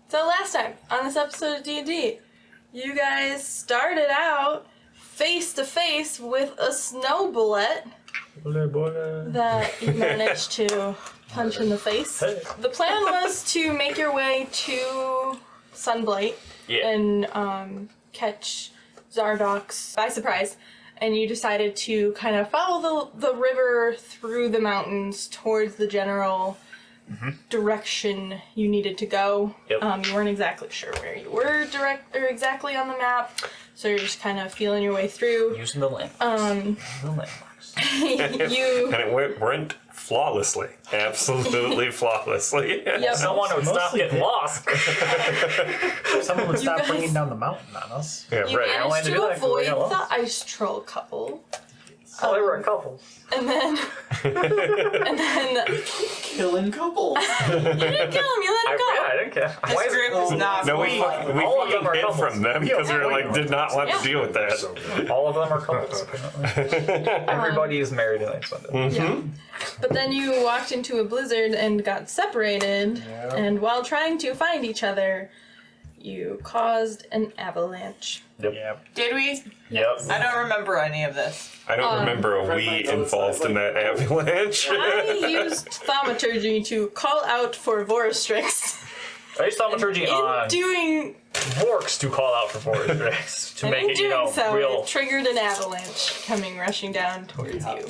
So last time on this episode of D&D, you guys started out face to face with a snow bullet that you managed to punch in the face. Hey. The plan was to make your way to Sunblight and catch Zardox by surprise. And you decided to kind of follow the river through the mountains towards the general direction you needed to go. Yep. You weren't exactly sure where you were exactly on the map, so you're just kind of feeling your way through. Using the landmarks. You And it went flawlessly. Absolutely flawlessly. Yep. Someone would stop getting lost. Someone would stop guys- bringing down the mountain on us. Yeah, You right. I wanted managed to to do that 'cause we avoid got the lost. ice troll couple, Oh, they were a couple. and then Killing couple. you didn't kill him. You let him go. I didn't care. This group is not No, we All of them are hid couples. from them because we were like, did not want to deal with that. All of them are couples. Everybody is married in Iceland. Yeah. But then you walked into a blizzard and got separated, and while trying to find each other, you caused an avalanche. Yep. Did we? Yep. I don't remember any of this. I don't remember a we involved in that avalanche. I used thaumaturgy to call out for Voristrix. I used thaumaturgy on In doing, Vorks to call out for forest tricks to and make in it, doing so, real. it triggered an avalanche coming rushing down towards you.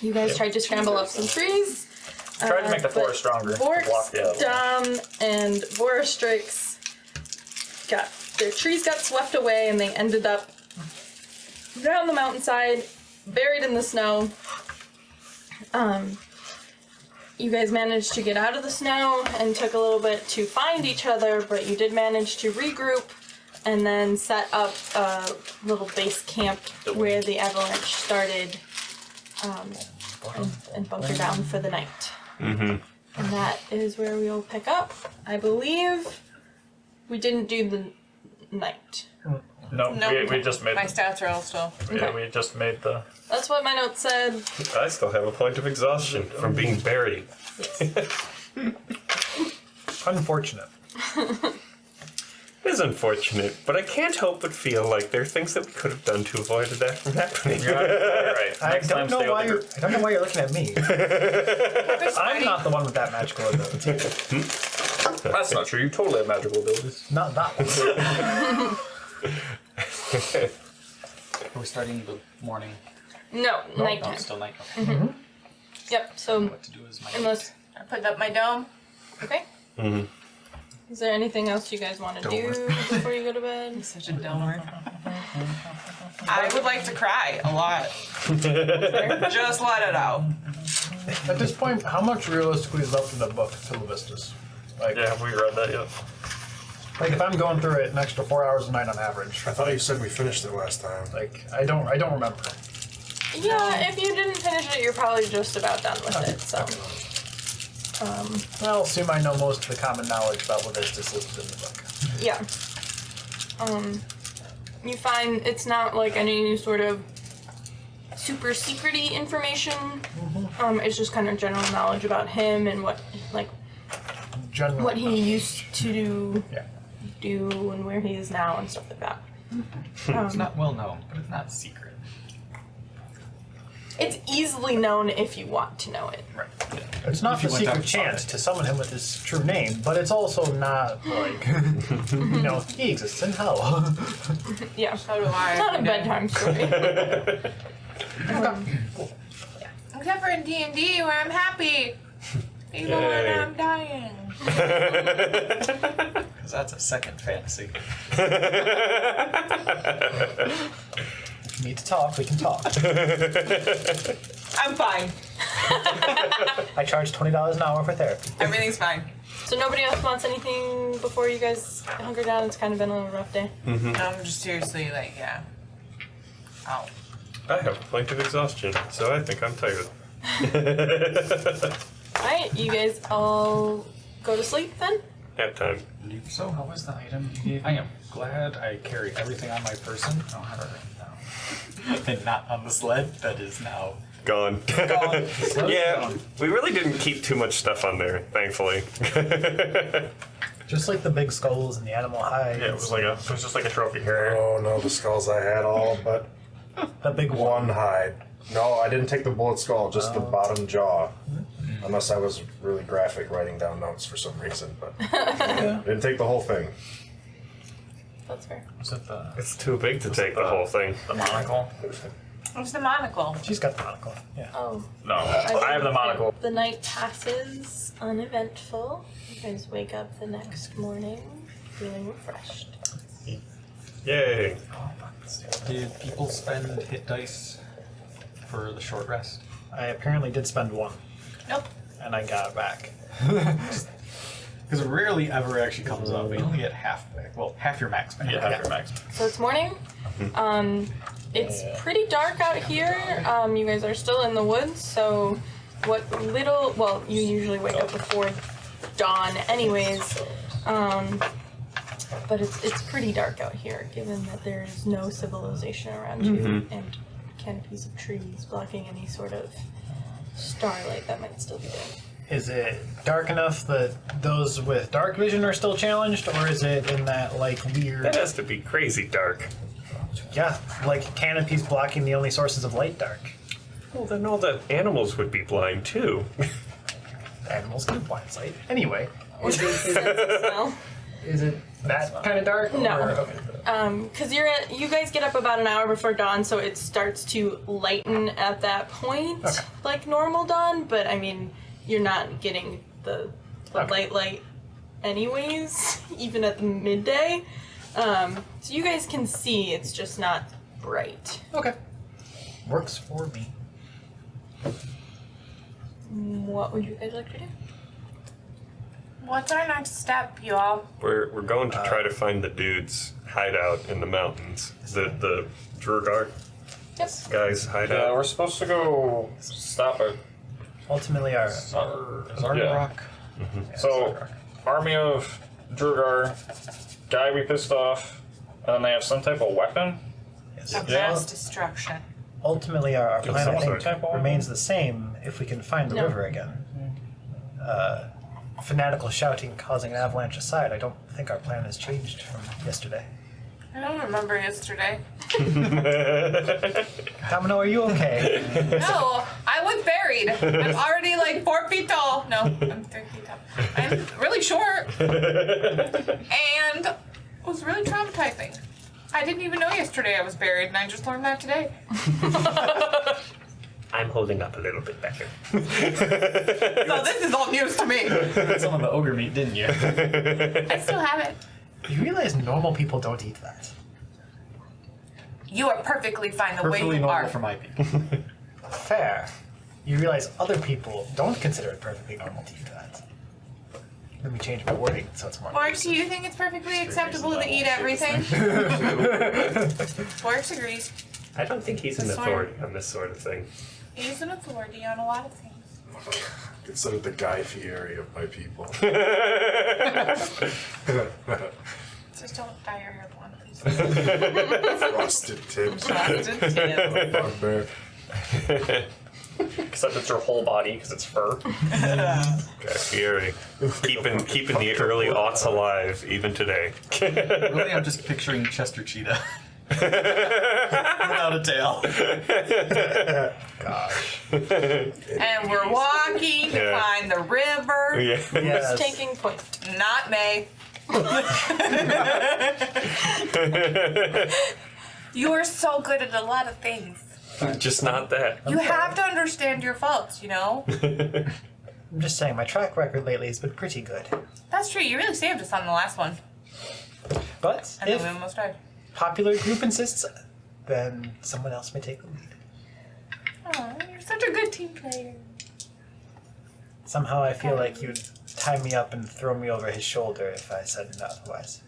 You guys tried to scramble up some trees. Tried to make the but forest stronger to block the Vorks, avalanche. and Voristrix their trees got swept away, and they ended up down the mountainside, buried in the snow. You guys managed to get out of the snow and took a little bit to find each other, but you did manage to regroup and then set up a little base camp where the avalanche started, and bunker down for the night. And that is where we'll pick up. I believe we didn't do the night. No, we just made My stats are all still. we just made the That's what my notes said. I still have a point of exhaustion from being buried. Unfortunate. It is unfortunate, but I can't help but feel like there are things that we could have done to avoid that from happening. right. I Next time, don't stay know why with the you're. group. I don't know why you're looking at me. I'm not the one with that magical ability. That's not true. You totally have magical abilities. Not that one. Are we starting the morning? No, No, nighttime. still night. Okay. Yep, so What to do is my. unless... I put up my dome. Okay. Is there anything else you guys want to do before you go to bed? Such a domer. I would like to cry a lot. Just let it out. At this point, how much realistically is left in the book to Levistus? Like, Yeah, we read that yet. like if I'm going through it an extra 4 hours a night on average, I thought you said we finished it last time. like I don't remember. Yeah, if you didn't finish it, you're probably just about done with it, so... Well, assume I know most of the common knowledge about Levistus listed in the book. Yeah. You find it's not like any sort of super secrety information. It's just kind of general knowledge about him and what General. what he used to Yeah. do and where he is now and stuff like that. It's not well known, but it's not secret. It's easily known if you want to know it. Right. It's not If the you went secret out chance to summon him with his true name, but it's also not like he exists in hell. Yeah. So do I. It's not a every day. bedtime story. Except for in D&D where I'm happy. Even when I'm dying. Because that's a second fantasy. If you need to talk, we can talk. I'm fine. I charge $20 an hour for therapy. Everything's fine. So nobody else wants anything before you guys hunker down? It's kind of been a little rough day. No, I'm just seriously like, yeah. Ow. I have a point of exhaustion, so I think I'm tired. Alright, you guys all go to sleep then? Nap time. So, how was the item you gave? I am glad I carry everything on my person. I don't have it written down. And not on the sled that is now Gone. Yeah, we really didn't keep too much stuff on there, thankfully. Just like the big skulls and the animal hides. Yeah, it was just like a trophy here. Oh no, the skulls I had all but the big one hide. No, I didn't take the bullet skull, just the bottom jaw. Unless I was really graphic writing down notes for some reason, but didn't take the whole thing. That's fair. Was it the It's too big to take the whole thing. monocle? What's the monocle? She's got the monocle. Yeah. Oh. No, I have the monocle. The night passes uneventful. You guys wake up the next morning feeling refreshed. Yay. Did people spend hit dice for the short rest? I apparently did spend one, Nope. and I got it back. Because it rarely ever actually comes up. You only get half back. Well, half your max back. Yeah, half your max. So it's morning. It's pretty dark out here. You guys are still in the woods, so what little, well, you usually wake up before dawn anyways. But it's pretty dark out here, given that there's no civilization around you and canopies of trees blocking any sort of starlight that might still be there. Is it dark enough that those with dark vision are still challenged, or is it in that like weird? That has to be crazy dark. Yeah, like canopies blocking the only sources of light dark. Well, then all the animals would be blind too. Animals get blind sight. Anyway, is Smell. it that kind of dark? No. Or, okay. Because you guys get up about an hour before dawn, so it starts to lighten at that point, like normal dawn. But I mean, you're not getting the light anyways, even at the midday. So you guys can see, it's just not bright. Okay. Works for me. What would you guys like to do? What's our next step, y'all? We're going to try to find the dude's hideout in the mountains. The Drugar Yes. guys' Yeah, hideout. we're supposed to go stop it. Ultimately, our Zardarok. So, army of Drugar, guy we pissed off, and then they have some type of weapon. Of mass destruction. ultimately our plan I someone's think a remains the same if we can find the No. river again. Fanatical shouting causing an avalanche aside, I don't think our plan has changed from yesterday. I don't remember yesterday. Domino, are you okay? No, I was buried. I'm already like 4 feet tall. No, I'm 3 feet tall. I'm really short. And it was really traumatizing. I didn't even know yesterday I was buried, and I just learned that today. I'm holding up a little bit better. So this is all news to me. Some of the ogre meat, didn't you? I still have it. You realize normal people don't eat that. You are perfectly fine the way Perfectly you normal are. for my people. Fair. You realize other people don't consider it perfectly normal to eat that. Let me change my wording so it's more. Mark, do you think it's perfectly acceptable to eat everything? Mark agrees. I don't think he's an That's fine. authority on this sort of thing. He's an authority on a lot of things. Consider the Guy Fieri of my people. Just don't dye your hair blonde, please. Frosted tips. Frosted tips. Bugbear. Except it's her whole body because it's fur. Guy Fieri. Keeping the early aughts alive even today. Really, I'm just picturing Chester Cheetah. Without a tail. Gosh. And we're walking to Yeah. find the river. Yeah. Yes. Taking point. Not May. You are so good at a lot of things. Just not that. You have to understand your faults, you know? I'm just saying, my track record lately has been pretty good. That's true. You really saved us on the last one. But And then if we almost died. popular group insists, then someone else may take the lead. Oh, you're such a good team player. Somehow I feel like you'd tie me up and throw me over his shoulder if I said otherwise.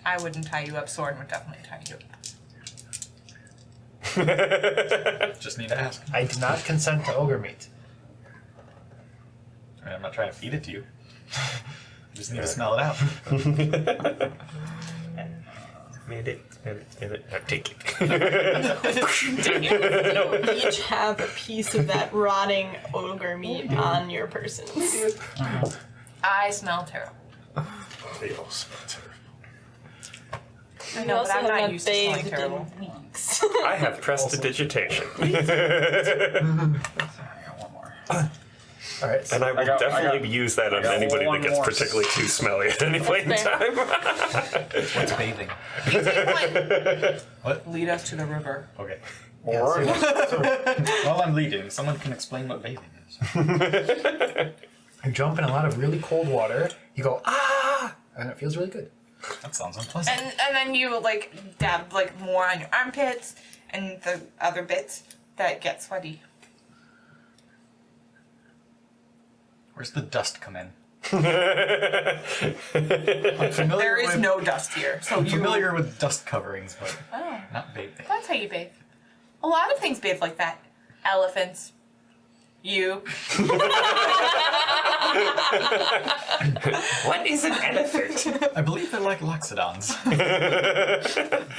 I wouldn't tie you up. Sword would definitely tie you up. Just need to ask. I do not consent to ogre meat. I mean, I'm not trying to feed it to you. I just need to smell it out. I Made it. Now take it. You each have a piece of that rotting ogre meat on your persons. I smell terrible. They all smell terrible. I You know, also but I'm have not used to smelling bathed terrible. in weeks. I have prestidigitation. I got one more. All right. And I will definitely use that on got anybody one that gets more. particularly too smelly at any point in fair. time. What's bathing? What? Lead us to the river. Okay. Or While I'm leading, someone can explain what bathing is. You jump in a lot of really cold water. You go and it feels really good. That sounds unpleasant. And then you like dab like more on your armpits and the other bits that get sweaty. Where's the dust come in? There is no dust here, so I'm you. familiar with dust coverings, but Oh, not bathing. that's how you bathe. A lot of things bathe like that. Elephants. You. What is an elephant? I believe they're like loxodons.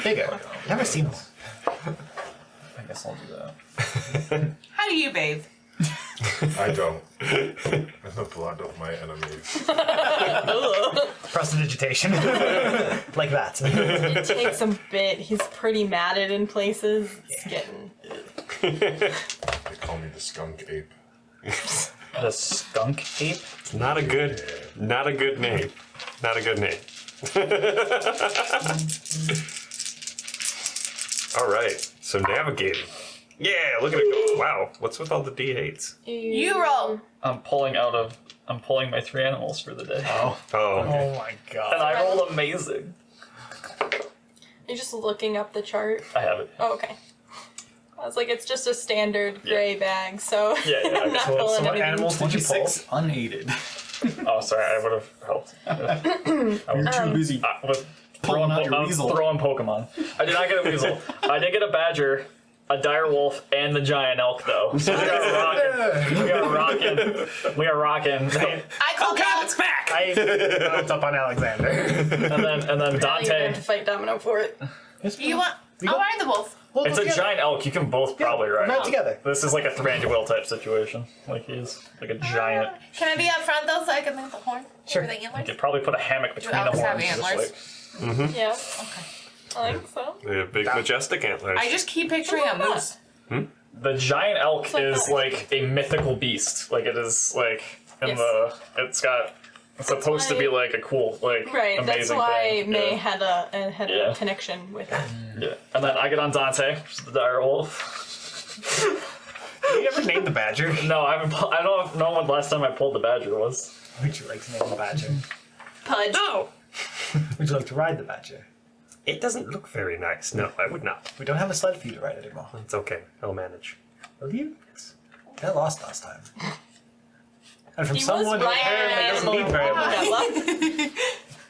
Bigger. Never seen one. I guess I'll do that. How do you bathe? I don't. In the blood of my enemies. Prestidigitation. Like that. It takes a bit. He's pretty matted in places. It's getting. They call me the skunk ape. the skunk ape. Not a good name. Not a good name. All right. So navigating. Yeah, look at it go. Wow. What's with all the D8s? You roll. I'm pulling my 3 animals for the day. Oh. Oh my And god. I rolled amazing. You're just looking up the chart. I have it. Oh, okay. I was like, it's just a standard gray bag, so Yeah, I'm not so pulling what anything. animals did you pull? 26 unaided. Oh, sorry, I would have helped. You're too busy. With Pulling out your I was weasel. throwing Pokemon. I did not get a weasel. I did get a badger, a dire wolf, and the giant elk, though. So we are rocking. We are rocking. I call Cal. back! I bumped up on Alexander. And then Now you're gonna Dante. have to fight Domino for it. You want? I'll ride the wolf. We'll It's go a together. giant elk. You can both probably ride. Ride together. This is like a Thranduil type situation. Like he's like a giant. Can I be up front though, so I can make the horn? Sure. Over the You antlers? could probably put a hammock between the elks have horns. Just antlers? like, Yeah. I think so. They have big majestic antlers. I just keep picturing a moose. the giant elk like is that. like a mythical beast. Like it is like in Yes. it's supposed to be like a cool like Right. amazing That's why thing. May Yeah. had a Yeah. connection with it. Yeah. And then I get on Dante, which is the dire wolf. Did you ever name the badger? No, I haven't. I don't know when the last time I pulled the badger was. Would you like to name the badger? Pudge. No! Would you like to ride the badger? It doesn't look very nice. No, I would not. We don't have a sled for you to ride anymore. It's okay. I'll manage. Will you? Yes. Got lost last time. And from He was someone who riding an apparently doesn't animal. need very much. That luck.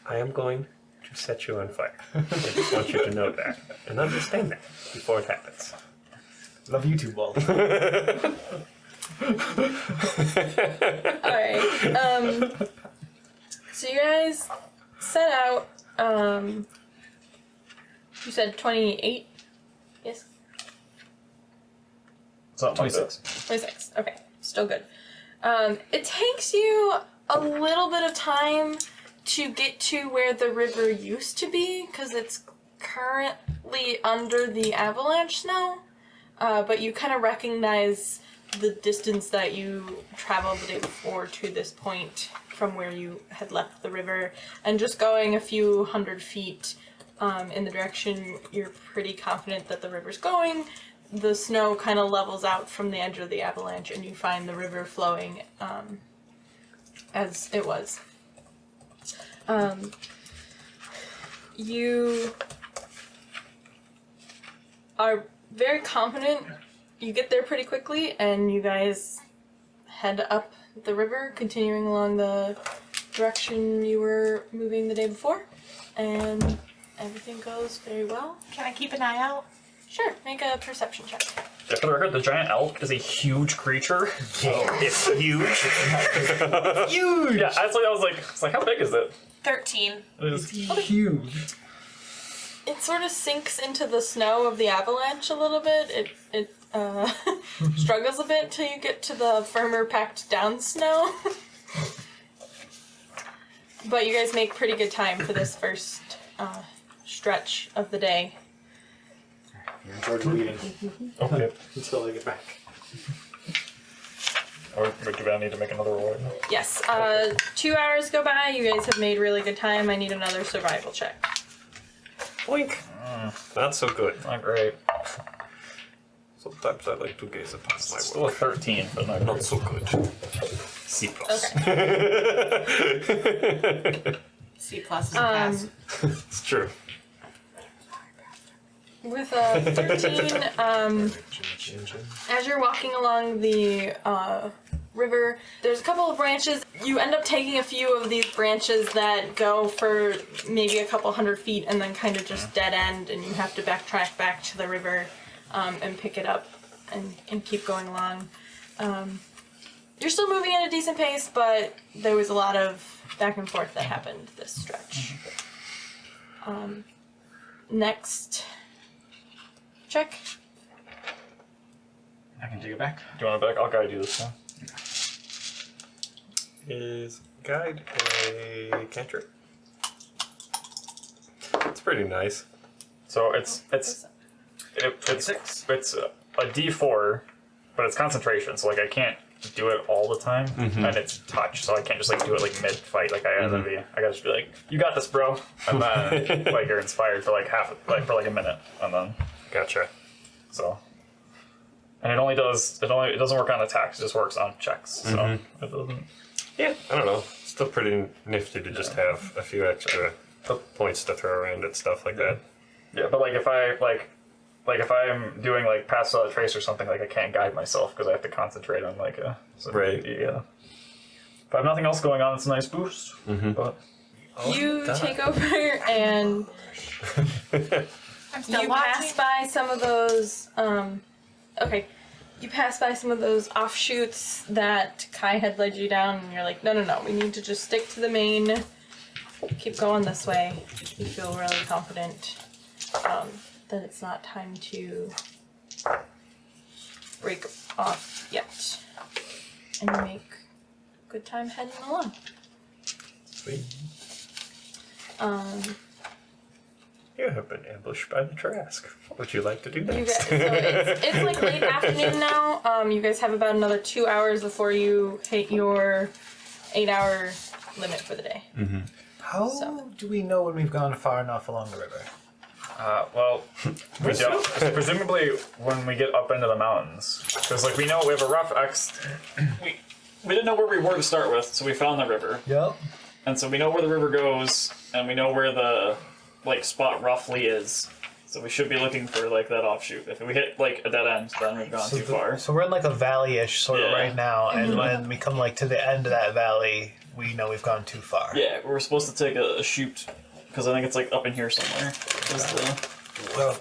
I am going to set you on fire. I just want you to know that and understand that before it happens. Love you too, Walt. Alright. So you guys set out. You said 28? Yes? Something like 26. that. 26. Okay. Still good. It takes you a little bit of time to get to where the river used to be, because it's currently under the avalanche snow. But you kind of recognize the distance that you traveled the day before to this point from where you had left the river, and just going a few hundred feet in the direction you're pretty confident that the river's going. The snow kind of levels out from the edge of the avalanche, and you find the river flowing as it was. You are very confident. You get there pretty quickly, and you guys head up the river, continuing along the direction you were moving the day before, and everything goes very well. Can I keep an eye out? Sure, make a perception check. Yeah, for the record, the giant elk is a huge creature. It's huge. Huge! Yeah, I was like, how big is it? 13. It is Huge. it sort of sinks into the snow of the avalanche a little bit. It struggles a bit till you get to the firmer packed down snow. But you guys make pretty good time for this first stretch of the day. You're in charge of leading Okay. until I get back. Or do I need to make another roll? Yes, 2 hours go by. You guys have made really good time. I need another survival check. Boink. Not so good. Not great. Sometimes I like to gaze upon my Still work. a 13, but not Not great. so good. C+. Okay. C plus is a pass. It's true. With a 13, as you're walking along the river, there's a couple of branches. You end up taking a few of these branches that go for maybe a couple hundred feet and then kind of just dead end, and you have to backtrack back to the river and pick it up and keep going along. You're still moving at a decent pace, but there was a lot of back and forth that happened this stretch. Next check. I can take it back. Do you want to back? I'll guide you this time. Is guide a cantrip? It's pretty nice. So it's a D4, but it's concentration. So like I can't do it all the time, and it's touch. So I can't just like do it like mid fight. Like I gotta just be like, you got this, bro, and then like you're inspired for like for a minute, and then Gotcha. so. And it doesn't work on attacks. It just works on checks. So it doesn't. Yeah, I don't know. Still pretty nifty to just have a few extra points to throw around and stuff like that. Yeah, but like if I'm doing like pass without a trace or something, like I can't guide myself because I have to concentrate on like a Right. Yeah. If I have nothing else going on, it's a nice boost. But You take over and I'm still you watching. pass by some of those you pass by some of those offshoots that Kai had led you down, and you're like, no, we need to just stick to the main, keep going this way. You feel really confident that it's not time to break off yet. And you make good time heading along. Sweet. You have been ambushed by the Trask. Would you like to do You that? guys, so it's like late afternoon now. You guys have about another 2 hours before you hit your 8-hour limit for the day. How So. do we know when we've gone far enough along the river? well, we don't. Presumably when we get up into the mountains, because like we know we have a rough we didn't know where we were to start with, so we found the river, Yep. and so we know where the river goes, and we know where the like spot roughly is. So we should be looking for like that offshoot. If we hit like a dead end, then we've gone too far. So we're in like a valley-ish sort of Yeah. right now, and when we come like to the end of that valley, we know we've gone too far. Yeah, we're supposed to take a shoot because I think it's like up in here somewhere. Is Well,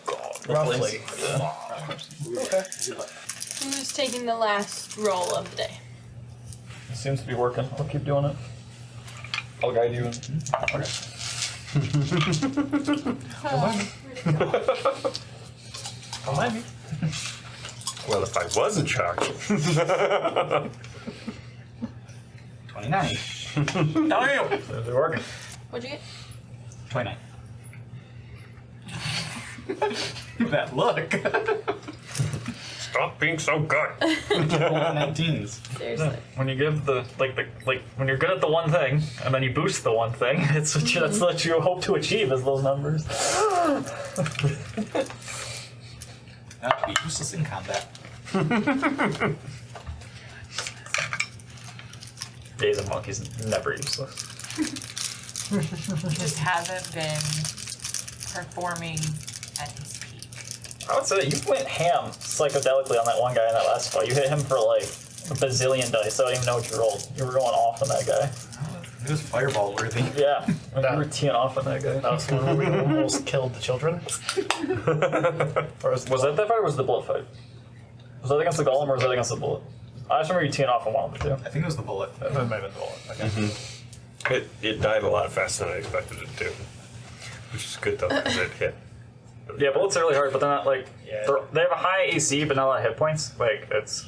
roughly. Okay. Who's taking the last roll of the day? It seems to be working. I'll keep doing it. I'll guide you. Okay. Don't mind me. Well, if I was in charge. 29. Is it working? What'd you get? 29. That look. Stop being so good. 19s. Seriously. When you give the when you're good at the one thing and then you boost the one thing, it's what that's what you hope to achieve is those numbers. That would be useless in combat. Days of Monkeys never useless. He just hasn't been performing at his peak. I would say that you went ham psychedelically on that one guy in that last fight. You hit him for like a bazillion dice. I don't even know what you rolled. You were going off on that guy. It was fireball worthy. Yeah, like you were teeing off on that guy. That was when we almost killed the children. Or Was that fight or was it the bullet fight? Was that against the golem or was that against the bullet? I just remember you teeing off on one of the two. I think it was the bullet. That might have been the bullet. Okay. It died a lot faster than I expected it to. Which is good though, because it hit. Yeah, bullets are really hard, but they're not like Yeah. they have a high AC, but not a lot of hit points. Like it's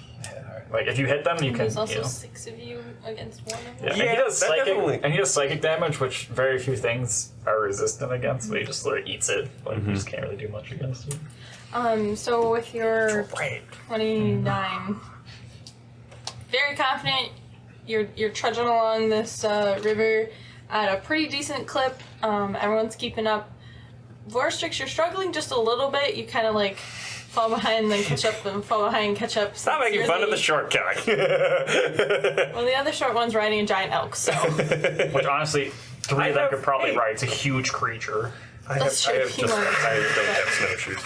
like if you hit them, you can. There's also You know. 6 of you against one of them. Yeah, and Yeah, he does that psychic, definitely- and he does psychic damage, which very few things are resistant against. So he just sort of eats it. Like you just can't really do much against it. So with your Right. 29, very confident. You're trudging along this river at a pretty decent clip. Everyone's keeping up. Vorstrix, you're struggling just a little bit. You kind of like fall behind, then catch up, and fall behind, catch up. Stop making fun of the short guy. Well, the other short one's riding a giant elk, so Which honestly, 3 I of them have- could probably hey. ride. It's a huge creature. I That's true, he don't won't. have snowshoes,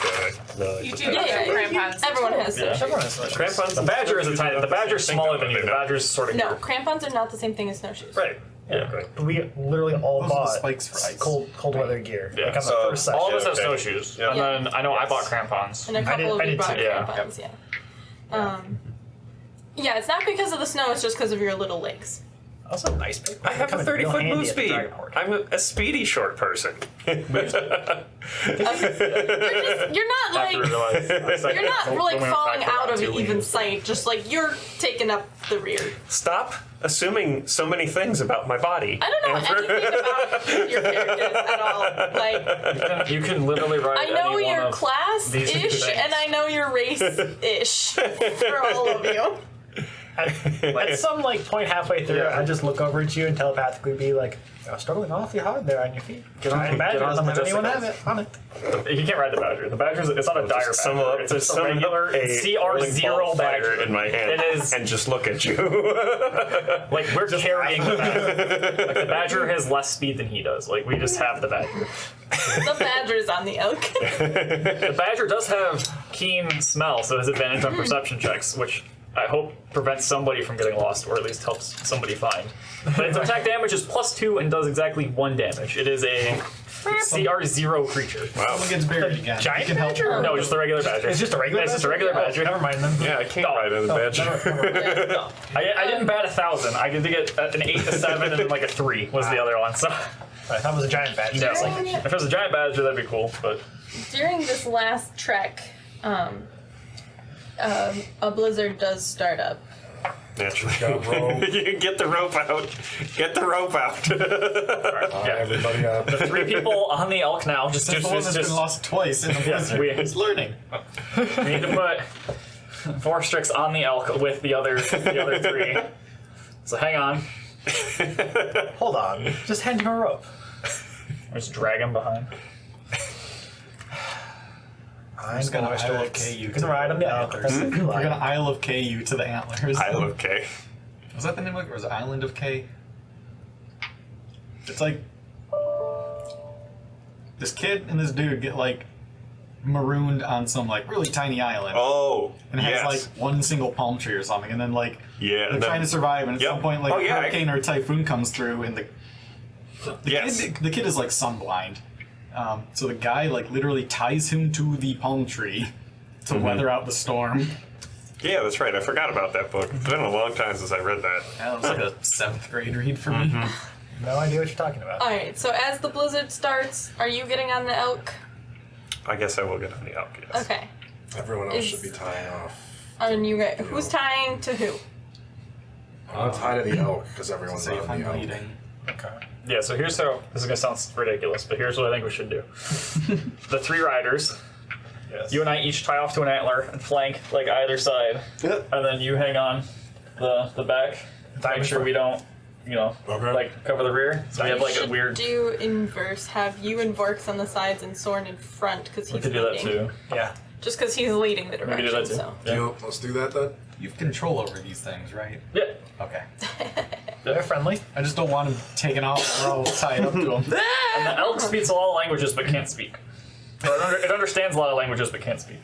but I You put do that- have yeah, crampons. everyone has Yeah. snowshoes. Everyone has snowshoes. Crampons. The badger is a tiny. The badger's Think smaller that than you. would The be badger's sort of No, here. crampons are not the same thing as snowshoes. Right. Yeah. We literally all Those are the bought spikes for ice. cold weather gear. Yeah. Like on the So, first session. All of us have Okay. snowshoes, Yeah. and then I know I bought crampons. And a couple did- of I you did bought too. Yeah. crampons, yeah. Yeah, it's not because of the snow, it's just because of your little legs. Also nice. Pick. I have a Come in real 30-foot handy move at the speed. Dragon Horde. I'm a speedy short person. You're not like you're not like falling out of even sight, just like you're taking up the rear. Stop assuming so many things about my body. I don't know anything about your characters at all. Like You can literally ride. I know any one your of class these ish things. and I know your race ish for all of you. At some like point halfway through, Yeah. I just look over at you and telepathically be like, "You're struggling awfully hard there on your feet." Get on- Giant badger get on doesn't the have anyone have Majestic. it on it. You can't ride the badger. The badger's it's not a dire Just badger. It's just a regular CR0 badger in my hand It is and just look at you. like we're carrying the badger. Like the badger has less speed than he does. Like we just have the badger. The badger's on the elk. The badger does have keen smell, so it has advantage on perception checks, which I hope prevents somebody from getting lost, or at least helps somebody find. But its attack damage is +2 and does exactly 1 damage. It is a CR0 creature. Someone gets buried again. Giant You can help badger? her. No, just the regular badger. It's just a regular. It's just a regular badger. Never mind then. Yeah, I can't No. ride in the badger. No. I didn't bat 1,000. I did get an 8, a 7, and then like a 3 was the other one. So I thought it was a giant badger. no. It's like, If it was a giant badger, that'd be cool. But During this last trek, a blizzard does start up. Naturally. Got rope. You get the rope out. Get the rope out. yeah, Everybody up. the 3 people on the elk now. Just There's the one that's been lost twice in the Yes, blizzard. we- He's learning. We need to put Vorstrix on the elk with the other 3. So hang on. hold on, just hand him a rope. Just drag him behind. I'm just gonna going to Isle of look. KU You to can the ride on the elk. antlers. That's if you We're like. gonna Isle of KU to the antlers. Isle of K. Was that the name of it, or was it Island of K? It's like this kid and this dude get like marooned on some like really tiny island, Oh, and it has yes. like one single palm tree or something, and then like Yeah, they're and trying to then- survive, and at Yep. some point like Oh, a yeah, I- hurricane or a typhoon comes through, and the Yes. the kid is like sunblind. So the guy like literally ties him to the palm tree to Mm-hmm. weather out the storm. Yeah, that's right. I forgot about that book. It's been a long time since I read that. That was like a 7th grade read for me. No idea what you're talking about. Alright, so as the blizzard starts, are you getting on the elk? I guess I will get on the elk, yes. Okay. Everyone else Is- should be tying off. And you get, who's tying to who? I'm tied to the elk because everyone's Say if on I'm the elk. bleeding. Okay. Yeah, so here's how this is gonna sound ridiculous, but here's what I think we should do. The 3 riders, Yes. you and I each tie off to an antler and flank like either side, and then you hang on the back. Make sure we don't, Okay. like cover the rear. So we have like a should weird. do inverse. Have you and Vorks on the sides and Soren in front because We he's could do that leading. too. Yeah. Just because he's leading the We direction. could do that too. So. Yeah. Deal. Let's do that then. You have control over these things, right? Yeah. Okay. They're friendly. I just don't want him taken off. We're all tied up to him. And the elk speaks a lot of languages but can't speak. Or it understands a lot of languages but can't speak.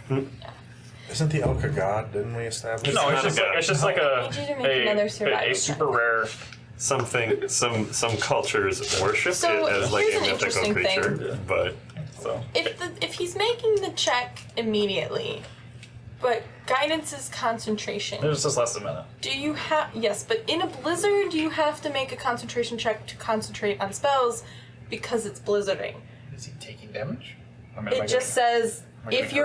Isn't the elk a god? Didn't we establish? No, not it's a just god. like a I need you to make another survival a super rare. Something, some cultures worship So, it as like here's a an mythical interesting creature, thing. but So If he's making the check immediately, but guidance is concentration. there's just less than a minute. Do you have yes, but in a blizzard do you have to make a concentration check to concentrate on spells because it's blizzarding? Is he taking damage? I mean, It just says if you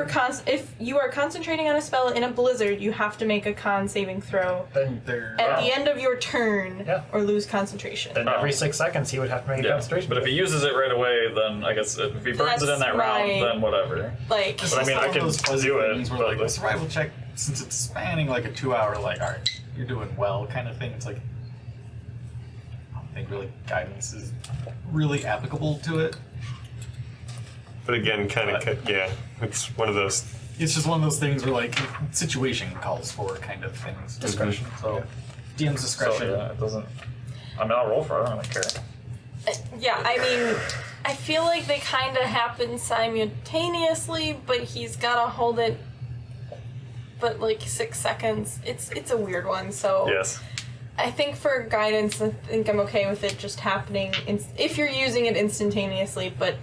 are concentrating on a spell in a blizzard, you have to make a con saving throw Then they're at the end of your turn Yeah. or lose concentration. then every 6 seconds he would have to make a yeah. concentration. But if he uses it right away, then I guess if he burns it in that That's round, right. then whatever. Like, But I mean, I One of can those fuzzy do it. things where But like a like, survival check, since it's spanning like a 2-hour, like, all right, you're doing well kind of thing. It's like I don't think really guidance is really applicable to it. But again, kind of, yeah, it's one of those. It's just one of those things where like situation calls for kind of things. Discretion. So DM's discretion. so yeah, it doesn't. I mean, I'll roll for it. I don't really care. yeah, I mean, I feel like they kind of happen simultaneously, but he's gotta hold it. But like 6 seconds, it's a weird one. So Yes. I think for guidance, I think I'm okay with it just happening if you're using it instantaneously. But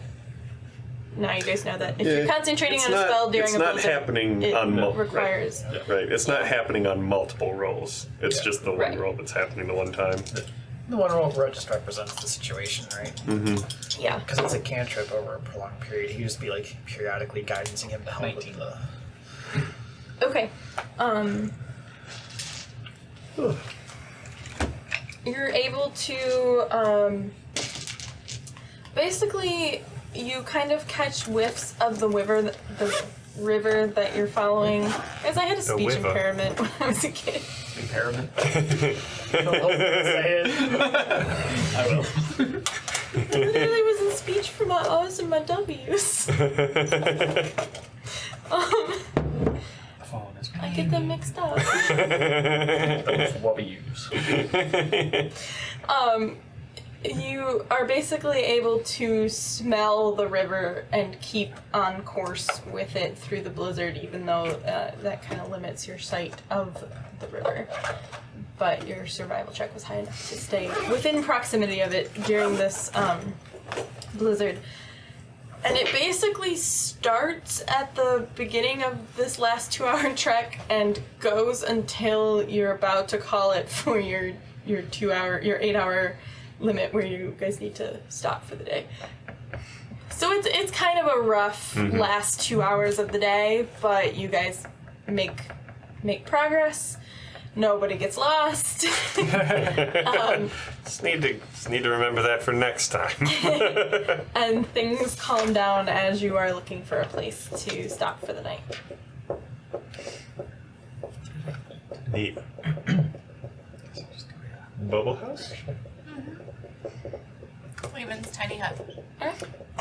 now you guys know that if you're concentrating on a spell during it's a not blizzard, happening it on requires. Right. It's not happening on multiple rolls. It's just the one Right. roll that's happening the one time. The one roll just represents the situation, right? Yeah. Because it's a cantrip over a prolonged period. He'd just be like periodically guidancing him to help 19. with the. Okay. You're able to basically you kind of catch whiffs of the river that you're following. Because I had a speech river. impairment when I was a kid. Impairment. Say it. I will. Literally was in speech for my O's and my W's. The phone is I get them mixed up. That's what we use. You are basically able to smell the river and keep on course with it through the blizzard, even though that kind of limits your sight of the river. But your survival check was high enough to stay within proximity of it during this blizzard. And it basically starts at the beginning of this last 2-hour trek and goes until you're about to call it for your 8-hour limit where you guys need to stop for the day. So it's kind of a rough last 2 hours of the day, but you guys make progress. Nobody gets lost. Just need to remember that for next time. And things calm down as you are looking for a place to stop for the night. Neat. Bubble house? Leavens tiny hut.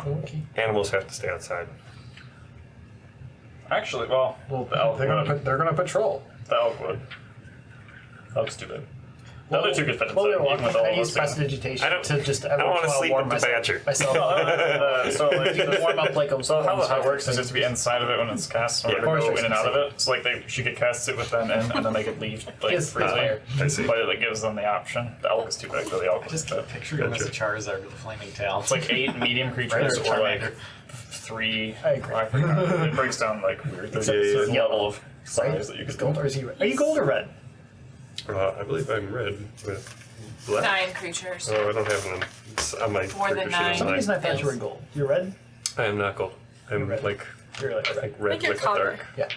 Okay. Animals have to stay outside. Actually, well, Well, the elk would. they're gonna patrol. The elk would. Elk's too big. The other two could fit inside, Well, even with all I of use us. together. prestidigitation I don't- to just. I don't want to sleep warm with the badger. myself. So like, To warm up like a. so how it works is you have to be inside of it when it's cast, in order Yeah. to go in and out of it. So like she could cast it with them in, and then they could leave like Yes, freely. fire. I see. But it like, gives them the option. The elk is too big, though. The elk I is just fit. keep picturing him as a Charizard with a flaming tail. It's like 8 medium creatures Right, or or like Charmander. 3. I agree. I forgot. It breaks down like weird. There's Yeah, a yeah, certain yeah. level of size Right? that you Is could gold or is he? Are you gold or red? I believe I'm red with black. 9 creatures. Oh, I don't have one. It's on my More than character sheet. nine. it's For some nine. reason I thought you were gold. You're red. I am not gold. I'm red. like You're like I red. think red Like your with color. dark. Yeah.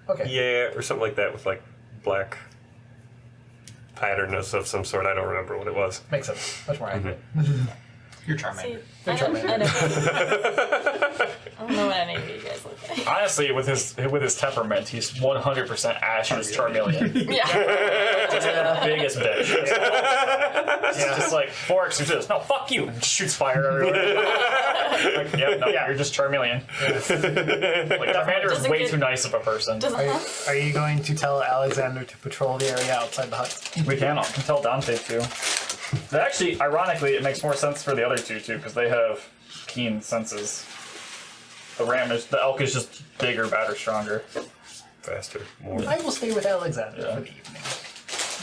Okay. Yeah, or something like that with like black pattern of some sort. I don't remember what it was. Makes sense. Much more accurate. You're See, Charmander. I don't know what any of you guys look like. Honestly, with his temperament, he's 100% Ash's Charmeleon. Yeah. Just the biggest bitch. He's just like Forks, who says, "No, fuck you," and shoots fire everywhere. Like, no, you're just Charmeleon. Like Commander is Doesn't way get- too nice of a person. Are you going to tell Alexander to patrol the area outside the hut? We can tell Dante too. But actually, ironically, it makes more sense for the other two too, because they have keen senses. The elk is just bigger, badder, stronger. Faster, more. I will stay with Alexander Yeah. for the evening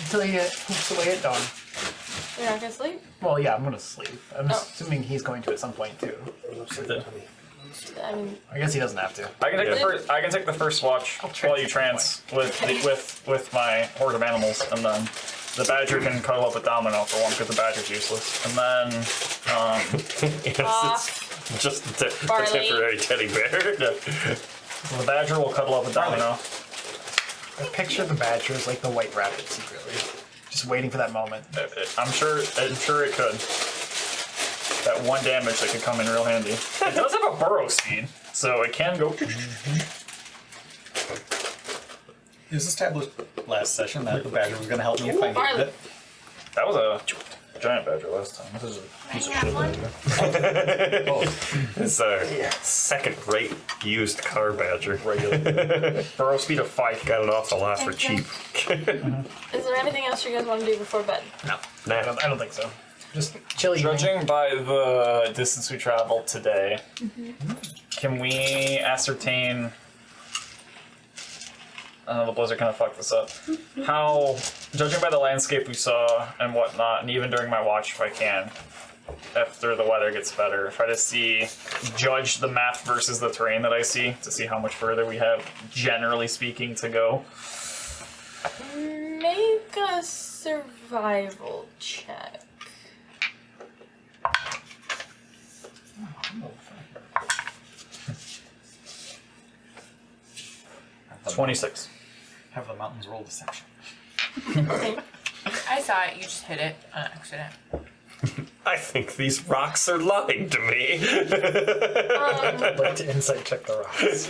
until he hoops away at dawn. You're not gonna sleep? Well, yeah, I'm gonna sleep. I'm Oh. assuming he's going to at some point too. I mean, I guess he doesn't have to. I can take the Yeah. first. I can take the first watch I'll while you trance trance with my horde of animals, and then the badger can cuddle up with Domino for one because the badger's useless, and then Yes, Just the Barley. temporary teddy bear. The badger will cuddle up with Domino. I picture the badger as like the white rabbit secretly, just waiting for that moment. I'm sure it could. That one damage that could come in real handy. It does have a burrow speed, so it can go. It was established last session that the badger was going to help me if I needed it. That was a giant badger last time. This is a piece of I have shit one. badger. It's a second-rate used car badger. Regular. Burrow speed of 5. Got it off the lot for Thank cheap. Is there anything else you guys want to do before bed? No, Nah. I don't think so. Just chill evening. Judging by the distance we traveled today, can we ascertain? The blizzard kind of fucked this up. How, judging by the landscape we saw and whatnot, and even during my watch, if I can, after the weather gets better, try to judge the map versus the terrain that I see to see how much further we have, generally speaking, to go. Make a survival check. 26. Have the mountains roll deception. I saw it. You just hit it on accident. I think these rocks are lying to me. I'd like to insight check the rocks.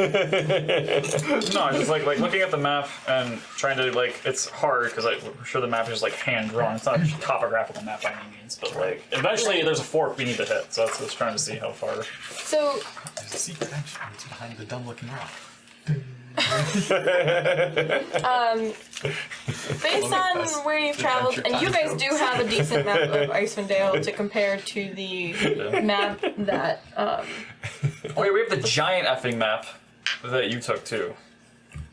No, just like looking at the map and trying to it's hard because I'm sure the map is just like hand drawn. It's not a topographical map by any means, but like eventually there's a fork we need to hit. So that's just trying to see how far. So, There's a secret entrance behind the dumb-looking rock. based on where you've traveled, and you guys do have a decent map of Icewind Dale to compare to the map that, Wait, we have the giant effing map that you took too.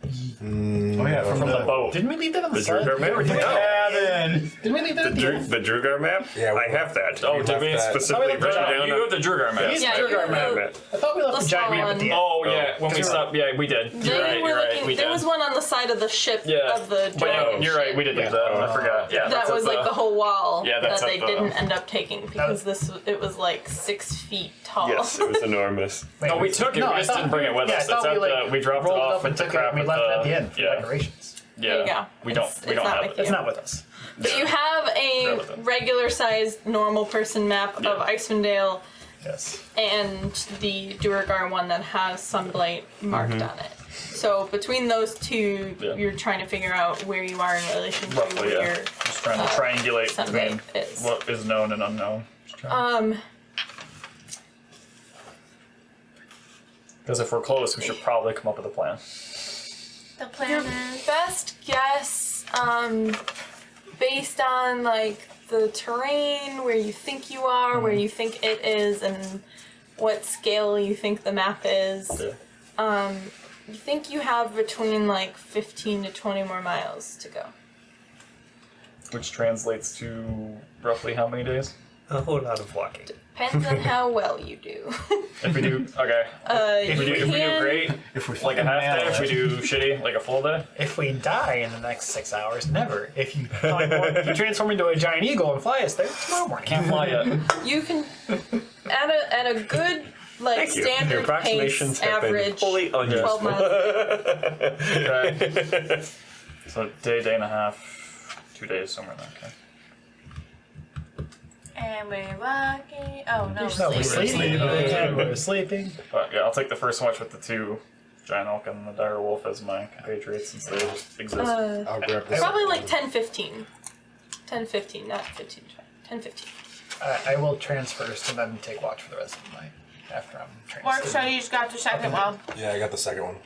Oh yeah, From the boat. Didn't we leave that on the, The side? Drugar map? No. Cabin. Didn't we leave that at the end? The Drugar map? Yeah, I have that. Oh, did we? that. Specifically Oh, we written left down. You have the Drugar map. yeah, Drugar you're map. the, I thought we left the The giant small map at the end. Oh yeah, when we Because stopped, yeah, we did. they You're right. were You're right. looking, We there did. was one on the side of the ship Yeah, of the but dragon you're right. We did do ship. that. I forgot. Yeah, That was like the whole wall Yeah, that that's they at the- didn't end up taking because it was like 6 feet tall. Yes, it was enormous. No, we took it. No, we I just thought- didn't bring it with yeah, us. I thought It's we, at the, we dropped it rolled off and with the took it, crap and we at left it at the the end for yeah. decorations. Yeah. There you go. We don't It's we don't not have with it. It's not with us. But you have a Relevant. regular sized normal person map of Icewind Dale Yes. and the Duergar one that has Sunblight marked on it. So between those two, Yeah. you're trying to figure out where you are in relation to Roughly, yeah. where Just trying to triangulate Sunblight between is. what is known and unknown. Because if we're close, we should probably come up with a plan. The Your plan is. best guess, based on like the terrain, where you think you are, where you think it is, and what scale you think the map is, Yeah. you think you have between like 15 to 20 more miles to go. Which translates to roughly how many days? A whole lot of walking. Depends on how well you do. If we do, okay. If we do great, If we like a half day. If we do shitty, like a full day. If we die in the next 6 hours, never. If you transform into a giant eagle and fly us there tomorrow morning. Can't fly yet. You can at a good like Thank you. Your standard approximations pace have been average fully 12 unuseful. miles. Okay. So day and a half, 2 days, somewhere in there. Okay. And we're walking. Oh no. No, we're Sleeping. sleeping. Yeah, we're sleeping. But yeah, I'll take the first watch with the 2 giant elk and the dire wolf as my compatriots since they just exist. I'll grab this. Probably like 10-15. 10-15, not 15. 10-15. I will transfer first and then take watch for the rest of the night after I'm Mark transferred. said you just got the second one. Yeah, I got the second one.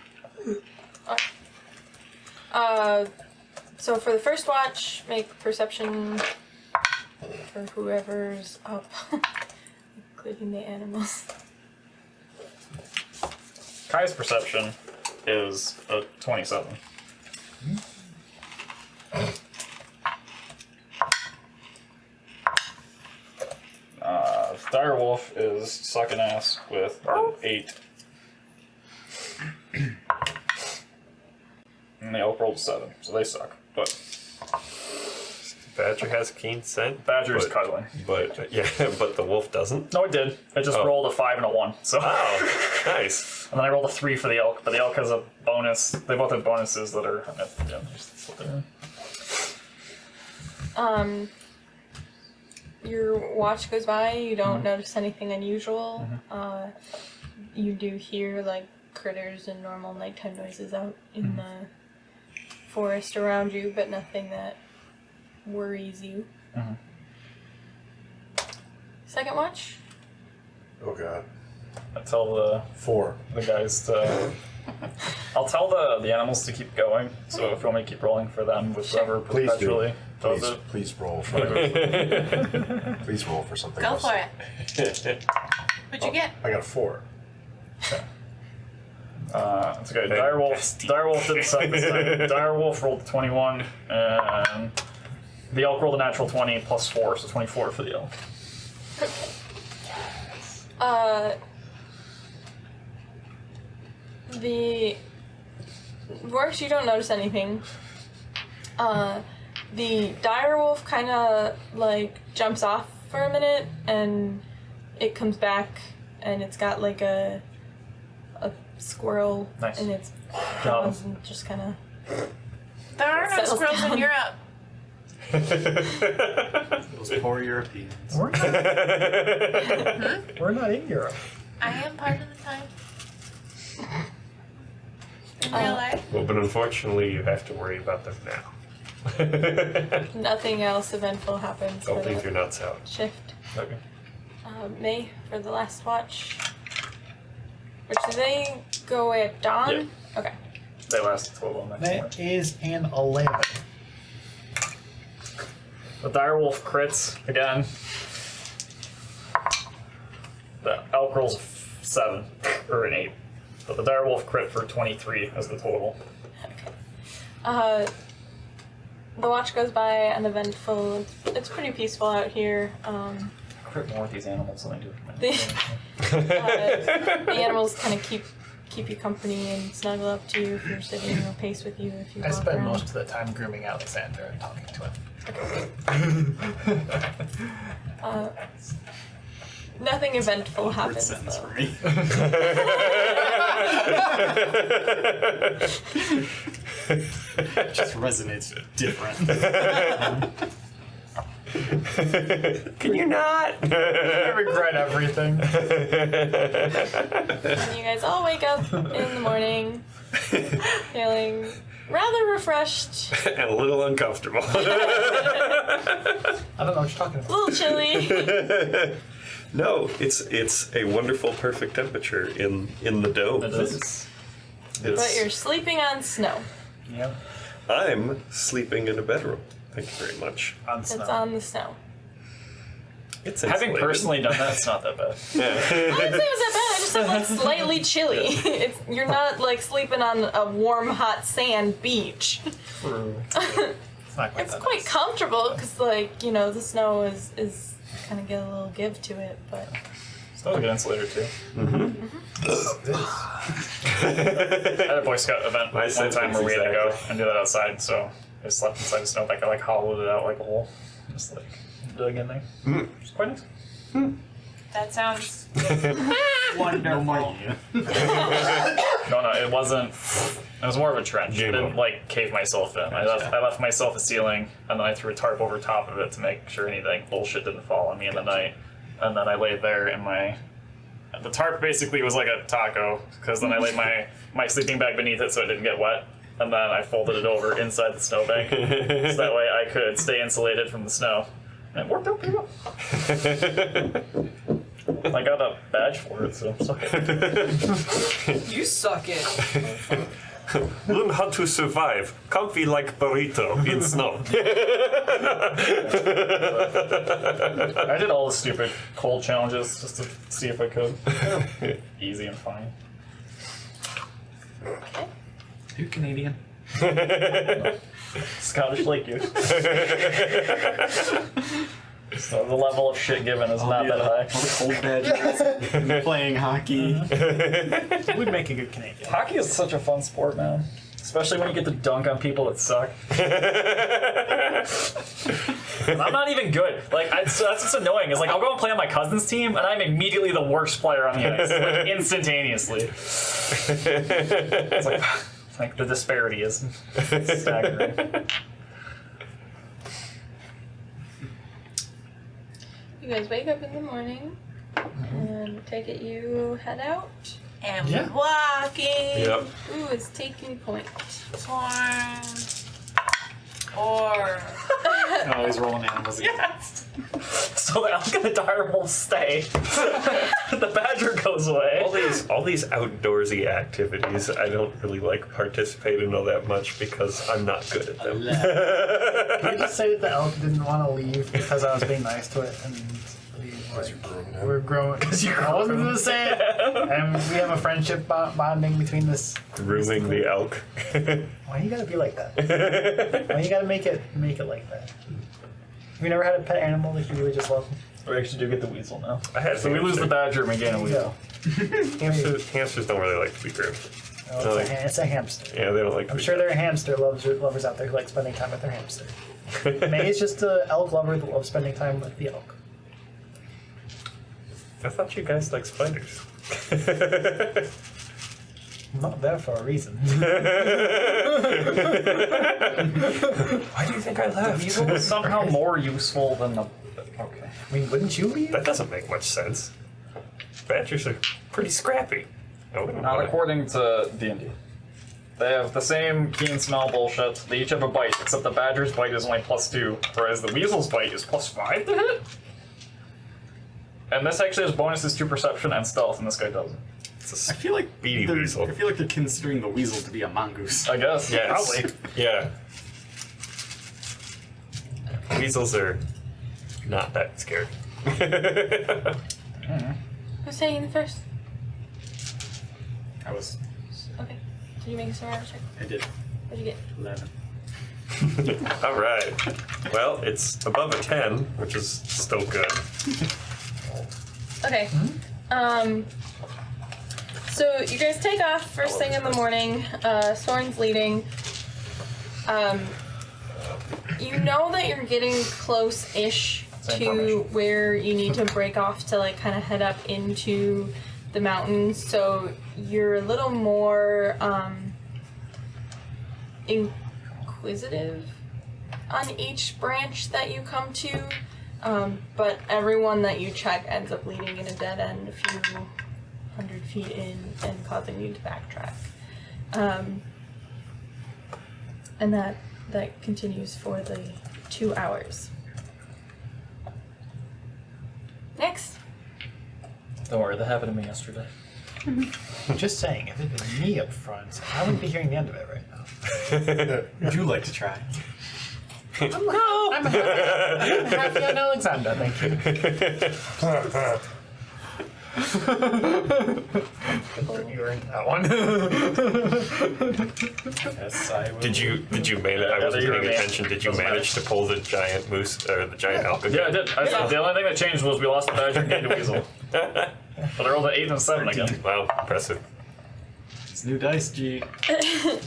So for the first watch, make perception for whoever's up, including the animals. Kai's perception is a 27. Dire wolf is sucking ass with an 8. And the elk rolled 7, so they suck. But Badger has keen scent. Badger's but, cuddling. But yeah, but the wolf doesn't. No, it did. It just rolled a 5 and a 1. So. Oh, nice. And then I rolled a 3 for the elk, but the elk has a bonus. They both have bonuses that are. Yeah, that's what they're. Your watch goes by. You don't notice anything unusual. You do hear like critters and normal nighttime noises out in the forest around you, but nothing that worries you. Second watch. Oh god. I tell the 4. guys to. I'll tell the animals to keep going. So if you want me to keep rolling for them with whoever Please do. perpetually does Please, it. please roll for Please roll for something Go else. for it. What'd you get? I got a 4. That's good. Direwolf didn't suck this time. Direwolf rolled a 21, and the elk rolled a natural 20 plus 4, so 24 for the elk. The Vorks, you don't notice anything. The direwolf kind of like jumps off for a minute, and it comes back, and it's got like a squirrel Nice. in its Job. paws, and just kind of. There are no Settles squirrels down. in Europe. Those poor Europeans. We're not in Europe. I am part of the time. In real life. Well, but unfortunately, you have to worry about them now. Nothing else eventful happens Don't for leave the your nuts out. shift. Okay. May for the last watch. Which do they go away at dawn? Yeah. Okay. They last total next That morning. is an 11. The direwolf crits again. The elk rolls a 7 or an 8, but the direwolf crit for 23 as the total. The watch goes by uneventful. It's pretty peaceful out here. Crit more with these animals than I do. The animals kind of keep you company and snuggle up to you if you're sitting or pace with you if you I walk spend around. most of the time grooming Alexander and talking to him. Nothing eventful Awkward happens sentence though. for me. Just resonates different. Can you not? I regret everything. And you guys all wake up in the morning feeling rather refreshed, And a little uncomfortable. I don't know what you're talking a about. little chilly. No, it's a wonderful, perfect temperature in the dome. It is. But you're sleeping on snow. Yeah. I'm sleeping in a bedroom. Thank you very much. On It's snow. on the snow. It's Having insulated. personally done that, it's not that bad. I didn't say it was that bad. I just said like slightly chilly. You're not like sleeping on a warm, hot sand beach. It's not quite It's that quite nice. comfortable because like the snow is kind of get a little give to it, but Still a good insulator too. It is. I had a Boy Scout event My one sentence time where we had to go exactly. and do that outside, so I slept inside the snowbank. I like hollowed it out like a hole, just like dug in there. It's quite nice. That sounds No more. No, it wasn't. It was more of a trench. I Game didn't over. like cave myself in. I left myself a ceiling, and then I threw a tarp over top of it to make sure anything bullshit didn't fall on me in the night. And then I laid there in the tarp basically was like a taco, because then I laid my sleeping bag beneath it so it didn't get wet. And then I folded it over inside the snowbank, so that way I could stay insulated from the snow. And it worked out pretty well. I got a badge for it, so suck it. you suck it. Learn how to survive. Comfy like burrito in snow. I did all the stupid cold challenges just to see if I could. Easy and fine. You Canadian? Scottish like you. So the level of shit given is not that high. All the cold badges. Playing hockey. We'd make a good Canadian. Hockey is such a fun sport, man. Especially when you get to dunk on people that suck. And I'm not even good. Like, that's what's annoying. Is like I'll go and play on my cousin's team, and I'm immediately the worst player on the ice, like instantaneously. It's like the disparity is staggering. You guys wake up in the morning, and take it you head out. And Yeah. walking. Yep. Ooh, it's taking point. Or Oh, he's rolling animals again. yes. So the elk and the dire will stay. The badger goes away. All these outdoorsy activities, I don't really like participate in all that much because I'm not good at them. Can you just say that the elk didn't want to leave because I was being nice to it and we're growing? I wasn't going to say it. And we have a friendship bonding between this. Grooming the elk. Why you gotta be like that? Why you gotta make it like that? Have you never had a pet animal that you really just love? We actually do get the weasel now. I had So we lose the badger and we gain a weasel. Hamsters don't really like to be groomed. Oh, it's a hamster. Yeah, they don't like to I'm be sure there are hamster lovers out there who like spending time with their hamster. May's just an elk lover that loves spending time with the elk. I thought you guys like spiders. I'm not there for a reason. Why do you think I left? Weasel is somehow more useful than the. Okay. I mean, wouldn't you be? That doesn't make much sense. Badgers are pretty scrappy. I wouldn't Not want it. according to D&D. They have the same keen smell bullshit. They each have a bite, except the badger's bite is only +2, whereas the weasel's bite is +5 to hit. And this actually has bonuses to perception and stealth, and this guy doesn't. It's I a feel like Beady they're- weasel. I feel like they're considering the weasel to be a mongoose. I guess. Yes. Probably. Yeah. Weasels are not that scared. Who's taking the first? I was. Okay. Did you make a survival check? I did. What'd you get? 11. All right. Well, it's above a 10, which is still good. Okay. So you guys take off first thing in the morning. Soren's leading. You know that you're getting close-ish Same to formation. where you need to break off to like kind of head up into the mountains. So you're a little more inquisitive on each branch that you come to. But everyone that you check ends up leading in a dead end a few hundred feet in and causing you to backtrack. And that continues for the 2 hours. Next. Don't worry, that happened to me yesterday. Just saying, if it had been me up front, I wouldn't be hearing the end of it right now. Would you like to try? No! I'm happy on Alexander, thank you. You earned that one. Yes, I will. Did you manage? I wasn't you were paying me. attention. Did you manage to pull the giant moose or the giant elk again? Yeah, I did. The only thing that changed was we lost the badger and gained a weasel. But I rolled an 8 and a 7 again. Wow, impressive. It's new dice, G.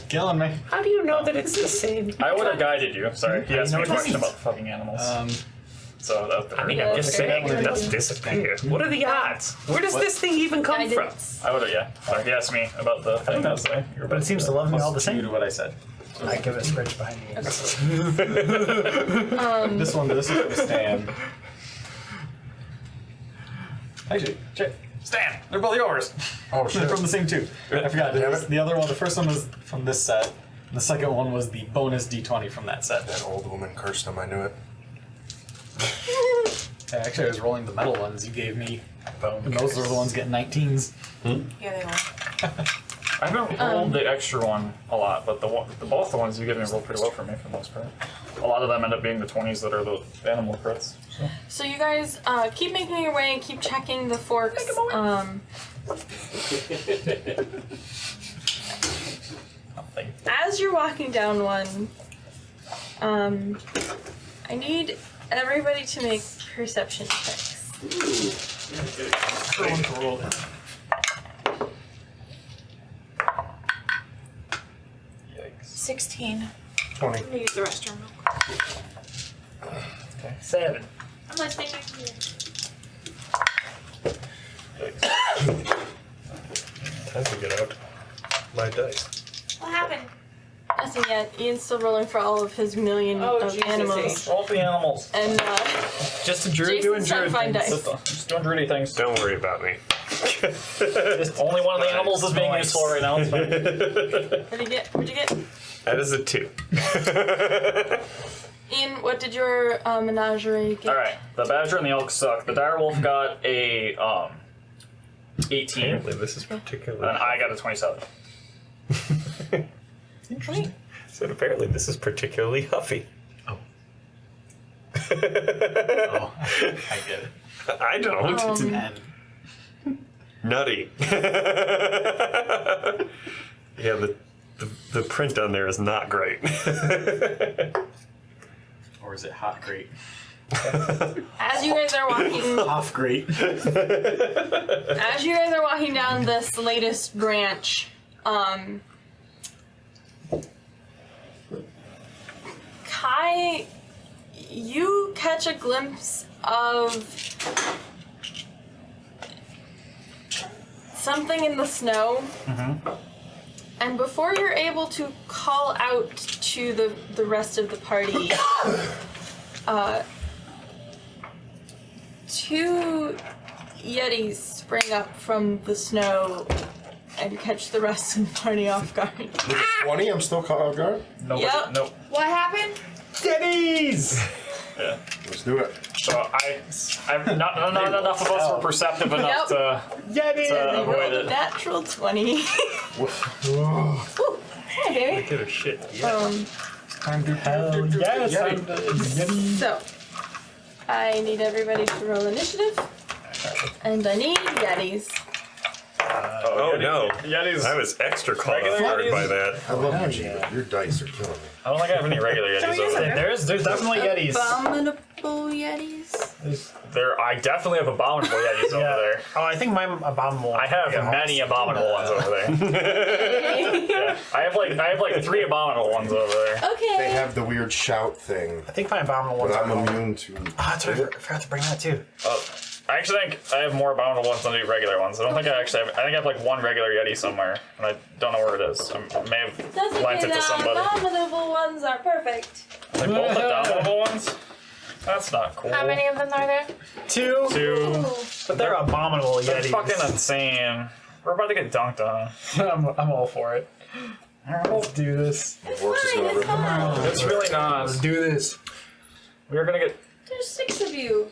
Killing me. How do you know that it's the same? I would have guided you. Sorry, he asked me a know question this? about fucking animals. So that I mean, I'm just saying Okay. it doesn't disappear. What are the odds? Where does this thing even come from? Guidance. I would have, yeah. Sorry, he asked me about the thing. I was like, you're But it seems to love me all the Plus 2 to same. what I said. I give it a scratch behind me. This is from Stan. Actually, check. Stan, they're both yours. Oh They're shit. from the same two. I forgot. The other one, the first one was from this set. And the second one was the bonus D20 from that set. That old woman cursed him, I knew it. Yeah, actually, I was rolling the metal ones you gave me. And those were the ones getting 19s. Yeah, they were. I haven't rolled the extra one a lot, but both the ones you give me roll pretty well for me for the most part. A lot of them end up being the 20s that are the animal crits. So. So you guys keep making your way, keep checking the forks. As you're walking down one, I need everybody to make perception checks. Everyone can roll it. 16. 20. Let me use the restroom real quick. 7. I'm listening. Time to get out my dice. What happened? Nothing yet. Ian's still rolling for all of his million Oh, of Jesus animals. All the animals. And Just a druid doing Jason's trying to druid find things. dice. Just doing dirty things. Don't worry about me. Only one of the animals is being Nice. useful right now. It's fine. What'd you get? What'd you get? That is a 2. Ian, what did your menagerie get? All right. The badger and the elk suck. The direwolf got a 18, Apparently, this is particularly. and I got a 27. Interesting. So apparently, this is particularly huffy. Oh, I get it. I don't. It's an N. Nutty. Yeah, the print on there is not great. Or is it hot great? As you guys are walking, Off great. as you guys are walking down this latest branch, Kai, you catch a glimpse of something in the snow. And before you're able to call out to the rest of the party, 2 yetis spring up from the snow and catch the rest of the party off guard. With a 20, I'm still caught off guard. Nobody, Yep. Nope. What happened? Yetis! Yeah. Let's do it. So I'm not enough of us were perceptive enough to Yetis! avoid Rolled a it. natural 20. Whoa. Ooh, hey, baby. Get her shit. Time to hell yes! Yeti. Time to Yeti. So, I need everybody to roll initiative. And I need yetis. Oh no. Yetis. I was extra caught Regular off guard Yetis? by that. I love Hell you, Gina. yeah. Your dice are killing me. I don't think I have any regular yetis over there. There's definitely Yetis. Abominable yetis. I definitely have abominable yetis over there. Oh, I think mine abominable. I have many abominable ones over there. Yeah. I have like 3 abominable ones over there. Okay. They have the weird shout thing, I think my abominable but ones I'm are. immune to. Ah, that's right. I forgot to bring that too. I actually think I have more abominable ones than I do regular ones. I don't think I actually have. I think I have like 1 regular yeti somewhere, and I don't know where it is. I may have That's lent okay, it to the somebody. abominable ones are perfect. Like both abominable ones? That's not cool. How many of them are there? 2, 2. but they're abominable They're Yetis. fucking insane. We're about to get dunked on. I'm all for it. Let's do this. The horse is gonna rip them out. It's really not. Let's do this. We're gonna get. There's 6 of you.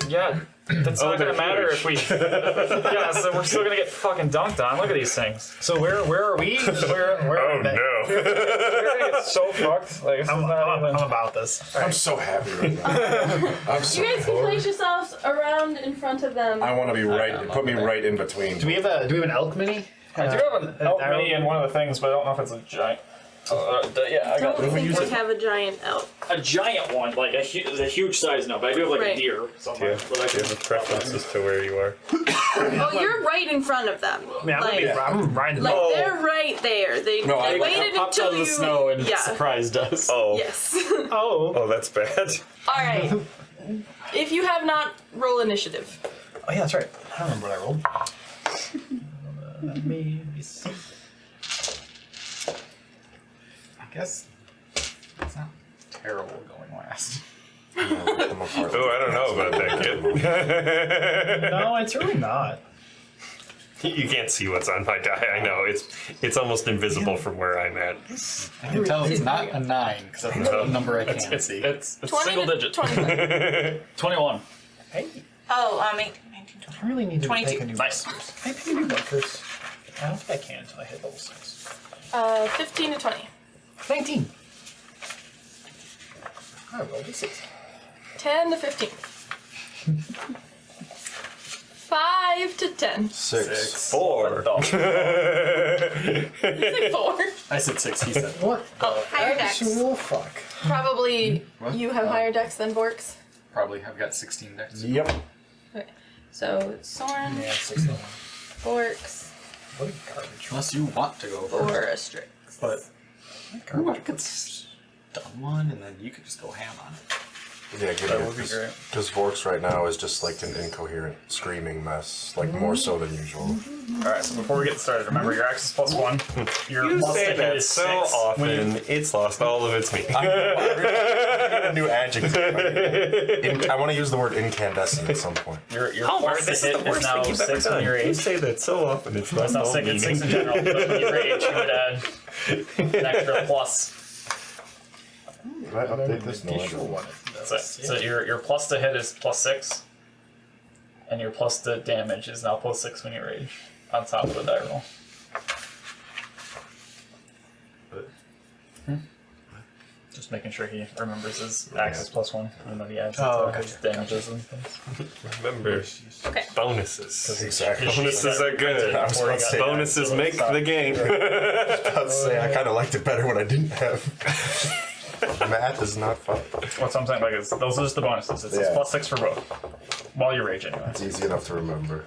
Yeah. That's not gonna they're matter huge. if we. Yeah, so we're still gonna get fucking dunked on. Look at these things. So where are we? Where Oh are they? no. We're gonna get so fucked. Like, this I'm is not even. about this. I'm so happy right now. I'm so You guys can bored. place yourselves around in front of them. I want to be right. Put me right in between. Do we have an elk mini? I do have an elk mini in one of the things, but I don't know if it's a giant. Yeah, I got don't think we have a giant elk. a giant one, like a huge size no, but I do have like Right. a deer somewhere. Yeah. But I Do you have a preference as to where you are? Oh, you're right in front of them. I mean, I'm riding Like them. they're right there. They waited Popped until out of the you. snow and yeah. surprised us. Oh. Yes. Oh. Oh, that's bad. All right. If you have not, roll initiative. Oh yeah, that's right. I don't remember what I rolled. Let me see. I guess it's not terrible going last. I'm a part of Oh, I don't know about that, kid. No, it's really not. You can't see what's on my die. I know it's almost invisible from where I'm at. I can tell it's not a 9 because that's the number I can't see. It's 20 single to digit. 21. 21. Hey, Oh, 18, 19, 20. I really need to 22. pick a new Nice. markers. Can I pick a new markers? I don't think I can until I hit level 6. 15 to 20. 19. I rolled a 6. 10 to 15. 5 to 10. 6. 4. You say 4. I said 6, he said. What? Oh, higher dex. Actual fuck. Probably What? you have higher dex than Borks. Probably. I've got 16 decks. Yep. Okay. So Soren, Yeah, 6 level. Borks, What a garbage. Unless you want to go or first. a Strix. But Ooh, I could stun one, and then you could just go ham on it. Yeah, get That it. would be great. Because Vork's right now is just like an incoherent screaming mess, like more so than usual. Alright, so before we get started, remember your axe is +1. Your You plus say to hit that is so 6. often, it's lost all of its meaning. I need a new adjective. I want to use the word incandescent at some point. Your Homer, plus this to is hit the is worst now thing you've ever 6 on done. your You age. say that so often, it's Well, it's lost not all 6, it's 6 in meaning. general. But when you rage, you would add an extra plus. Can I update this? No, I don't. So your plus to hit is +6. And your plus to damage is now +6 when you rage. On top of the die roll. Just making sure he remembers his axe is +1, even though he adds it to his damages and things. Remember, Okay. bonuses. Exactly. Bonuses are good. I was about to say, Bonuses make the game. about to say I kind of liked it better when I didn't have. Math is not fun. What's I'm saying, like, those are just the bonuses. It's Yeah. +6 for both. While you rage, anyway. It's easy enough to remember.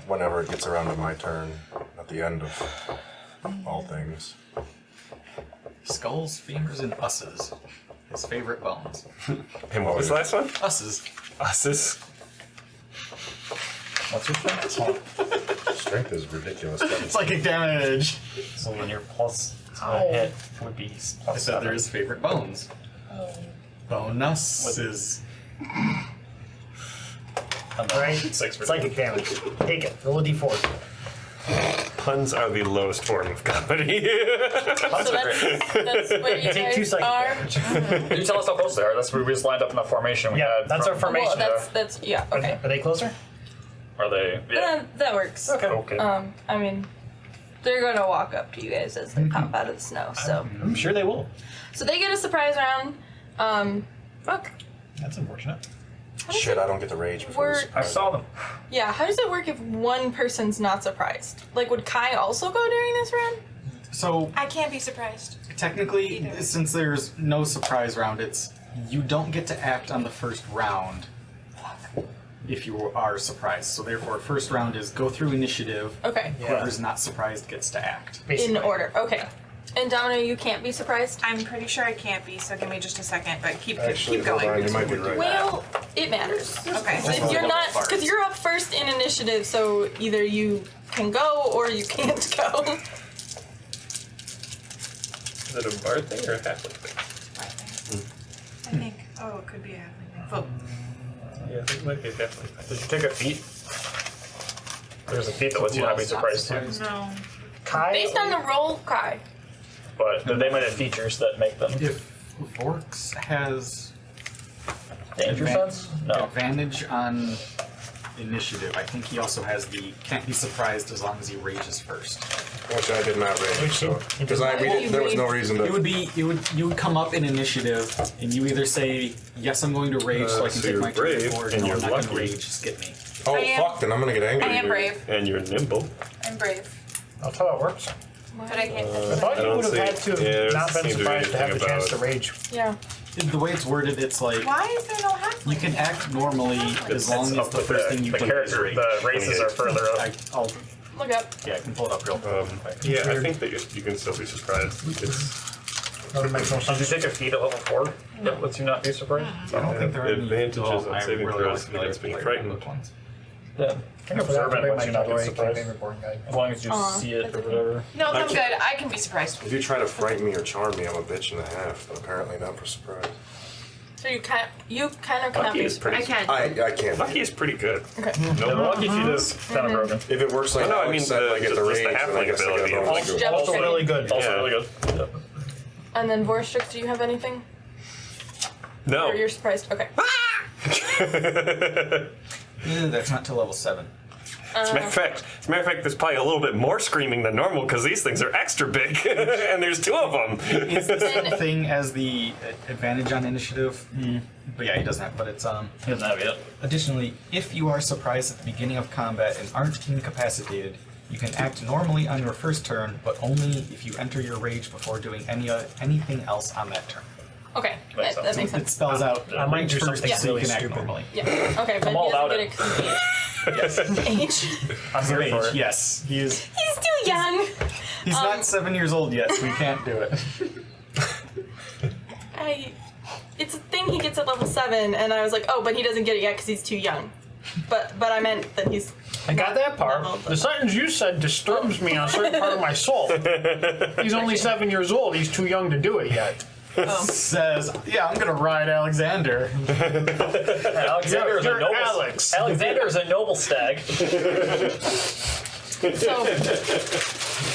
Whenever it gets around to my turn, at the end of all things. Skulls, femurs, and usses. His favorite bones. And what was the last one? Usses. Usses. What's your strength? Strength is ridiculous. Psychic damage! So then your plus to hit would be I +7. said they're his favorite bones. Bonus is. And then Right. 6 for Psychic damage. Take it. Roll a d4. Puns are the lowest form of comedy. So that's where you Take 2 guys psychic are. damage. You tell us how close they are. That's where we just lined up in the formation we Yeah, had. that's our formation. Well, that's yeah. Okay. Are they closer? Are they? Yeah. That works. Okay. I mean, they're gonna walk up to you guys as they pop out of the snow. So, I'm sure they will. so they get a surprise round. Fuck. That's unfortunate. Shit, I don't get the rage before We're- the I surprise. saw them. Yeah. How does it work if one person's not surprised? Like, would Kai also go during this round? So, I can't be surprised. technically, Either. since there's no surprise round, it's. You don't get to act on the first round if you are surprised. So, therefore, first round is go through initiative. Okay. Whoever's not surprised gets to act. In order. Okay. And Domino, you can't be surprised. I'm pretty sure I can't be, so give me just a second, but keep Actually, keep hold going. on, you might be right. Well, it matters. Okay. So if you're not, because you're up first in initiative, so either you can go or you can't go. Is it a bard thing or a halfling thing? I think. Oh, it could be a halfling. Oh, Yeah, I think it might be a halfling thing. Did you take a feat? There's a feat that lets you not be surprised too. no. Kai. Based on the roll, Kai. But they might have features that make them If Vorks has danger sense. No. advantage on initiative, I think he also has the can't be surprised as long as he rages first. Which I did not rage, so He because did not. there was no reason It to. would be you would come up in initiative and you either say yes I'm going to rage so I can So take you're my turn brave, forward, and no you're I'm not going to lucky. rage, skip me. Oh I am- fuck! Then I'm gonna get angry. I am brave. And you're nimble. I'm brave. That's how it works. But I can't. I thought I you don't would have see- had to have yeah, there not been doesn't seem to be surprised to have the anything chance to about- rage. Yeah. The way it's worded, it's like Why is there no halfling? you can act normally as long as Up the with first thing you the do is character, rage. the races are further up. I'll Look up. yeah, I can pull it up real quick. Yeah, I think that you can still be surprised. It's That makes no Did you sense. take a feat at level 4 that lets you not be surprised? I don't think there are any advantages on I saving really throws like the against being player frightened. pilot ones. Yeah. I forgot to Observant bring lets my you not get Cavalry surprised. campaign report guide. As long as you Aw, see it that's or okay. whatever. No, I'm Like- good. I can be surprised. If you try to frighten me or charm me, I'm a bitch and a half. But apparently not for surprise. So you kind of cannot Lucky be is pretty. surprised. I can. I can't. Lucky is pretty good. Okay. The lucky feat is kind of broken. If it works like Oh, no, I Alex mean, said, the- I get the just rage. the then I halfling guess I ability get of, bonus like, group. Jump Also kick. really good. Also Yeah. really good. Yep. And then Vorstrix, do you have anything? No. Or you're surprised? Okay. That's not till level 7. As a matter of fact, there's probably a little bit more screaming than normal because these things are extra big, and there's 2 of them. It's the same thing as the advantage on initiative. But yeah, he doesn't have. But it's He doesn't have it yet. Additionally, if you are surprised at the beginning of combat and aren't incapacitated, you can act normally on your first turn, but only if you enter your rage before doing anything else on that turn. Okay. Makes That makes It sense. spells out I might do first, something so you really can act stupid. normally. Yeah. Okay, but I'm all he doesn't about get it. it because Yes. age. I'm here for Rage, it. yes, he is. He's still young. He's not 7 years old yet, so we can't do it. It's a thing he gets at level 7, and I was like, oh, but he doesn't get it yet because he's too young. But I meant that he's. I got that part. leveled, The but- sentence you said disturbs me on a certain part of my soul. He's only 7 years old. He's too young to do it yet. Says, yeah, I'm gonna ride Alexander. Alexander is a You're noble. Alex. Alexander is a noble stag. So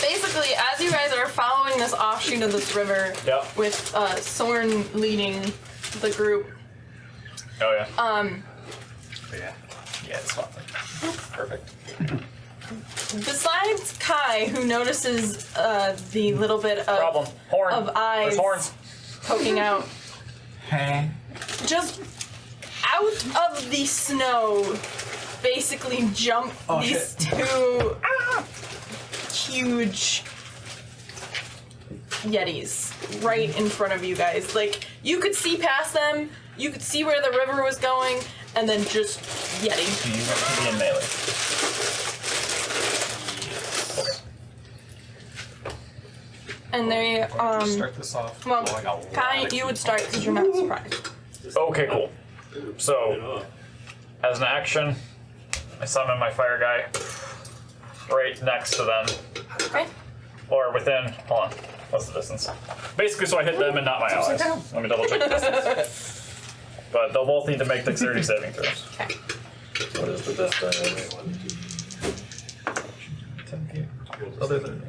basically, as you guys are following this offshoot of this river, Yep. with Sorn leading the group, Oh yeah. Yeah, it's fine. Perfect. besides Kai, who notices the little bit of Problem. Horn. of eyes There's horns. poking out, Hey. just out of the snow, basically jump these two huge yetis right in front of you guys. Like, you could see past them, you could see where the river was going, and then just yeti. Do you want to be in melee? And they, Start this off. well, blowing a lot Kai, of you would keys. start because you're not surprised. Okay, cool. So, as an action, I summon my fire guy right next to them, Okay? or within. Hold on. What's the distance? Basically, so I hit them and not my allies. Let me double check the distance. But they'll both need to make dexterity saving throws. Okay. What is the distance? 10 feet. Other than me.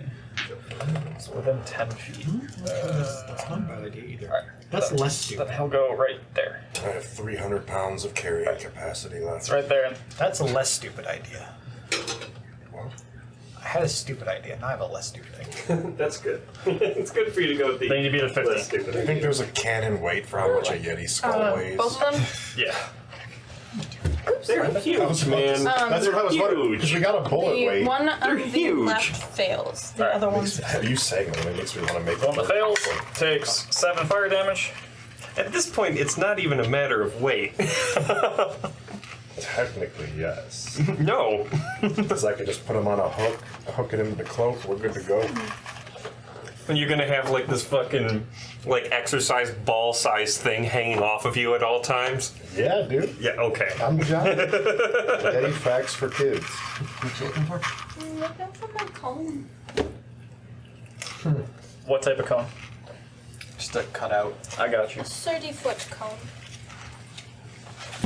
It's within 10 feet. That's not a bad idea either. Alright. That's less Then stupid. he'll go right there. I have 300 pounds of carrying capacity left. It's right there. That's a less stupid idea. What? I had a stupid idea. Now I have a less stupid idea. That's good. It's good for you to go with the They need to be the 50. less stupid. I think there's a cannon weight for how much a Yeti skull weighs. Both of them? Yeah. They're huge, man. That's what I was wondering. Because we got a bullet The weight. one on the huge. left fails. The Alright. other one. You saying that it makes me want to make One that fails takes 7 fire damage. At this point, it's not even a matter of weight. Technically, yes. No. Because I could just put him on a hook it into the cloak, we're good to go. And you're gonna have like this fucking like exercise ball size thing hanging off of you at all times. Yeah, dude. Yeah. Okay. I'm Johnny. Yeti facts for kids. What you looking for? Looking for my cone. What type of cone? Just a cutout. I got you. 30-foot cone.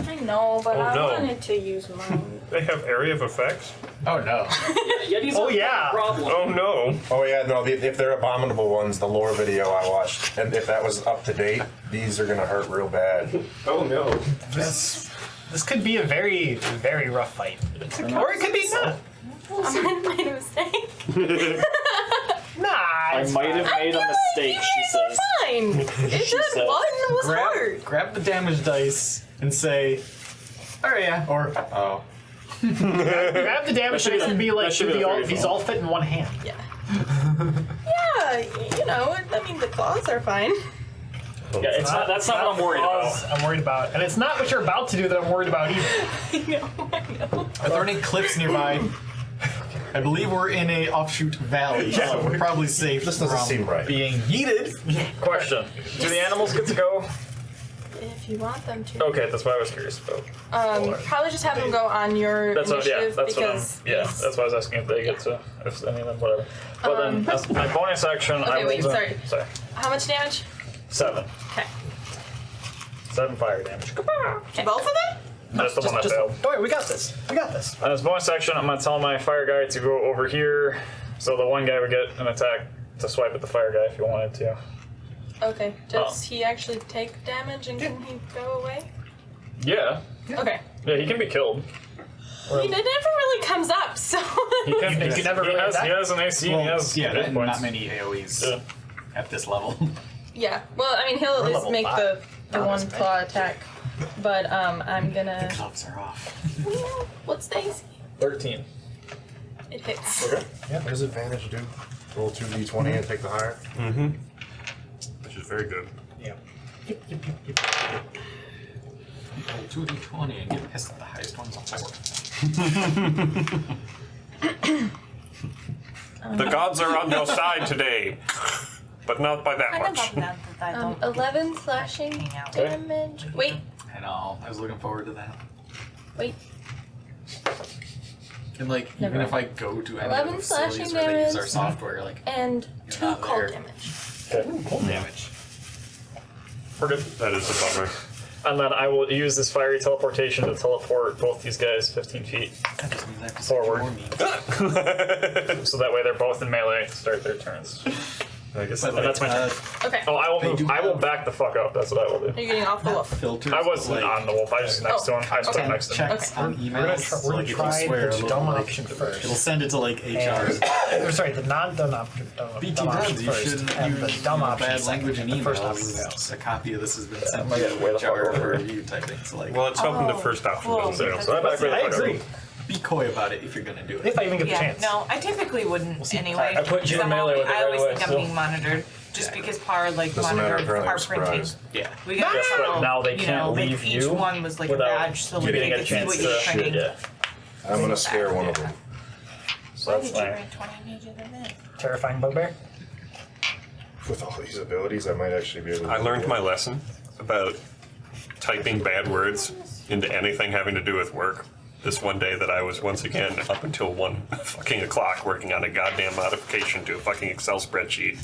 I know, but Oh, I no. wanted to use mine. They have area of effects. Oh no. Oh yeah. Oh no. Oh yeah, no, if they're abominable ones, the lore video I watched, and if that was up to date, these are gonna hurt real bad. Oh no. This could be a very, very rough fight. Or it could be not. I made a mistake. Nah. I might have made a mistake, she says. Fine. It just says. one was hard. Grab the damage dice and say, oh yeah, or oh. Grab the damage should be dice and be like, that should be the very these fun. all fit in one hand. Yeah. Yeah, you know, I mean, the claws are fine. Yeah, it's not. That's not what I'm worried Claws about. I'm worried about. And it's not what you're about to do that I'm worried about either. I know. Are there any cliffs nearby? I believe we're in a offshoot valley, so we're probably safe This doesn't from seem right. being yeeted. Question. Do the animals get to go? If you want them to. Okay, that's what I was curious about. Probably just have them go on your That's what, yeah, initiative that's what I'm, because yeah, these- that's what I was asking if they get to, if any of them, whatever. But then, as my bonus action, I Okay, will wait, then- sorry. Sorry. How much damage? 7. Okay. 7 fire damage. Both of them? That's the one that Just failed. don't worry, we got this. We got this. And as bonus action, I'm gonna tell my fire guy to go over here, so the one guy would get an attack to swipe at the fire guy if he wanted to. Okay. Does Oh. he actually take damage and can he go away? Yeah. Okay. Yeah, he can be killed. I mean, it never really comes up, so. He can. You never he really has. attack? He has an AC. and he has yeah, hit points. not many AoEs Yeah. at this level. Yeah. Well, I mean, he'll at We're least level make 5. the Not one as bad. claw attack. But I'm gonna. Gloves are off. What's the AC? 13. It hits. Okay. Yeah, there's advantage, dude. Roll 2d20 and take the higher. Which is very good. Yeah. Roll 2d20 and get pissed at the highest one's a 4. The gods are on your side today, but not by that Kind of much. upset that I don't 11 slashing hang out. damage. Wait, I know. I was looking forward to that. wait. And like, Never even if I mind. go to any 11 of the facilities slashing where they use our damage. software, like And You're 2 not cold there. damage. cold damage. We're good. That is a bummer. And then I will use this fiery teleportation to teleport both these guys 15 feet. That just means I have to Forward. more meat. So that way they're both in melee to start their turns. I guess And that's my turn. Okay. Oh, I will They move. do I will have- back the fuck up. That's what I will do. Are you getting off the wolf? Filters. I wasn't like, on the wolf. I was just next to him. I stood okay. next to him. checks on emails. We're gonna like, if you try swear, the it'll, dumb like, option first. It'll send it to like HR's. Or sorry, the non-dumb option. BT dumb option dubs, you first, shouldn't and the use dumb option bad second, language in and the first option emails. fails. A copy of this has been sent I to get way the fuck HR over. for review typing. So like, Well, it's hoping the Oh, first option cool. doesn't fail. So I back way the I fuck up. agree. be coy about it if you're gonna do it. If I even get the Yeah, chance. no, I typically wouldn't anyway. I put you because in melee with it I right always away, think I'm so- being monitored, just because Par like Doesn't matter, monitored apparently our I'm printing. surprised. Yeah. We got Yes, but now they you can't know, like leave each you one was like a without badge, so like getting they a could see chance what to you're shoot. printing. Yeah. I'm gonna scare one of them. So Why that's did you fine. print 20 pages of it? Terrifying bugbear. With all these abilities, I might actually be able to. I learned my lesson about typing bad words into anything having to do with work. This one day that I was once again up until 1 fucking o'clock working on a goddamn modification to a fucking Excel spreadsheet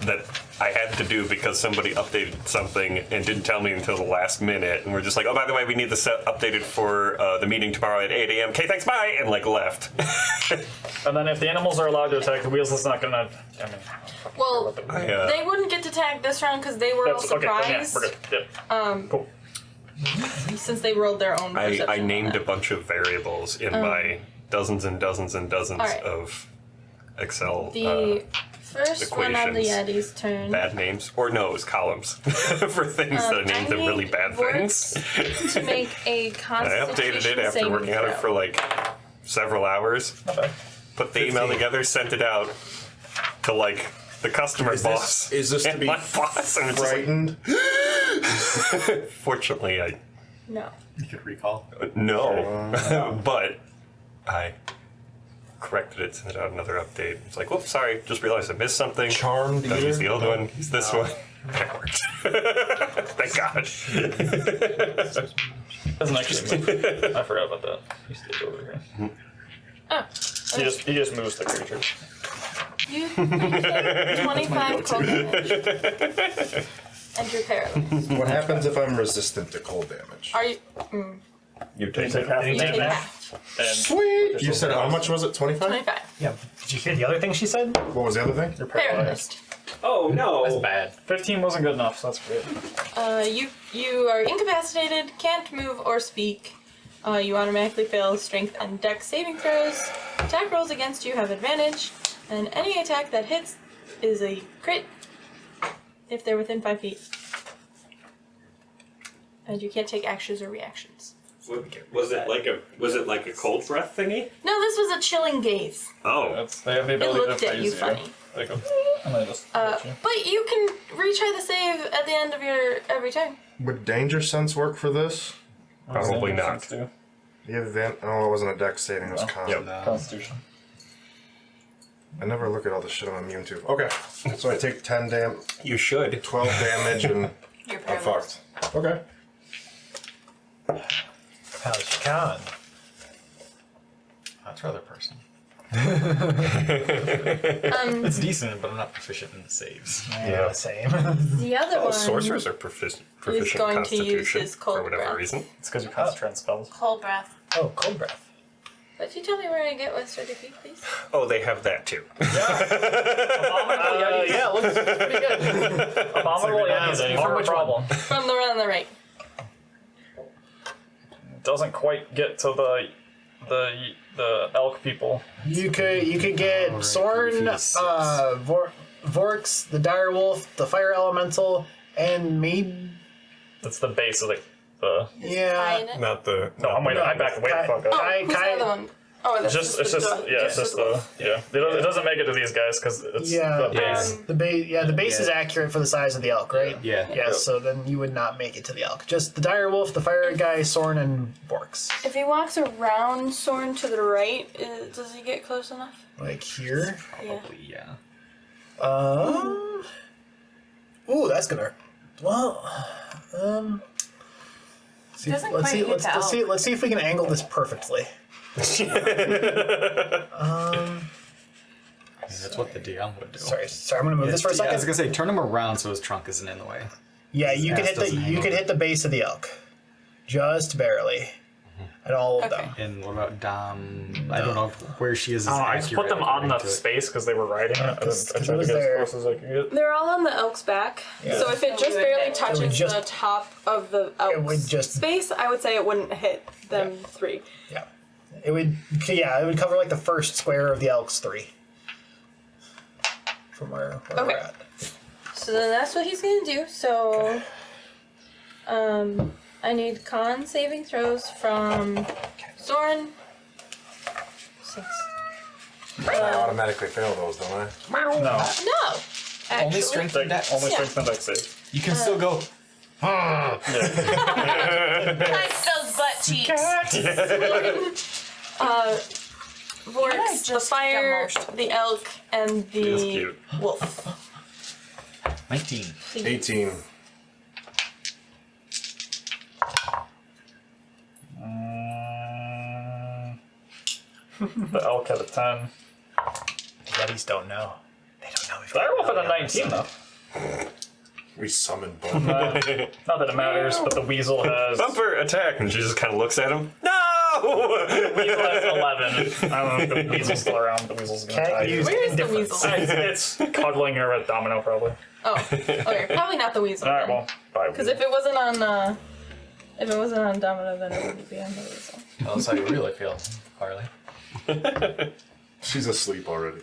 that I had to do because somebody updated something and didn't tell me until the last minute, and we're just like, oh, by the way, we need this updated for the meeting tomorrow at 8 a.m. Okay, thanks, bye, and like left. And then if the animals are allowed to attack the wheels, it's not gonna. I mean, Well, I, they wouldn't get to tag this round because they were all that's okay. Then, yeah, surprised. we're good. Yep. Cool. Since they rolled their own I perception on named a that. bunch of variables in my dozens and dozens and dozens Alright. of Excel The first one on the equations. Yeti's turn. bad names, or no, it was columns for things that are named I of really need bad things. Vorks to make a I constitution updated it after saving working on it for throw. like several hours. Not bad. Put the email together, sent it out to like the customer boss. Is this to and be my boss? And it's just like, frightened? fortunately, I No. You could recall. no, but I corrected it, sent out another update. It's like, whoops, sorry, just realized I missed something. Charmed Don't use the ear? old one. Use this one. That worked. Thank God. Doesn't actually move. I forgot about that. He stays over here. Oh. He just moves the creature. You take 25 cold damage. And you're paralyzed. What happens if I'm resistant to cold damage? Are you? You take half. You take damage. half. And Sweet! You said how much was it? 25? 25. Yeah. Did you hear the other thing she said? What was the other thing? you're paralyzed. Paralyzed. Oh no. That's bad. 15 wasn't good enough, so that's great. You are incapacitated, can't move or speak. You automatically fail strength and dex saving throws. Attack rolls against you have advantage, and any attack that hits is a crit if they're within 5 feet. And you can't take actions or reactions. Was it like a cold breath thingy? No, this was a chilling gaze. Oh. They have the It ability looked to at you phase funny. They go, I'm gonna just hit you. But you can retry the save at the end of your every turn. Would danger sense work for this? Probably not. Do? The event. Oh, it wasn't a dex saving, it was con. Yep. Constitution. I never look at all the shit I'm immune to. Okay. So I take 10 You should. 12 damage and You're I'm paralyzed. fucked. Okay. How's your con? That's rather person. Um, It's decent, but I'm not proficient in the saves. Yeah, same. the other Oh, one sorcerers are proficient in going to use Constitution his cold for whatever breath. reason. It's because you concentrate on spells. Cold breath. Oh, cold breath. Could you tell me where I get Western defeat, please? Oh, they have that too. Yeah, looks pretty good. Abominable Yetis are a problem. From the one on the right. Doesn't quite get to the elk people. You could get Soren, Vorks, the dire wolf, the fire elemental, and maybe That's the base of the. yeah. Kai in it? Not the. No, I'm waiting. I back way the fuck up. Oh, Kai- who's the Kai- other one? Oh, that's It's just the It doesn't make it to these guys because it's the base. The base. The base is accurate for the size of the elk, right? Yeah. Yeah. So then you would not make it to the elk. Just the dire wolf, the fire guy, Sorn, and Borks. If he walks around Soren to the right, does he get close enough? Like here. Probably, yeah. Ooh, that's gonna. Well. Doesn't quite hit the elk. Let's see if we can angle this perfectly. That's what the DM would do. Sorry, I'm gonna move this for a I second. was gonna say, turn him around so his trunk isn't in the way. Yeah, you can ass hit the doesn't hang over. hit the base of the elk, just barely, at all of them. And what about Dom? I don't know where she is. I just put them on the space because they were riding it. I Because tried it to was get there. as close as I could get. They're all on the elk's back. Yeah. So if it just barely touches just- the top of the would elk's just- space, I would say it wouldn't hit them three. Yeah, it would. Yeah, it would cover like the first square of the elk's 3. From where Okay. we're at. So then that's what he's gonna do. So, I need con saving throws from Soren. 6. I automatically fail those, don't I? No, No. Actually. Only strength and dex. only Yeah. strength and dex save. You can still go. Punch those butt cheeks. Vorks, the fire, the elk, and He is the cute. wolf. 19. 18. The elk had a 10. Yetis don't know. They don't know. If Direwolf had a 19 though. We summoned both. Not that it matters, but the weasel has. Bumper attack, and she just kind of looks at him. No! Weasel has 11. I don't know if the weasel's still around. The weasel's gonna Can't die. use Where is the indifference. weasel? It's cuddling her with Domino probably. Oh, okay. Probably not the weasel. All right, well, bye. Because if it wasn't on, Domino, then it would be on the weasel. Oh, that's how you really feel, Harley. She's asleep already.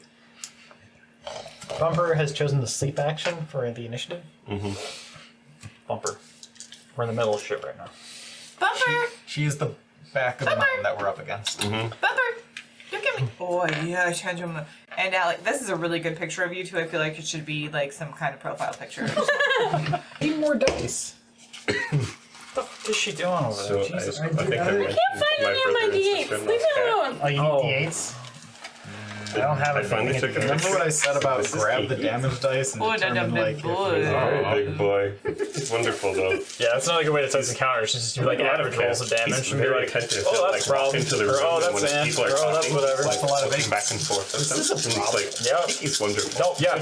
Bumper has chosen the sleep action for the initiative. Bumper. We're in the middle of shit right now. Bumper! She is the back of the mountain that we're up against. Bumper! Look at me. Boy, yeah, I tried to. And Alec, this is a really good picture of you too. I feel like it should be like some kind of profile picture. Need more dice. What is she doing over So there? I Jesus. think I mentioned Find any of my brother and D8s. sister-in-law's Leave me cat. alone. Oh, you need Oh. D8s? I don't have I it. finally took a Remember picture. what I said about This is grab the geeky. damage dice and Oh, that determine big like if boy. it was- Alright, big boy. It's wonderful though. Yeah, that's not a good way to test encounters. Just do like average rolls of damage He's and be very like, attentive. oh, He'll, that's like, walk problem. into the Or, room oh, and that's when an people are or, oh, that's talking, whatever. like, a lot of looking eggs. back and forth. This is a And he's problem. like, Yep. he's wonderful. Nope, yeah.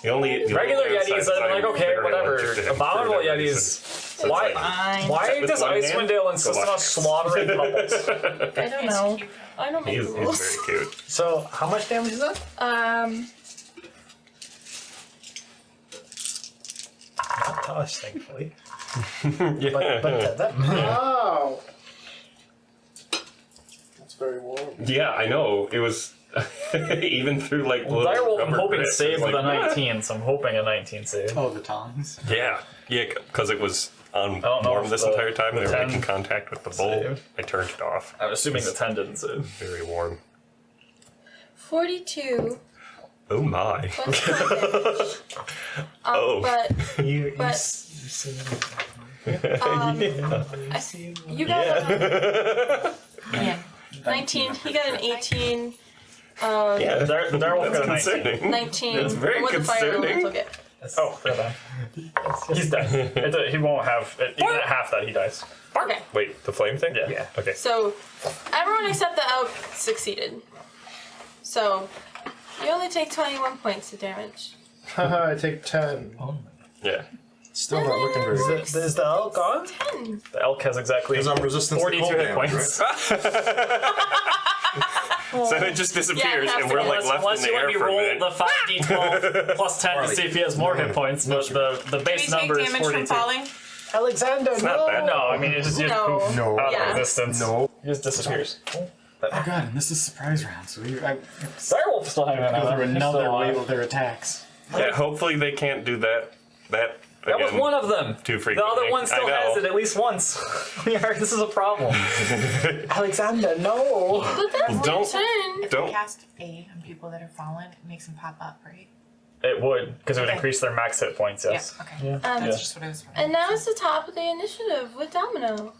The only Regular downside Yetis, is I'm like, I'm okay, very whatever. allergic to him for Abominable whatever reason. Yetis. So it's Why? like, Why with does one hand, Icewind Dale insist on go us slaughtering couples? I don't know. I don't make He's rules. very cute. So, how much damage is that? Not toss, thankfully. Yeah. But that. Wow! It's very warm. Yeah, I know. It was even through like little Direwolf, I'm rubber hoping grips, saved it was with a like, 19, so I'm hoping a 19 save. Oh, the tongs. Yeah, because it was on don't know warm if this the- entire time. the They were 10 making contact with the bowl. saved. I turned it off. I'm assuming the 10 didn't save. Very warm. 42 Oh my. plus 5 damage. Oh. But You But- see. you got a 19. He got an 18. Yeah, The Direwolf got a 19. concerning. 19. That's very with the fire concerning. elemental get. Oh, forgot that. He's dead. He won't have, even at half that, he dies. Okay. Wait, the flame thing? Yeah. Okay. So everyone except the elk succeeded. So you only take 21 points of damage. Haha, I take 10. Yeah. Still not looking very good. Is the elk gone? 10. The elk has exactly Because I'm resistant to 42 cold hit damage, points. So it just disappears, Yeah, and we're like left Unless in the you let air me for a roll minute. the 5d12 plus 10 to see if he has more hit points, but the Do we base take number is damage 42. from falling? Alexander, It's not bad. No, I mean, it just No. No. out Yeah. of existence. No. He just disappears. Oh god, and this is surprise round, so Direwolf's still hanging go out. through He's another still wave alive. of their attacks. Yeah, hopefully they can't do that That was Again, one of them. too The frequently. other one still I know. has it at least once. This is a problem. Alexander, no. But that's Don't- their turn. If Don't- we cast aid on people that are fallen, it makes them pop up, right? It would, because it would Okay. increase their max hit points, yes. Yeah. Okay. Yeah. That's just what I was. And now it's the top of the initiative with Domino.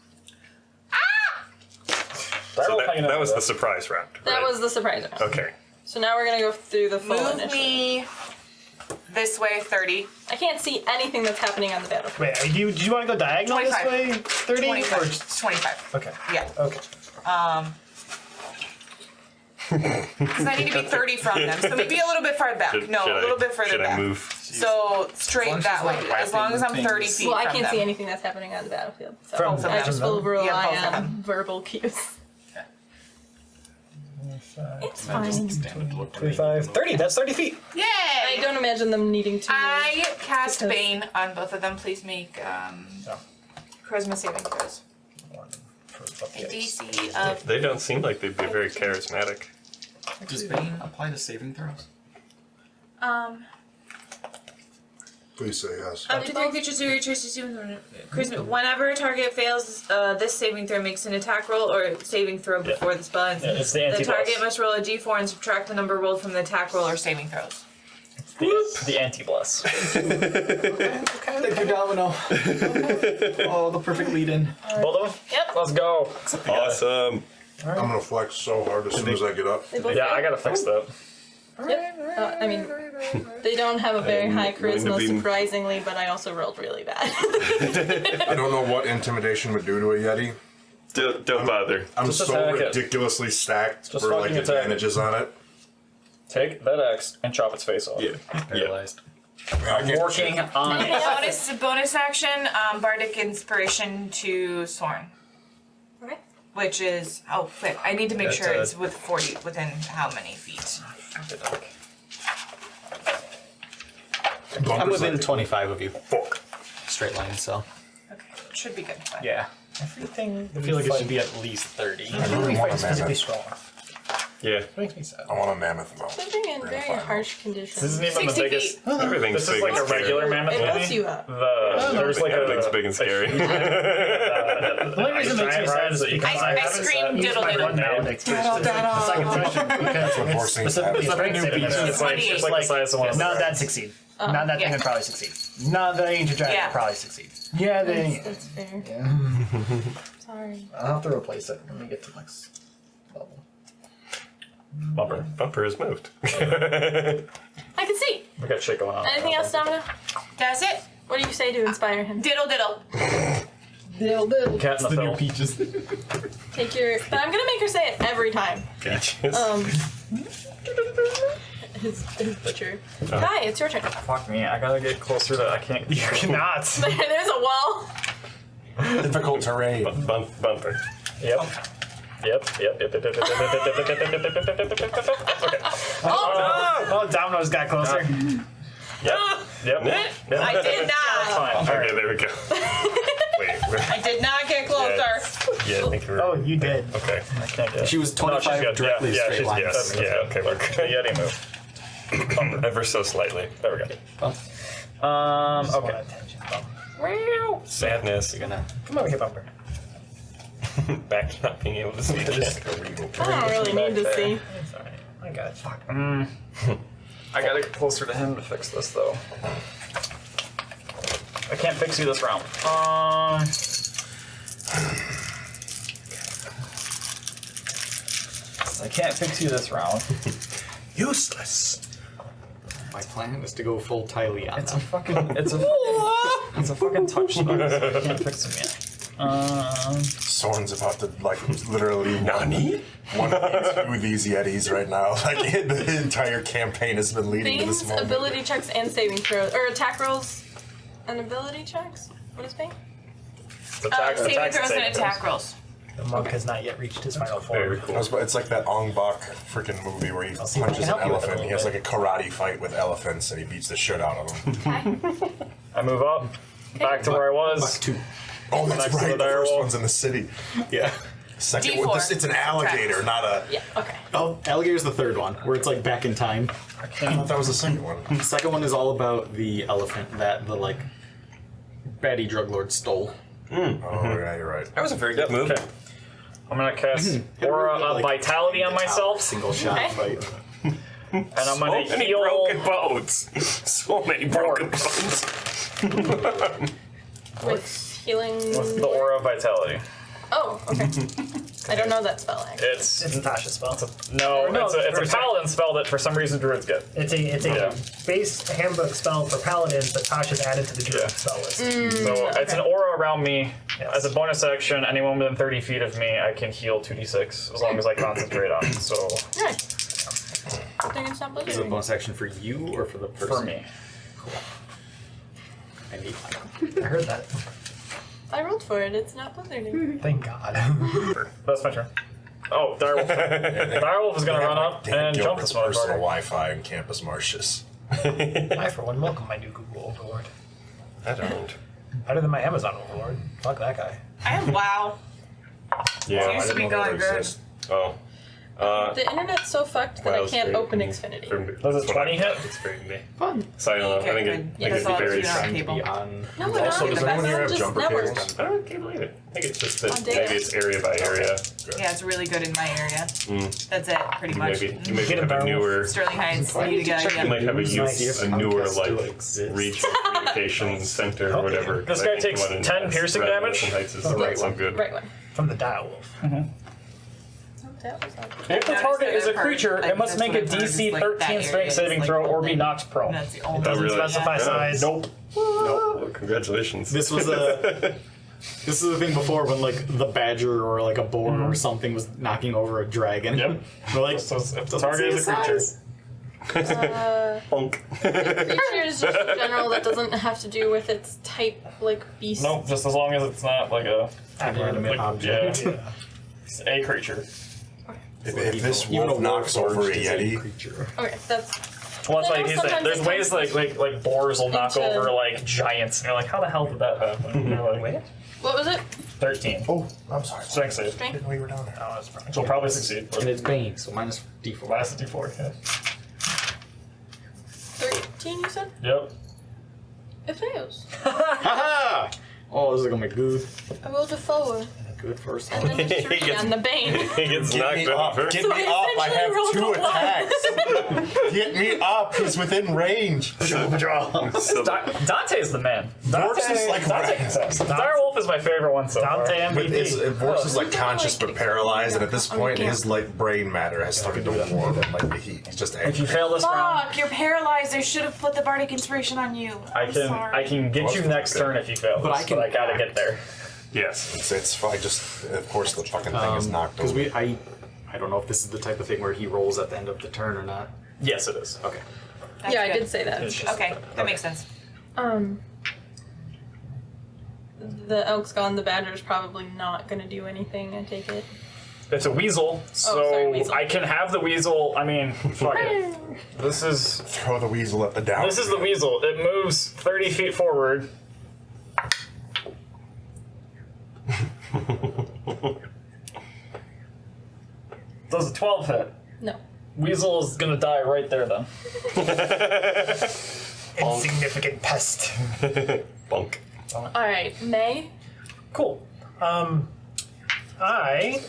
So that was the surprise round. That right? was the surprise round. Okay. So now we're gonna go through the full Move initiative. me this way 30. I can't see anything that's happening on the battlefield. Wait, do you want to go diagonal 25. this way? 30 or 25. just- 25. Okay. Yeah. Okay. Because I need to be 30 from them. So maybe a little bit farther back. Should- No, should a little I- bit further should back. I move? So straight As long as that she's, way. like, As long as I'm wrapping 30 things. feet Well, I from can't them. see anything that's happening on the battlefield. So From I them. just will rely Yeah, both of on them. verbal cues. It's fine. 25. 30. That's 30 feet. Yay! I don't imagine them needing to. I cast because- Bane on both of them. Please make charisma saving throws. A DC of They don't seem like they'd be very charismatic. Does Bane apply to saving throws? Please say yes. Up to 3 creatures do your choice to charisma. Whenever a target fails this saving throw, makes an attack roll or saving throw before the spell ends. Yeah, it's the The anti-boss. target must roll a d4 and subtract the number rolled from the attack roll or saving throws. The anti-bless. Thank you, Domino. Oh, the perfect lead in. Both of them? Yep. Let's go. Awesome. I'm gonna flex so hard as soon as I get up. They both Yeah, fail? I gotta fix that. Yep. I mean, they don't have a very high willing to charisma, be- surprisingly, but I also rolled really bad. I don't know what intimidation would do to a Yeti. Don't bother. I'm Just so attack it. ridiculously stacked Just for like fucking attack it. advantages on it. Take that axe and chop its face off. Yeah. Paralyzed. I'm working on it. bonus action, bardic inspiration to Sorn, Okay. which is quick. I need to make That's sure a- it's within how many feet? I'm within 25 of you. Fuck. Straight line, so. Okay, it should be good. Yeah. Everything. I feel like it should be at least 30. I really want a physically mammoth. strong. Yeah. Makes me sad. I want a mammoth though. Living in We're gonna very find out. harsh conditions. This isn't even the 60 biggest. feet. Everything's This is big like and a scary. regular mammoth. It lifts maybe? you up. There's like Everything's a big and scary. The only reason it makes me sad is because I haven't scream used diddle my diddle. one maledict for the second session because it's Unfortunately, specifically it's strength saving It's throws. like it's like the size of one of None of the that succeed. None of that thing Yeah. would probably succeed. None of the ancient dragon Yeah. would probably succeed. Yeah, they. That's fair. Yeah. Sorry. I'll have to replace it when we get to next level. bumper. Bumper has moved. I can see. We got shit going on. Anything else, Domino? That's it. What do you say to inspire him? Diddle diddle. Diddle diddle. Cat in the film. Peaches. Take your. But I'm gonna make her say it every time. Peaches. His butcher. Kai, it's your turn. Fuck me, I gotta get closer to. I can't. You cannot. There's a wall. Difficult terrain. Bumper. Yep. Okay. Oh, Domino's got closer. Yep. I did not. Fine. All right. Okay, there we go. Wait, I did not get closer. yeah, I think we're. Oh, you did. Okay. I can't get. She was No, she's 25 good. directly yeah, straight she's, line. yes, yeah, okay, we're good. Yeti move. Ever so slightly. There we go. Okay. Sadness. You're gonna. Come over here, Bumper. Back to not being able to see again. I don't really need to see. It's alright. I got it. Fuck. I gotta get closer to him to fix this, though. I can't fix you this round. I can't fix you this round. Useless. My plan is to go full Tylee on It's a them. fucking. It's a fucking touch spell, so I can't fix him yet. Soren's about to like literally Nani? one through these Yetis right now. Like the entire campaign has been leading to this Bane's moment. ability checks and saving throws, or attack rolls and ability checks. What is Bane? Saving throws and attack rolls. The monk has not yet reached his final Very form. cool. It's like that Ong Bak freaking movie where he see if I punches can an help you with it a elephant. He little has like a karate fight with elephants and he beats the shit out of them. I move up, back to where I was. Two. Oh, that's Next to right. the The first direwolf. one's in the city. Yeah. Second D4. one, it's an alligator, not a. Yeah. Okay. Oh, alligator's the third one, where it's like back in time. I thought that was the second one. The second one is all about the elephant that the like baddie drug lord stole. Oh, yeah, you're right. That was a very good move. Okay. I'm gonna cast Aura of Vitality on myself, Single shot fight. and I'm So gonna many heal. broken bones. So many broken bones. With healing. With the Aura of Vitality. Oh, okay. I don't know that spell actually. It's It's a Tasha spell. no, No, it's a it's paladin spell that for some reason druids get. It's a Yeah. base handbook spell for paladins that Tasha's added to the druid Yeah. spell list. So it's an aura around me. Yes. As a bonus action, anyone within 30 feet of me, I can heal 2d6 as long as I concentrate on it. So Nice. Good thing it's not Is it a blizzard. bonus action for you or for the person? for me, I need I heard that. I rolled for it. It's not blizzarding. Thank God. that's my turn. Oh, Direwolf. Direwolf is gonna run up Dan and jump Gilbert's this personal motherfucker. Wi-Fi in Campus Martius. I, for one, welcome my new Google Overlord. I don't. Better than my Amazon Overlord. Fuck that guy. I am wow. Yeah. Used to be going good. Oh. The internet's so fucked that I can't open Xfinity. Does it 20 hit? It's very me. Fun. So I don't know. I think Okay, it, good. I think Yeah, it'd be that's all very I do Be cable. on. No, we're Also, not. does anyone here have Just jumper network. cables? I don't can't believe it. I think it's just that On data. maybe it's area by area. Yeah, it's really good in my area. That's it, pretty much. Maybe you might Get have a a barrel. newer. Sterling Heights, you need to You get might have a Nice. newer Comcast like still exists. regional communications center or whatever. This 'cause I guy think takes the one in 10 piercing Red damage? Wilson Heights is the right one. Good. Right one. From the Dire Wolf. Oh, that was not good. If the Notice target that is a I've heard, creature, like, it must that's make what a I've heard is, DC like, that 13 area strength is, saving like, throw the or be thing. knocked prone. And that's the only Oh, really? Specify Yeah. size. Nope. Nope. Well, congratulations. This was a. This is the thing before when like the badger or like a boar or something was knocking over a dragon. Yep. We're like, So if the target is a creature, Punk. Creature is just in general that doesn't have to do with its type, like beast. nope. Just as long as it's not like a inanimate like, object. Yeah, it's a creature. If this Even wolf a knocks warforged over a is Yeti, creature. Okay, that's. Well, it's I like know he's like, sometimes there's it ways turns like boars will knock into- over like giants, and you're like, how the hell did that happen? And you're like, What was it? 13. oh, I'm sorry. Strength save. Strength? Didn't know you were down there. Oh, that's probably. Which will probably succeed. And it's Bane, so minus D4. Minus the d4. Yeah. 13, you said? Yep. It fails. Haha! Oh, this is gonna be good. I rolled a 4. Good first And one. then a 3 on the bane. He gets Get knocked me up. over. Get So me I up. I have essentially 2 rolled a one. attacks. Get me up. He's within range. So- Dante's the man. Vorp's is like Dante can say. Direwolf is my favorite one so far. Dante But MVP. Vorp's is like He's conscious like- but paralyzed, and at this on point, camp. his like brain matter has started to warm and like the heat. He's just If you angry. fail this round, Fuck, you're paralyzed. I should have put the bardic inspiration on you. I can get you next turn if you fail. But this, I can but I gotta act. get there. Yes. It's fine. Just of course the fucking thing is knocked Because over. I don't know if this is the type of thing where he rolls at the end of the turn or not. Yes, it is. Okay. Yeah, I did say that. It's just- Okay, that makes sense. The elk's gone, the badger's probably not gonna do anything, I take it. It's a weasel, so sorry, weasel. I can have the weasel. I mean, fuck it. This is Throw the weasel at the down. this is the weasel. It moves 30 feet forward. Does a 12 hit? No. Weasel is gonna die right there then. Insignificant pest. Bunk. Alright, May. Cool. I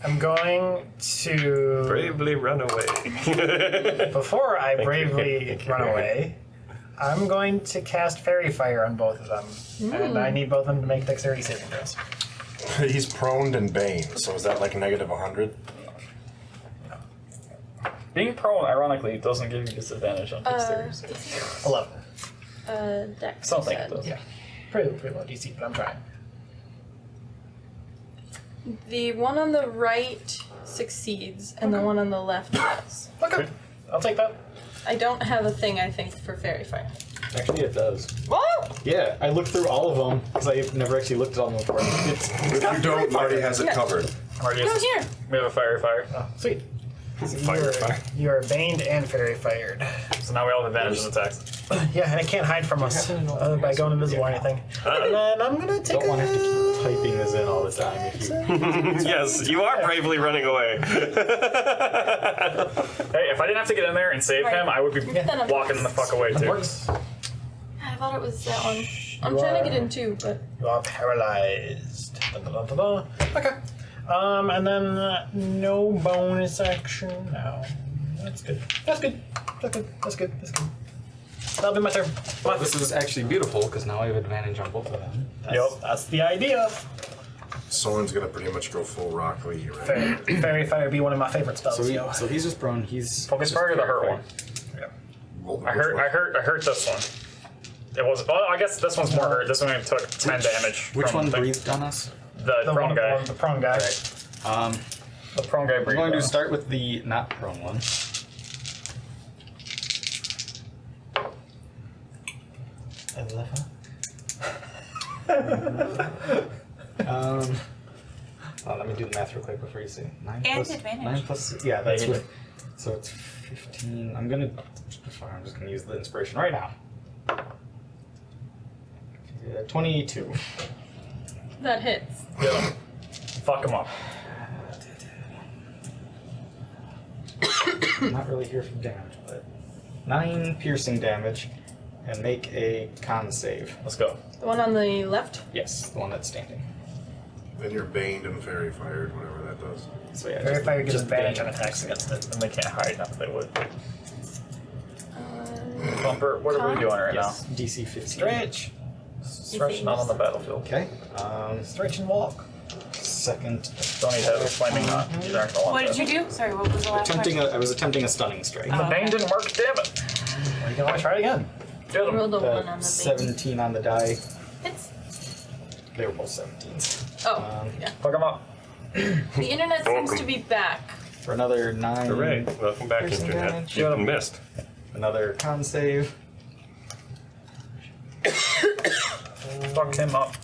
am going to. Bravely run away. Before I you. bravely Thank you. run away, I'm going to cast Fairy Fire on both of them. And I need both of them to make dexterity saving throws. He's prone and bane. So is that like negative 100? Being prone, ironically, doesn't give you disadvantage on dexterity. 11. Dex. Something you it said. does. Yeah. Pretty low DC, but I'm trying. The one on the right succeeds, and the one on the left does. Okay. I'll take that. I don't have a thing, I think, for Fairy Fire. Actually, it does. What? Yeah, I looked through all of them because I've never actually looked at all of them before. If you don't, Marty has it Yeah. covered. Marty No, is- here. We have a fire. Oh, sweet. Fire. You are baned and Fairy Fired. So now we all have advantage on attacks. Yeah, and it can't hide from us by going invisible or anything. And then I'm gonna take Don't want to have to keep typing this in all the time if you. Yes, you are bravely running away. Hey, if I didn't have to get in there and save him, I would be Then I'm- walking the fuck away too. Works. I thought it was that one. I'm trying to get in too, but You are paralyzed. Dun, dun, dun, dun, dun. Okay. And then no bonus action now. That's good. That's good. That's good. That's good. That's good. That'll be my turn. Well, this is actually beautiful because now I have advantage on both of them. That's the idea. Someone's gonna pretty much go full Rock Lee, right? Fairy Fire be one of my favorite spells. So he's just prone. He's Focus just fire or the hurt fire. one? Well, I hurt this one. It was. Well, I guess this one's more hurt. This one took 10 damage. Which from one the, breathed on us? The prone guy. The prone guy. The prone guy I'm breathed. going to on. start with the not prone one. Let me do the math real quick before you say 9 And plus advantage. 9 plus. Yeah, that's what. So it's 15. I'm just gonna use the inspiration right now. 22. that hits. Yeah. Fuck him up. I'm not really here for damage, but 9 piercing damage, and make a con save. Let's go. The one on the left? Yes, the one that's standing. Then you're baned and fairy fired, whatever that does. So yeah, Fairy Fire gives just advantage bang. on attacks against it. And they can't hide. Not that they would. Bumper, what are we doing right Yes, DC 15. Stretch. now? Stretch not on the battlefield. Okay. Stretch and walk. Second. Don't need to have a flaming knot. You aren't gonna want What did that. you do? Sorry, what was the last I was attempting a stunning strike. The bang didn't work. Damn it. Well, you can always try it again. Get him. Rolled a 1 on the base. 17 on the die. It's. They were both 17s. Oh, yeah. Fuck him up. The internet seems to be back. For another 9. Hooray. Welcome back, Piercing Internet. damage. You've been missed. Another con save. Fuck him up.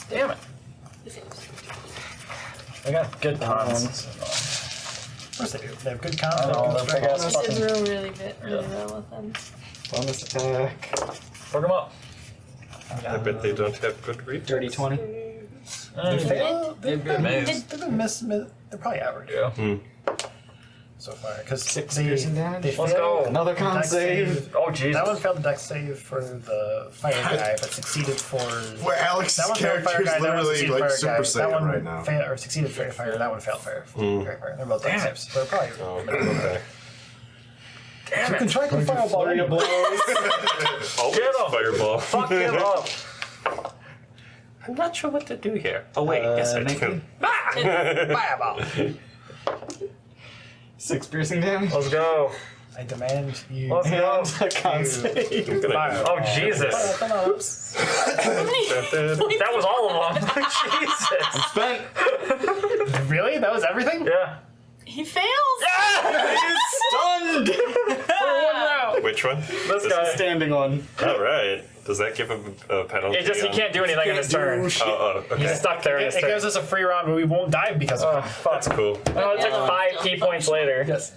Damn it. I got good cons. Of course they do. They have good I know, confidence. they're big ass This fucking. is really well with them. Bonus attack. Fuck him up. I bet they don't have good reach. Dirty 20. They've been amazed. They're probably average Yeah. so far. Because 6 piercing damage. Let's go. Another con Dex save. Oh Jesus. That one failed the dex save for the fire guy, but succeeded for. Well, Alex's That one failed character fire is guy. That one literally succeeded like fire Super guy. That Saiyan one right now. or succeeded fairy fire. That one failed fairy fire. They're both dex saves. So they're probably. Oh, okay. Damn You it. can try to fireball. Flurry of blows. Always Get 'em. fireball. Fuck him up. I'm not sure what to do here. Oh wait, yes I do. Nathan? Fireball. 6 piercing damage. Let's go. I demand you. Let's go. And a con save. I'm gonna Fire. Oh Jesus. That was all of them. Jesus. Spent. Really? That was everything? Yeah. He fails! Stunned. Which one? This The guy. standing one. All right. Does that give him a penalty? It just he on- can't do anything in his turn. Oh, okay. He's stuck there in his It turn. gives us a free round where we won't die because of Oh it. fuck. That's cool. Oh, it's like 5 key points later. Yes.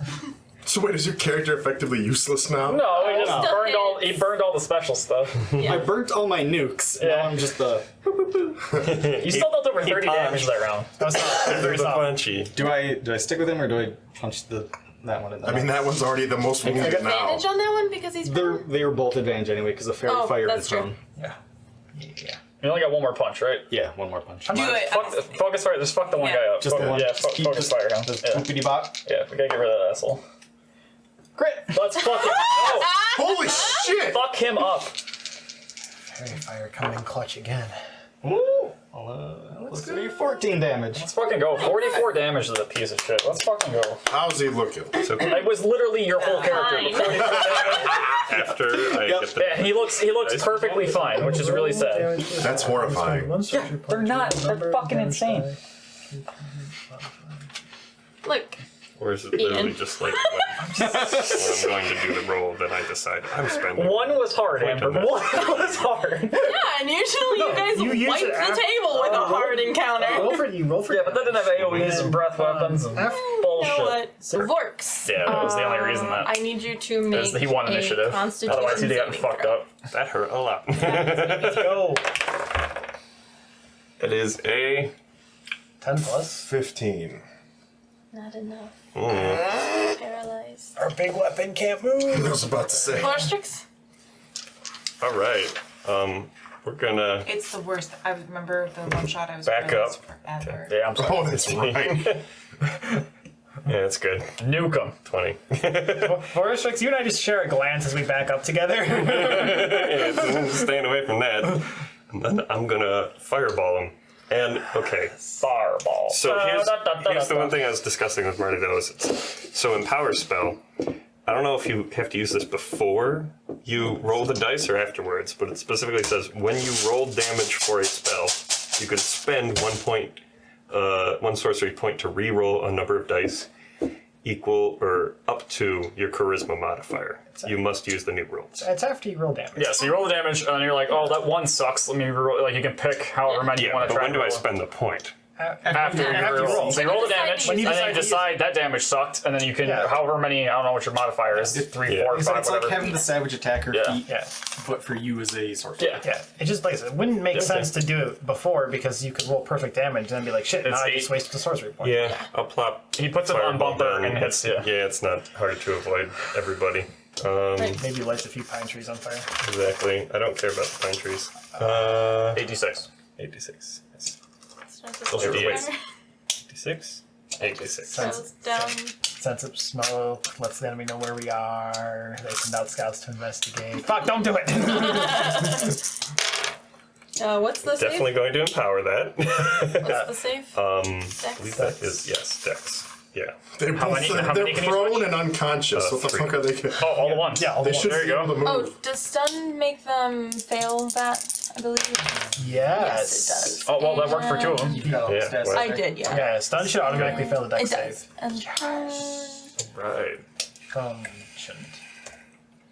So wait, is your character effectively useless now? No, he just Still burned all. hits. He burned all the special stuff. I burnt all my nukes. Yeah. Now I'm just the. You still dealt over 30 damage that round. That was solid. Very The solid. punchy. Do I stick with him or do I punch that one in the? I mean, that one's already the most wounded now. Advantage on that one because he's. They were both advantage anyway because of fairy Oh, fire that's is true. prone. Yeah. You only got one more punch, right? Yeah, one more punch. Do it. Focus fire. Just fuck the one Yeah. guy up. Just the one. Yeah, Just keep focus just fire him. the Yeah. poopity bot. Yeah, we gotta get rid of that asshole. Crit. Let's fucking go. Holy shit! Fuck him up. Fairy fire coming in clutch again. Ooh. Let's do 14 damage. Let's fucking go. 44 damage to the piece of shit. Let's fucking go. How's he looking? So It was literally your whole character. Fine. 44 damage. after I Yep. get the Yeah, he looks perfectly fine, which is really sad. That's horrifying. They're not. They're fucking insane. Look, or is it literally Ian. just like when I'm going to do the roll, then I decide I'm spending. One was hard, Amber. One was hard. yeah, and usually you guys you use wipe it the after- table with a hard encounter. Roll for you. Roll for Yeah, but that didn't have AoEs and breath weapons and You bullshit. know what? Vorks. Yeah, that was the only reason that. I need you to make He won a initiative. Constitution Otherwise, he'd have gotten saving fucked throw. up. That hurt a lot. Let's go. It is a 10 plus. 15. Not enough. Paralyzed. Our big weapon can't move. I was about to say. Vorstrix? All right. We're gonna. It's the worst. I remember the one shot I was Back paralyzed up. forever. Yeah, I'm sorry. Oh, that's right. Yeah, it's good. Nuke 'em. 20. Vorstrix, you and I just share a glance as we back up together. Staying away from that. And then I'm gonna fireball him. And okay. Fireball. So here's the one thing I was discussing with Marty though. So in Power Spell, I don't know if you have to use this before you roll the dice or afterwards, but it specifically says when you roll damage for a spell, you can spend 1 point, 1 sorcery point to re-roll a number of dice equal or up to your charisma modifier. You must use the new rules. It's after you roll damage. Yeah, so you roll the damage, and you're like, oh, that one sucks. Let me roll. Like, you can pick however many you Yeah, want to but try. when do to I roll. spend the point? After you you roll. roll. So you roll the damage, When and you then you decide that damage sucked, and then you can, Yeah. however many, I don't know what your modifier is, 3, Yeah. 4, It's 5, like whatever. having the savage attacker Yeah. feat, Yeah. but for you as a sorcerer. Yeah. Yeah, it just like it wouldn't make Okay. sense to do it before because you could roll perfect damage and then be like, shit, now It's I just 8. wasted a sorcery point. Yeah, I'll plop. He puts it on Fireball bumper down. and hits you. Yeah, it's not hard to avoid everybody. Maybe lights a few pine trees on fire. Exactly. I don't care about the pine trees. 86. 86. Yes. Those are Everybody- D8s. 86? 86. Goes down. Sense of smoke lets the enemy know where we are. They send out scouts to investigate. Fuck, don't do it! What's the Definitely going to empower that. save? What's the save? I Dex? believe that is, yes, Dex. Yeah. They're How both, many- how many they're can you prone switch? and unconscious. What the 3. fuck are they? Oh, all the ones. Yeah, all They the should There be you able go. to Oh, move. does stun make them fail that, I believe? Yes. Yes, it does. Oh, well, that worked for 2 of them. You've got all Yeah, the stats. well- I did, yeah. Yeah, stun should automatically fail the It dex does. save. And Right. Shouldn't.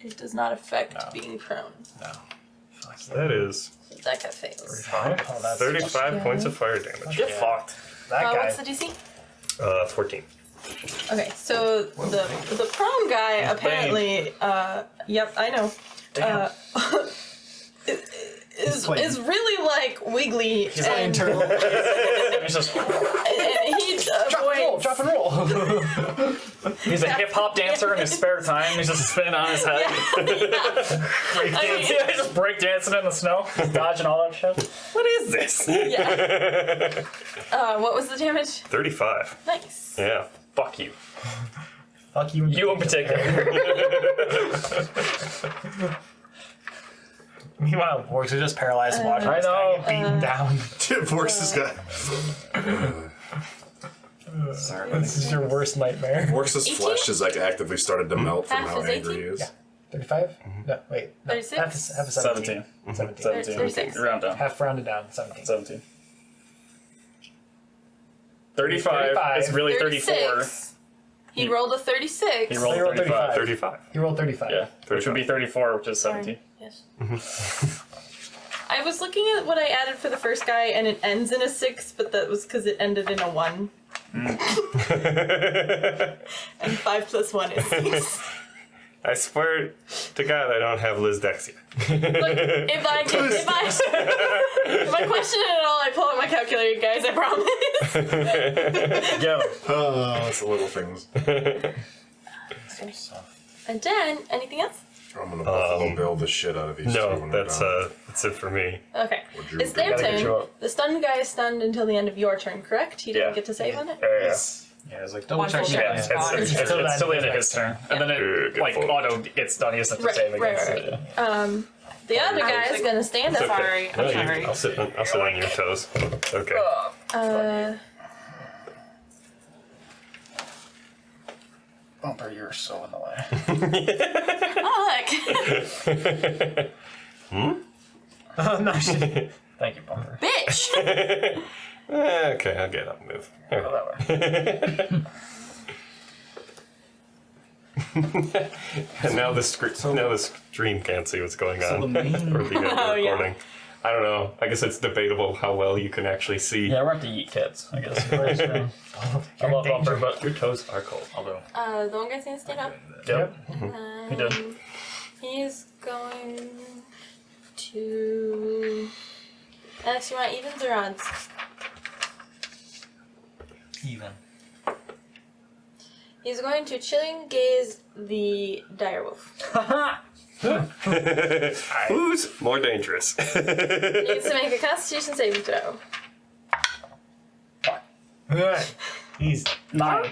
it does not affect No. being prone. No. Fuck So that is So that guy fails. Oh, that's 35 Yeah. points of fire damage. Get fucked. that guy. What's the DC? 14. Okay, so the prone guy apparently, yep, I know. Damn. Is really like wiggly and, Internal. He's just and he avoids. Drop and roll. he's a hip hop dancer in his spare time. He's just spinning on his head. I mean, Yeah, he's just break dancing in the snow, dodging all that shit. What is this? yeah. What was the damage? 35. Nice. Yeah. Fuck you. Fuck you. You in particular. Meanwhile, Vorks are just paralyzed watching I this guy know. get beaten down. Vorks has got. This is your worst nightmare. Vorks' 18? flesh has like actively started to melt from Half how is angry 18? he is. Yeah. 35? No, wait. No, 36? half is 17. 17. 17. 36. Round down. Half rounded down, 17. 17. 35 is 35. really 34. 36. He rolled a 36. He rolled He rolled 35. 35. He rolled 35. Yeah, which would be 34, which is 17. Yes. I was looking at what I added for the first guy, and it ends in a 6, but that was because it ended in a 1. And 5 plus 1 is 6. I swear to God, I don't have Liz Dex yet. Look, if I question it at all, I pull out my calculator, guys. I promise. Get him. Oh, it's the little things. And then anything else? I'm gonna Buffalo Bill the shit out of these two No, when we're that's done. it for me. Okay, Would you it's their gotta get you turn. up. The stunned guy is stunned until the end of your turn, correct? He didn't Yeah. get to save on it. Yeah. Yeah, it's like double One check. full Yeah, check. it's Until still the the end end of of his turn. And then Yeah, it, good like, point. auto gets done. He has to Right, save right, against right. it. Yeah. The other guy is gonna stand up. Sorry, No, I'm you- sorry. I'll sit on your toes. Okay. Bumper, you're so in the way. Oh, Oh, no shit. Thank you, Bumper. bitch! Okay, I'll get up and move. Here. Go that way. And now the stream can't see what's going So on. the main Or the Oh, yeah. recording. I don't know. I guess it's debatable how well you can actually see. Yeah, we're have to eat kids, I guess. I love Bumper, but Your toes are cold. although. The one guy's gonna stand up. Yep. He did. He's going to. Alex, you want evens or odds? even. He's going to chilling gaze the direwolf. Who's more dangerous? Needs to make a Constitution saving throw. He's 9.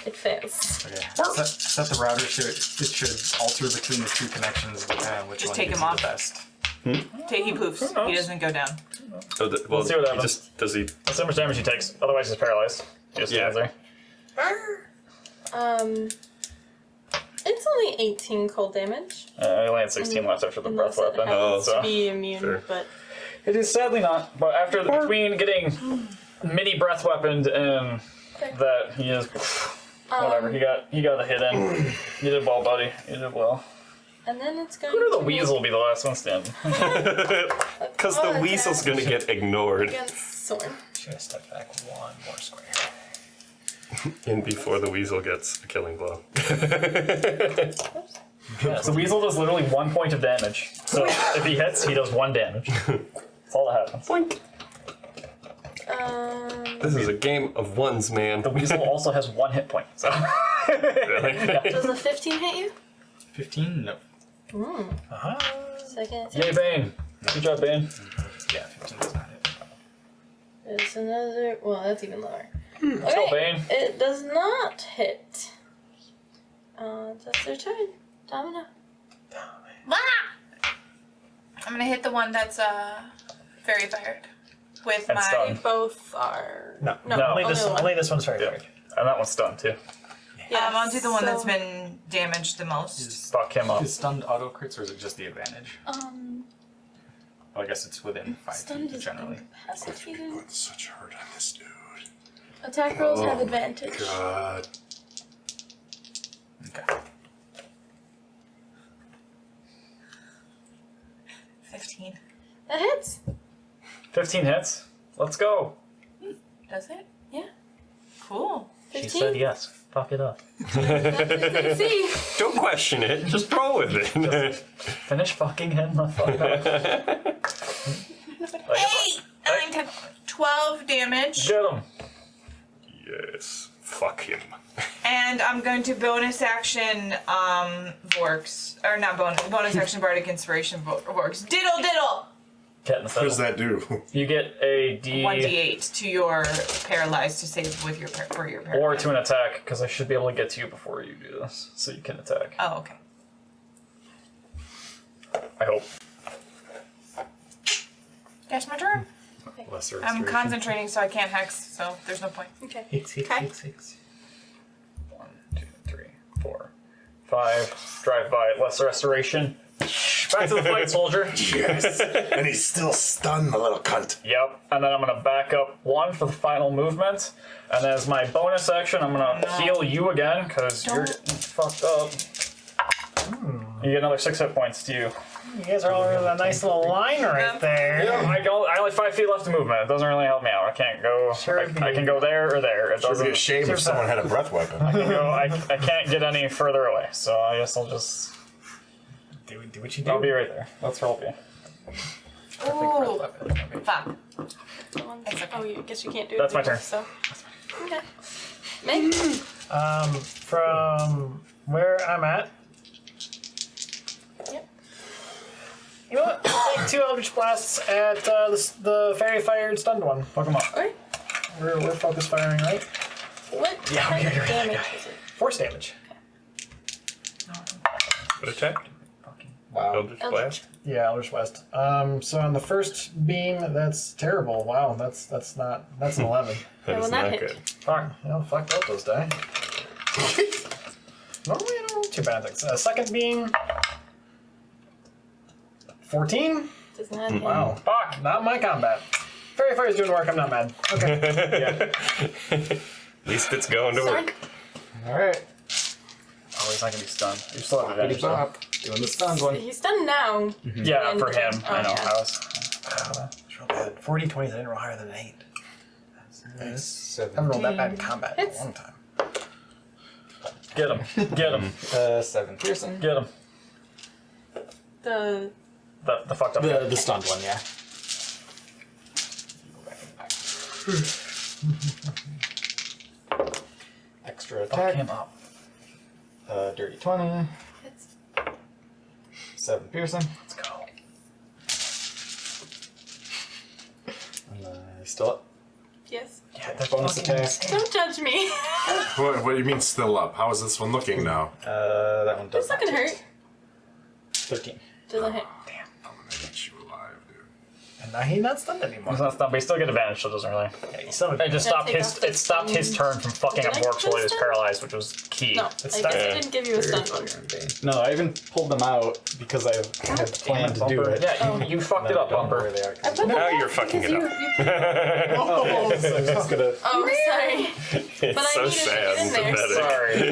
It fails. Okay. Set the router it should alter between the two connections which Just one take gives him you off. the best. He poofs. He doesn't go down. Oh, well, see what he happens. just does he? That's how much damage he takes. Otherwise, he's paralyzed. He just stands Yeah. there. It's only 18 cold damage. I only had 16 left after the breath Unless it weapon. happens so. to be immune, Sure. but It is sadly not. But after between getting mini breath weaponed and that, he is whatever. He got the hit in. You did well, buddy. You did well. and then it's going Who knew to the weasel will be the last one standing? Because the weasel's gonna get ignored against Soren. Should have stepped back one more square. in before the weasel gets a killing blow. Yeah, so the weasel does literally 1 point of damage. So if he hits, he does 1 damage. That's all that happens. Boink. This is a game of ones, man. The weasel also has 1 hit point. So Really? Does the 15 hit you? 15? No. Second. yay, Bane. Good job, Bane. Yeah, 15 does not hit. There's another. Well, that's even lower. Let's go, Bane. It does not hit. That's their turn. Domino. I'm gonna hit the one that's fairy fired with And my. stunned. Both are. no. No, Only this. only one. Only this one's very Yeah. quick. And that one's stunned too. I'll do the one that's so- been damaged the most. Fuck him up. Is stunned auto crits or is it just the advantage? Oh, I guess it's within 5 stunned feet is generally. incapacitated. Put such hurt on this dude. Attack rolls have advantage. God. Okay. 15. That hits. 15 hits. Let's go. Does it? Yeah. Cool. 15. She said yes. Fuck it up. See. Don't question it. Just roll with it. Finish fucking him the fuck up. 8, 9, 10, 12 damage. Get him. Yes. Fuck him. And I'm going to bonus action Vorks. Or not bonus action Bardic Inspiration Vorks. Diddle diddle! Get in the What does fiddle. that do? You get a D 1d8 to your paralyzed to save with your for your paralyzed. or to an attack, because I should be able to get to you before you do this, so you can attack. Oh, okay. I hope. That's my turn. Lesser I'm restoration. concentrating so I can't hex, so there's no point. Okay. Hicks. Okay. 1, 2, 3, 4, 5. Drive by. Lesser restoration. Back to the fight, soldier. Yes. And he's still stunned, the little cunt. Yep. And then I'm gonna back up 1 for the final movement, and as my bonus action, I'm gonna heal you again because you're getting fucked up. You get another 6 hit points to you. You guys are all in a nice little line right there. I only 5 feet left of movement. It doesn't really help me out. I can't go. Sure. I can go there or there. It It would be a doesn't. shame if someone had a breath weapon. I can't get any further away. So I guess I'll just. Do what you do. I'll be right there. Let's roll you. Ooh, fuck. Oh, you guess you can't do it. That's my anymore, turn. So. Okay. Meg? From where I'm at. Yep. You know what? Take 2 Eldritch Blasts at the fairy fired stunned one. Fuck him up. Alright. We're focus firing, right? What Yeah, type you're of right, damage guy. is it? Force damage. What attack? Wow. Eldritch Blast? Yeah, Eldritch Blast. So on the first beam, that's terrible. Wow, that's an 11. That will is not not hit. good. Fuck. Well, fucked up those die. Normally I don't roll too bad things. Second beam. 14? Does not hit. Wow. Fuck, not my combat. Fairy Fire's doing work, I'm not mad. Okay. At least it's going to Sorry. work. Alright. Oh, he's not gonna be stunned. You still have advantage. though. Bop. Doing the stunned one. He's done now. Yeah, And- for him. oh, I know. yeah. I was. It's real bad. 40, 20s, I didn't roll higher than an 8. I haven't rolled that bad in combat in a Hits. long time. Get him. Get him. 7 piercing. Get him. The The fucked up guy. The stunned one, yeah. Extra extra Fuck attack. him up. Dirty 20. 7 piercing. Let's go. And still up. Yes. Yeah, they're Bonus fucking attack. Don't judge me. What do you mean still up? How is this one looking now? That one does It's not gonna hurt. 13. Doesn't hit. I'm gonna get you alive, dude. And now he's not stunned anymore. He's not stunned, but he still get advantage, so it doesn't really. He's stunned. It just Yeah, stopped take his. off the It stopped his stun. turn from fucking Did up I Bork's while he was stun? paralyzed, which was key. No, I guess I didn't give you a stun one. No, I even pulled them out because I had planned to do it. Yeah, you fucked it up, Don't know where Bumper. they are. I put them Now back you're fucking because it up. Oh, so I'm just gonna. Oh, sorry. It's But I so needed to sad get and in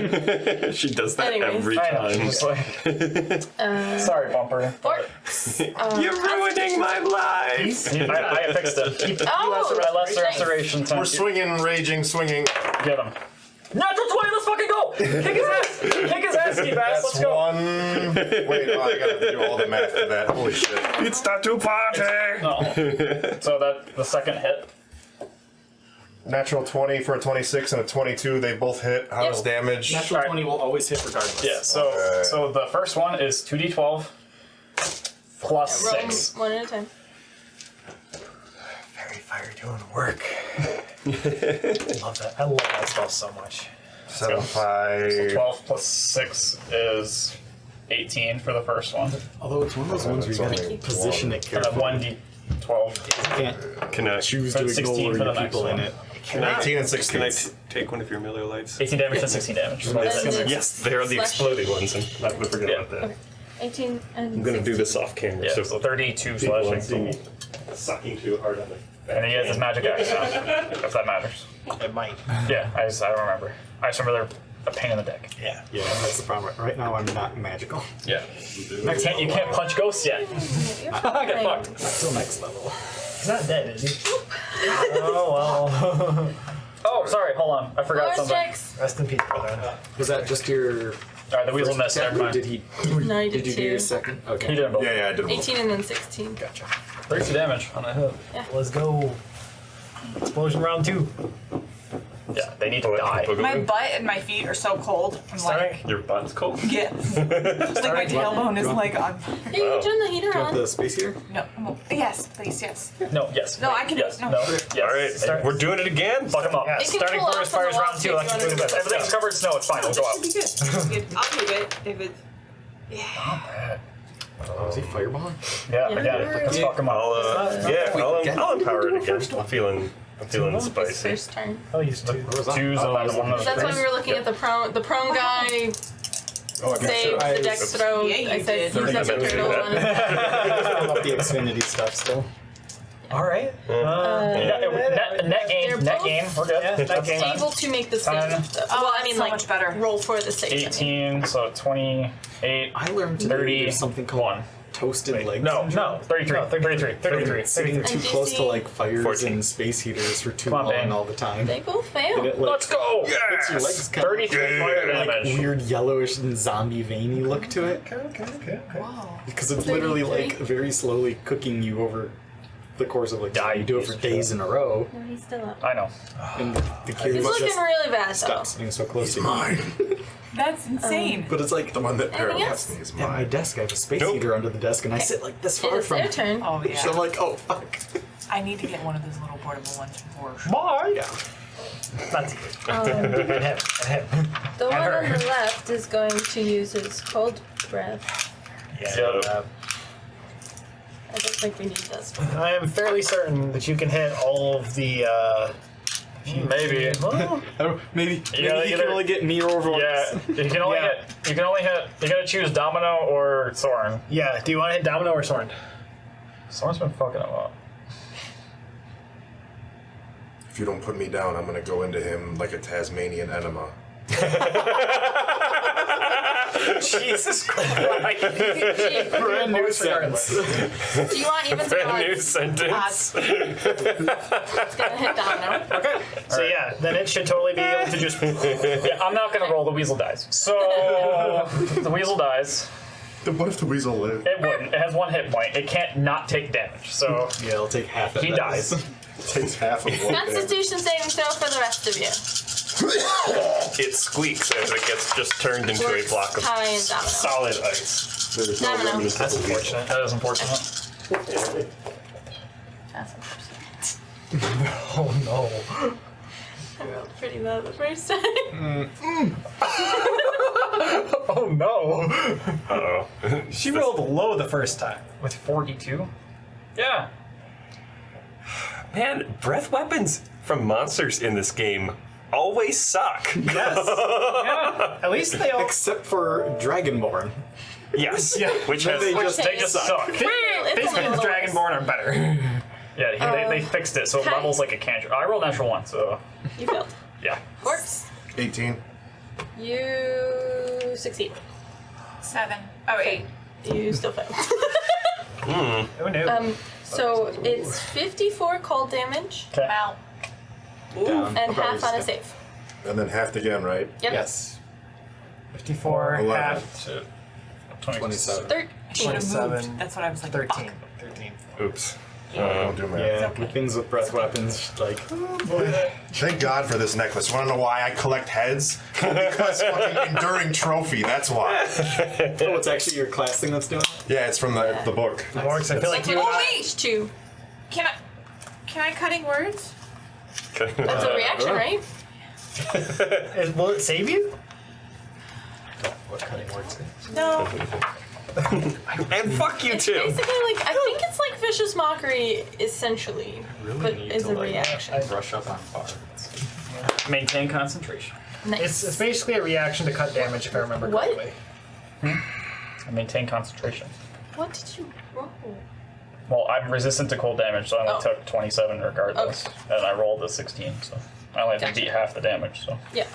there. pathetic. She does that Anyways. every I know. time. Just like, sorry, Bumper. Orcs. You're ruining my life! I fixed it. Oh, I lost the nice. restoration time. We're swinging, raging, swinging. Get him. Natural 20, let's fucking go! Kick his ass! Kick his ass, Steve ass, let's That's go! one. Wait, oh, I gotta do all the math for that. Holy shit. It's time to party! No. So that, the second hit. Natural 20 for a 26 and a 22. They both hit. How does damage? Natural 20 will always hit regardless. Yeah, so Okay. so the first one is 2d12 plus Roll 6. one at a time. Fairy fire doing work. Love that. I love that stuff so much. 7, So 5. 12 plus 6 is 18 for the first one. Although it's one of those ones where you That's gotta only position it And then carefully. 1d12. You can't Can I choose So to it's 16 ignore for the your next people in one. it. 18 and 16. Can I take one of your melee lights? 18 damage and 16 damage. is what I That's said. it. Yes, they are the Slash. exploding ones. I'm not gonna forget Yeah. about that. 18 and I'm gonna do this off camera, Yeah, so so 32 people won't see slashing. me sucking too hard on it. And he has his magic axe now, if that matters. It might. Yeah, I don't remember. I just remember they're a pain in the dick. Yeah. Yeah, that's the problem. Right now, I'm not magical. Yeah. You can't punch ghosts yet. Get fucked. Still next level. He's not dead, is he? Oh, well. Oh, sorry, hold on. I forgot Lord something. Jax. Rest in peace, brother. Was that just your Alright, the weasel first missed. attack, Never or mind. did he? No, you did Did you do your two. second? Okay. He did both. Yeah, I did both. 18 and then 16. Gotcha. 32 damage on a hit. Let's go. Explosion round 2. Yeah, they need to die. My butt and my feet are so cold. I'm Starting. Your butt's cold? like, yes. Like my tailbone is like on. Hey, you turn the heater Do you want on. the space heater? No. Yes, please, yes. No, yes. No, wait, I can- Yes, no. no. Yes. Alright, we're doing it again? Fuck him up. Yeah. It can Starting pull forest off on the fires round wall, 2. too, Let's if do you this. wanna Everything's covered in snow. It's fine. We'll go Should out. be good. Should be good. I'll take it if it's. Was he fireballing? Yeah, Yeah. again. Let's fuck him up. I'll empower it again. I'm feeling His spicy. first turn. Oh, he's 2. Choose one of those. That's why we were looking at the prone. The prone guy saved the dex throw. Yeah, you I said did. he's like a Sorry. turtle on his Up the Xfinity stuff still. Alright. Net gain. Net gain. We're good. Yeah, net gain. able to make the Fine. save. Well, I mean, so like much better. roll for the save. 18, so 28. I learned to 30, do something called 1. toasted legs. No, 33. No, 33. Sitting too And close to DC. like fires 14. and space heaters for too Come on, long Ben. all the time. They both fail. It, like, Let's go! makes your legs kind 33 fire of like damage. weird yellowish and zombie veiny look to it Okay. Wow. because it's literally 33? like very slowly cooking you over the course of like you do it for days in a row, No, he's still up. I know. and the cure He's looking just really bad though. stops sitting so close to me. Mine. That's insane. But it's like The one that Anything paralyzed else? me is at my mine. desk, I have a space Nope. heater under the desk, and I sit like this far It's from their it. turn. Oh So yeah. I'm like, oh fuck. I need to get one of those little portable ones for sure. Bye. Yeah. Not to you. Um, And him. And him. the one her. on the left is going to use his cold breath. Yeah. I don't think we need this. I am fairly certain that you can hit all of the. Maybe. Well, Oh, maybe You maybe gotta he either- can only get me over once. Yeah, you can only Yeah. hit. You can only hit. You gotta choose Domino or Soren. yeah. Do you want to hit Domino or Soren? Soren's been fucking him up. If you don't put me down, I'm gonna go into him like a Tasmanian enema. Jesus Christ! Brand new sentence. Do you want even Brand new odds? sentence. It's gonna hit Domino. Okay. So yeah, then it should totally be able to just. Yeah, I'm not gonna roll. The weasel dies. So the weasel dies. Then what if the weasel lived? It wouldn't. It has 1 hit point. It can't not take damage. So Yeah, I'll take half of he that. dies. Takes half of one. Constitution saving throw for the rest of you. It squeaks as it gets just turned into a block of Kai and Domino. solid ice. There's no Domino. remnants of That's the weasel. unfortunate. That is unfortunate. That's unfortunate. Oh no. I rolled pretty low the first time. Oh no. Uh-oh. She rolled low the first time. With 42? Yeah. Man, breath weapons from monsters in this game always suck. Yes. Yeah. At least they all. Except for Dragonborn. Yes. Yeah. Which Then has they Which just They just suck. It's only a Fizban's little Dragonborn are better. Yeah, they fixed it, so it Kai. levels like a cantrip. I rolled natural 1, so worse. You failed. yeah. Works. 18. You succeed. 7. Oh, 8. You still failed. Oh no. So it's 54 cold damage Okay. Wow. Down. and Probably half on a stay. save. And then halved again, right? Yep. Yes. 54, 11. half, So, 27. 13. 27, That's what I was like. 13. Fuck. 13. Oops. Don't do math. Yeah, okay. with things with breath weapons, like Thank God for this necklace. Want to know why I collect heads? Because fucking enduring trophy. That's why. oh, it's actually your class thing that's doing it. Yeah, it's from the book. Morgs, I feel like That's you what and it I. switched to. Can I cutting words? That's a reaction, right? Will it save you? What cutting words? No. And fuck you It's too. basically like, I think it's like vicious mockery, essentially, but is a reaction. brush up on bards. maintain concentration. Nice. It's basically a reaction to cut damage, if I remember What? correctly. Maintain concentration. What did you roll? Well, I'm resistant to cold damage, so I only Oh. took 27 regardless. And I rolled a 16, so I only had to Gotcha. beat half the damage, so. Yeah.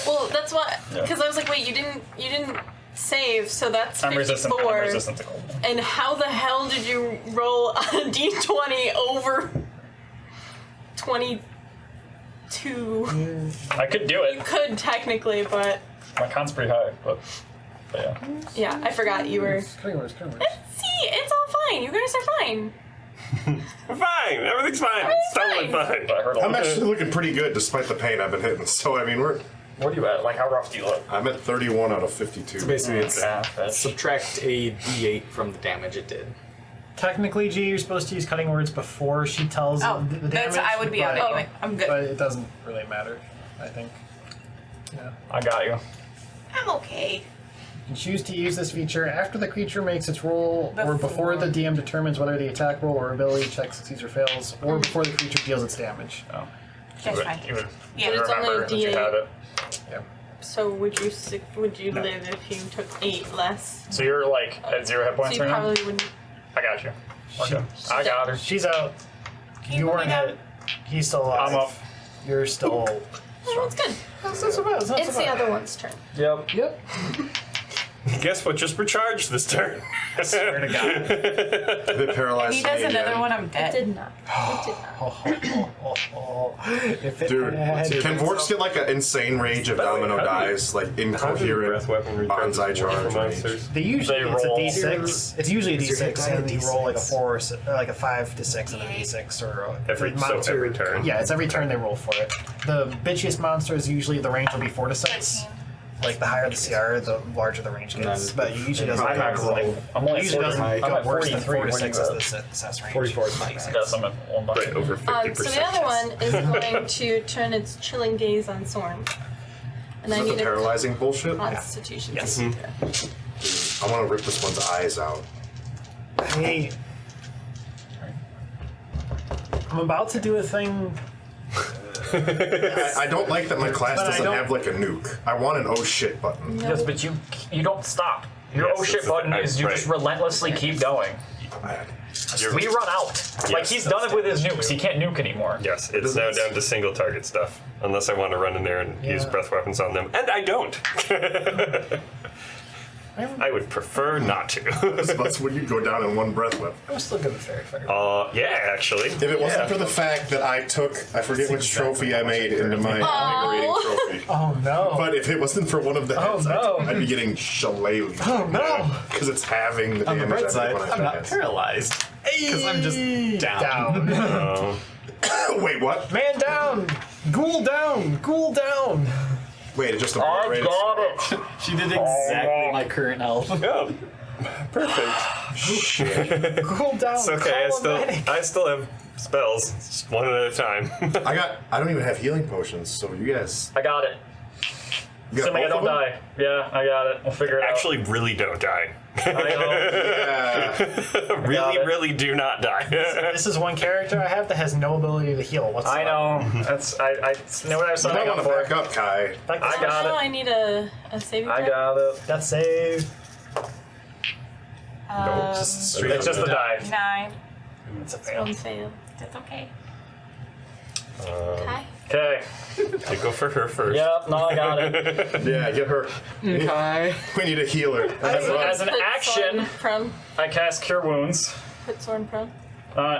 Well, that's why, Yeah. because I was like, wait, you didn't save, so that's I'm 54. resistant to cold damage. And how the hell did you roll a d20 over 22? I could do You it. could technically, but My con's pretty high, but yeah. yeah, I forgot you were. Cutting words. See, it's all fine. You guys are fine. Fine, everything's fine. It's totally fine. But I heard a I'm lot. actually looking pretty good despite the pain I've been hitting. So, I mean, What are you at? Like, how rough do you look? I'm at 31 out of 52. So basically, it's Yeah, that's subtract a d8 from the damage it did. Technically, G, you're supposed to use cutting words before she tells Oh, the damage. that's I would be out but- anyway. I'm good. But it doesn't really matter, I think. Yeah. I got you. I'm okay. You can choose to use this feature after the creature makes its roll, or before the DM determines whether the attack roll or ability check succeeds or fails, or before the creature deals its damage. Oh. That's fine. You would Yeah. But it's only remember a that you D8. had it. So would you live if you took 8 less? So you're like at 0 hit So points you right now? probably wouldn't. I got you. Okay. I got her. She's out. you You put weren't me down? hit. He's still alive. I'm up. You're still. Oh, that's good. That's not so bad. It's not It's so the bad. other one's turn. Yep. Yep. Guess what just recharged this turn? Swear to God. A bit If paralyzed. he does me another again. one, I'm It dead. did not. It did not. If it Dude, had- can Vorks get like an insane rage if Domino dies? Like How do incoherent breath weapon returns bonsai work charge for rage? monsters? They usually They it's a roll- d6. It's usually a Is your d6, guy a and you roll like a D6? 4, or like a 5 to 6, and a d6, or a Every turn. Yeah, it's every turn they roll for it. The bitchiest monster is usually the range will be 4 to 6. 13. Like the higher the CR, the larger the range gets. then- But it usually doesn't. I'm go actually roll. I'm only It usually doesn't I'm go at worse than 43. 4 to What do 6 you is got? the success range. 44 is fine. Yes, I'm at 1 Right, over 50%. So the other one is going to turn its chilling gaze on Sorn. And I Is that need the a paralyzing bullshit? Constitution. Yes. saving throw. I want to rip this one's eyes out. Hey, I'm about to do a thing. I don't like that my class But I doesn't don't- have like a nuke. I want an oh shit button. Yes, but you don't stop. Your Yes, oh shit it's button the- is you just right. relentlessly keep going. We run out. Like Yes, he's done that's it with his definitely nukes. He can't nuke anymore. Yes, it's now down to single target stuff. Unless I want to run in there and use Yeah. breath weapons on them. And I don't. I would prefer not to. That's when you go down in one breath weapon. I'm still good with fairy fire. Yeah, actually. If it wasn't for the fact that I took, I forget which trophy I made into my rating trophy. Oh no! But if it wasn't for one of the heads, no. I'd be getting shillelagh. Oh no! Because it's having the On the damage bright I side, make when I I'm not pass. paralyzed. Because I'm just down. Down. Oh. Wait, what? Man down. Cool down! Cool down! Wait, it just I obliterated. got it. She did exactly my current health. Yeah. Perfect. Cool down! It's okay. Call a medic. I still have spells, just one at a time. I don't even have healing potions, so you guys. I got it. You got Assuming I both don't of them? die. Yeah, I got it. We'll figure it Actually, really don't die. out. I know. Yeah. Really, it. really do not die. This is one character I have that has no ability to heal whatsoever. I know. That's I know what I was You might signing want up to for. back up, Kai. Back I this got No, it. I need a saving I throw. got it. Death save. Straight It's just the die. 9. It's a fail. One fail. That's okay. Hi. Okay. I go for her first. Yep. No, I got it. Yeah, get her. Okay. We need a healer. As an Put action, Soren prone. I cast Cure Wounds. Put Soren prone.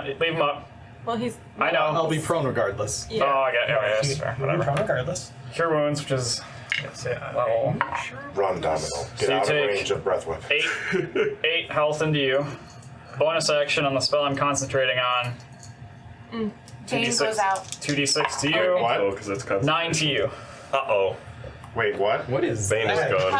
Leave him up. Well, he's. I know. I'll be prone regardless. Yeah. Oh, I got it. Oh, yeah, that's fair. Whatever. Regardless. Cure Wounds, which is level Run, Domino. Get So you out of take range of breath weapons. 8 health into you. Bonus action on the spell I'm concentrating on. Jane 2d6. goes out. 2d6 to you. What? Oh, because it's 9 to you. Uh-oh. Wait, what? What is Bane is gone.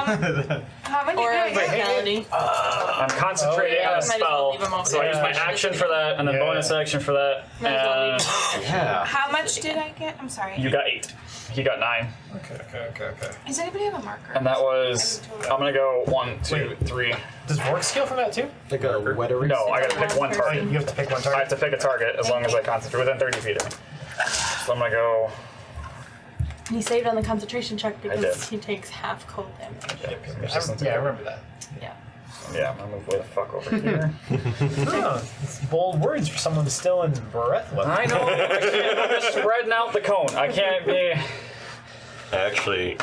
How many Or did I a get? vitality. I'm concentrating yeah. on a Might as well spell, leave him over so I there. use my action for that, and then Yeah. bonus action for that. Might as well leave And him over there. Yeah. How much did I get? I'm sorry. you got 8. He got 9. Okay. Does anybody have a marker? And that was. I'm gonna go 1, 2, 3. Does Vork skill from that too? Like a wet erase? No, I gotta pick one Oh, target. you have to pick one I target. have to pick a target as long as I concentrate within 30 feet of me. So I'm gonna go. He saved on the concentration check did. because he takes half cold damage. Yeah, I remember that. Yeah. Yeah, I'm gonna move way the fuck over here. Oh, it's bold words for someone still in breath weapon. I know. I can't. I'm just spreading out the cone. I can't be. Actually,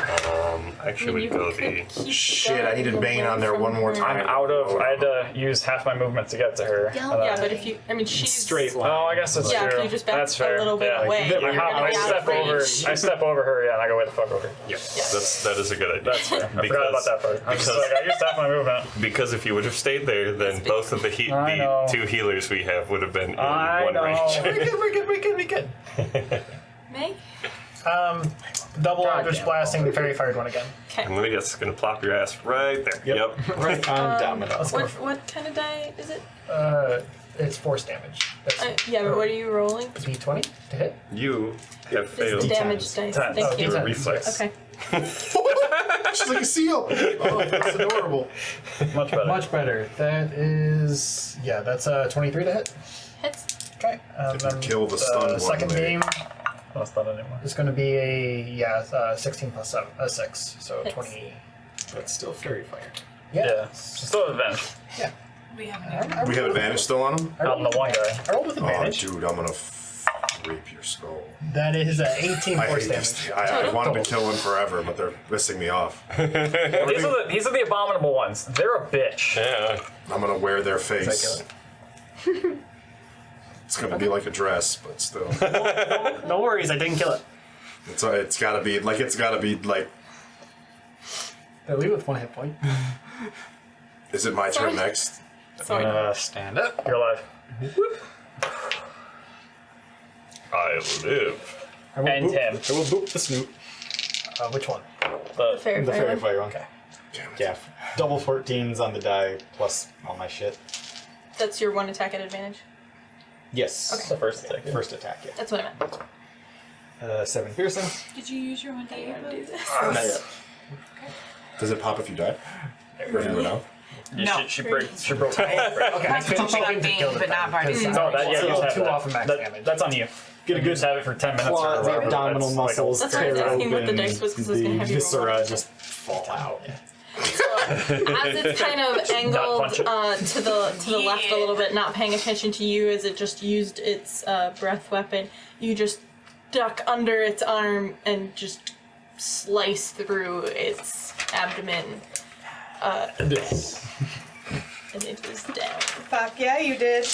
You would go could the. keep Shit, I going needed Bane on there from one more her. time. I'm out of. I had to use half my movement to get to her. and Yeah, then- but if you, I mean, she's Straight line. Oh, I guess that's Yeah, true. if you just back That's a fair. little bit yeah. away, I, you're hop, gonna I be out step of range. over. I step over her. Yeah, and I go way the fuck over. Yeah, that is a good idea. That's fair. I forgot about that part. I'm just because- like I used half my movement. Because if you would have stayed there, then both of the I know. 2 healers we have would have been in I one know. range. We good. May? Double God Eldritch damn. Blasting the Fairy Fired one again. Okay. I'm gonna plop your ass right there. Yep. Right on Domino. What kind of die is it? It's force damage. That's Yeah, but what are you rolling? D20 to hit. You have It's failed. the damage dice. Ten. Thank Oh, you. D10. Reflex. Okay. She's like a seal. Oh, that's adorable. Much better. Much better. That is that's 23 to hit. Hits. Okay. Didn't kill the stunned one, second maybe. game Not that anymore. is going to be a 16 plus 7, 6, so Hits. 20. But still fairy fire. Yeah. Still advantage. We have We have advantage still on him? Out on the one guy. I rolled with Oh, advantage. dude, I'm gonna rape your skull. That is 18 I force hate this. damage. I wanted to kill him forever, but they're pissing me off. These are the abominable ones. They're a bitch. Yeah. I'm gonna wear their face. It's gonna be like a dress, but still. No worries, I didn't kill it. It's gotta be like. I leave with 1 hit point. Is it my turn next? Sorry. Stand up. You're alive. I live. I will And boop, him. I will boop the snoot. Which one? The Fair The fairy fire. fire one. Okay. Damn it. Yeah. Double 14s on the die plus all my shit. That's your one attack at advantage. Yes. the first attack. First attack, yeah. That's what I meant. 7 piercing. Did you use your one day? Do this. Not yet. Does it pop if you die? Or if you go down? No. She broke. Okay, I couldn't Pumping up to Bane, kill the but not thing, Barney. 'cause, No, that, yeah, so you just have two that. off of max damage. That's on you. Get a You good just have it for 10 minutes or claws, whatever. abdominal That's like muscles, That's why I was tear asking what the open, dice was, 'cause I was the gonna have you roll viscera it. just fall out. As it's kind of angled punch it. to the left a little bit, not paying attention to you as it just used its breath weapon, you just duck under its arm and just slice through its abdomen. And it is down. Fuck yeah, you did.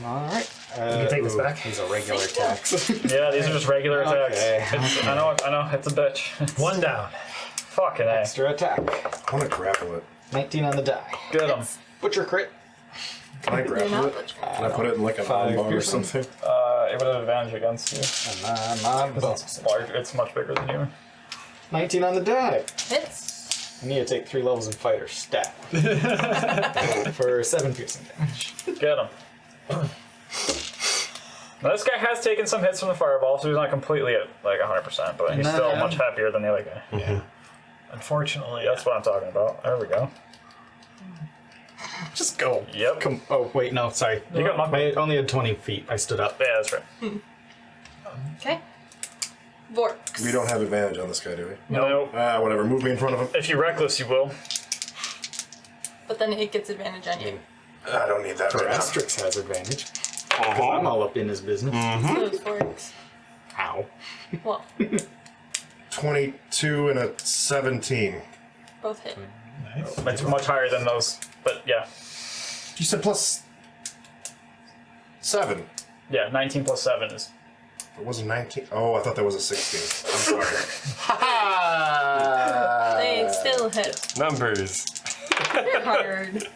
Alright. You can take this back. These are regular attacks. Yeah, these are just regular attacks. Okay. I know, it's a bitch. One down. Fucking A. Extra attack. I wanna grapple it. 19 on the die. Get him. Butcher crit. Can I grapple not it? bludgeoning. Can I put it in like an 5 armband or piercing. something? It would have advantage against you. And my Because it's large. It's much bigger than you. 19 on the die. Hits. I need to take 3 levels in fighter. Stat. For 7 piercing damage. Get him. Now this guy has taken some hits from the fireball, so he's not completely at like 100%, but he's still much happier than the other guy. Yeah. Unfortunately, That's what I'm talking about. There we go. Just go. Yep. Come. Oh wait, no, sorry. You got monk. I only had 20 feet. I stood up. Yeah, that's right. Okay. Vorks. We don't have advantage on this guy, do we? No. Whatever. Move me in front of him. If you reckless, you will. But then it gets advantage on you. I don't need that right now. Asterix has advantage. I'm all up in his business. So does Vorks. Ow. Well, 22 and a 17. both hit. It's much higher than those, but yeah. You said plus 7. Yeah, 19 plus 7 is. It wasn't 19. Oh, I thought that was a 16. I'm sorry. They still hit. Numbers. They're hard.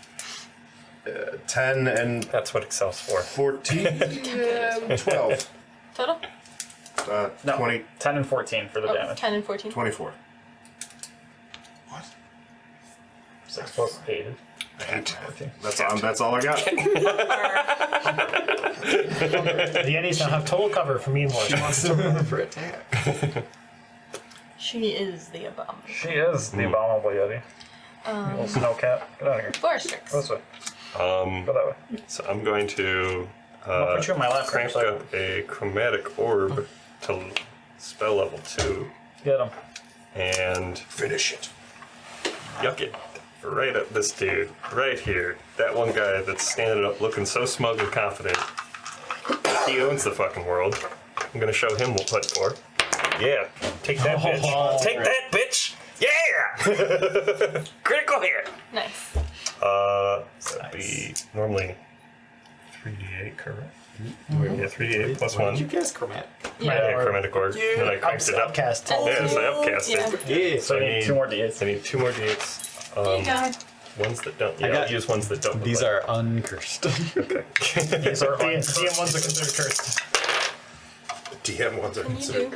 10 and That's what Excel's for. 14. 12. Total? No. 20, 10 and 14 for the Oh, damage. 10 and 14. 24. What? 6 plus 8. That's all I got. the Yetis now have total cover from me and Morris. Wants to run for attack. She is the abominable. She is the abominable Yeti. Little snow cat. Get out of here. Forstrix. Go this way. Go that way. So I'm going to I'll put you on my lap. crank up a chromatic orb to spell level 2 Get him. and Finish it. yuck it right up this dude right here. That one guy that's standing up looking so smug and confident. He owns the fucking world. I'm gonna show him what for. Yeah, take that, bitch. Take that, bitch. Yeah. Critical hit. Nice. That'd be normally 3d8, correct? Yeah, 3d8 plus Did 1. you guess chromatic? Yeah, chromatic orb. Then I cranked it up. Upcast. Yeah, so I upcast it. Yeah. Yeah. So you need 2 more d8s. I need 2 more d8s. There you go. Ones that don't. Yeah, I got- I'll use ones that don't. look These like- are uncursed. Okay. These are DM ones are considered cursed. DM ones are Can you considered.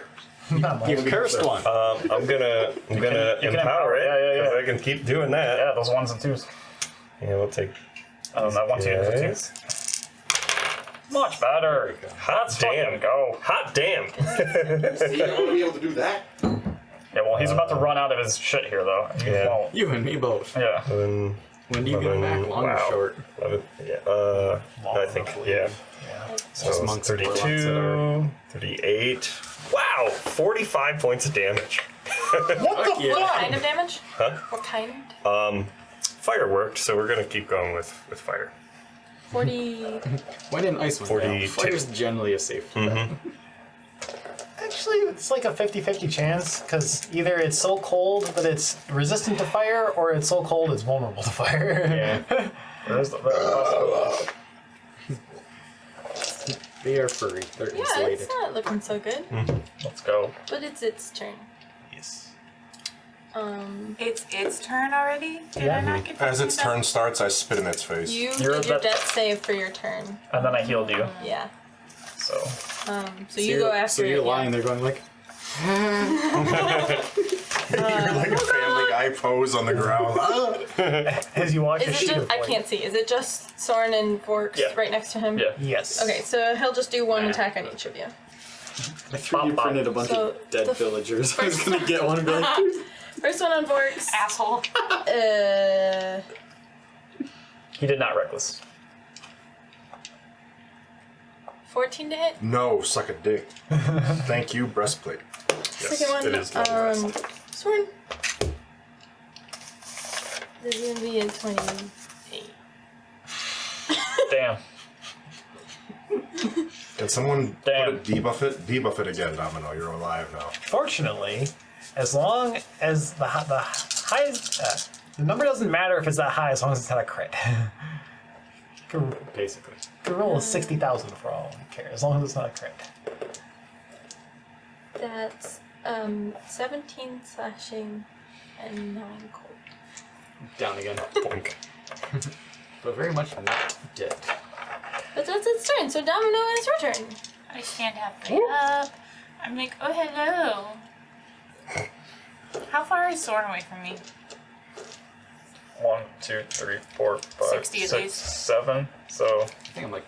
do? Not mine. You cursed one. I'm gonna you can empower it. yeah. If I can keep doing that. Yeah, those 1s and 2s. Yeah, we'll take. That 1, 2, and Okay. 2s. Much better. Hot damn. Go. Hot damn. You won't be able to do that. Yeah, well, he's about to run out of his shit here, though. You Yeah. won't. You and me both. Yeah. Then When do you get back? Long or short? 11, yeah. I think. Yeah. So Just it's monks and warlocks 32, 38. Wow, 45 points of damage. What the Yeah. What fuck? kind of damage? Huh? What kind? Fire worked, so we're gonna keep going with fire. 40. When in Icewind Dale, 42. fire's generally a safe bet. Actually, it's like a 50-50 chance, because either it's so cold that it's resistant to fire, or it's so cold it's vulnerable to fire. Yeah. There's the They are furry. They're Yeah, insulated. it's not looking so good. Let's go. But it's its turn. Yes. It's its turn already? Did I not get As its that? turn starts, I spit in its face. You You're did your the- death save for your turn. And then I healed you. Yeah. So. So you go after So you're it, yeah. lying there going like, You're like a Family Guy pose on the ground. As you watch a Is it sheet just? of I white. can't see. Is it just Soren and Forks Yeah. right next to him? Yeah. Yes. Okay, so he'll just do one attack on each of you. I 3D printed a bunch So, of dead the villagers. I was first gonna get one and be like, First one on Forks. Asshole. He did not reckless. 14 to hit. No, suck a dick. Thank you, breastplate. Second one, it is long Soren. This is gonna be a 28. Damn. Can someone Damn. debuff it? Debuff it again, Domino. You're alive now. Fortunately, as long as the highest, the number doesn't matter if it's that high, as long as it's not a crit. Could basically. roll 60,000 for all I care, as long as it's not a crit. That's 17 slashing and 9 cold. Down again. Boink. but very much not dead. But that's its turn, so Domino, it's your turn. I stand halfway up. I'm like, oh, hello. How far is Soren away from me? 1, 2, 3, 4, 5, 60 at 6, least. 7. So I think I'm like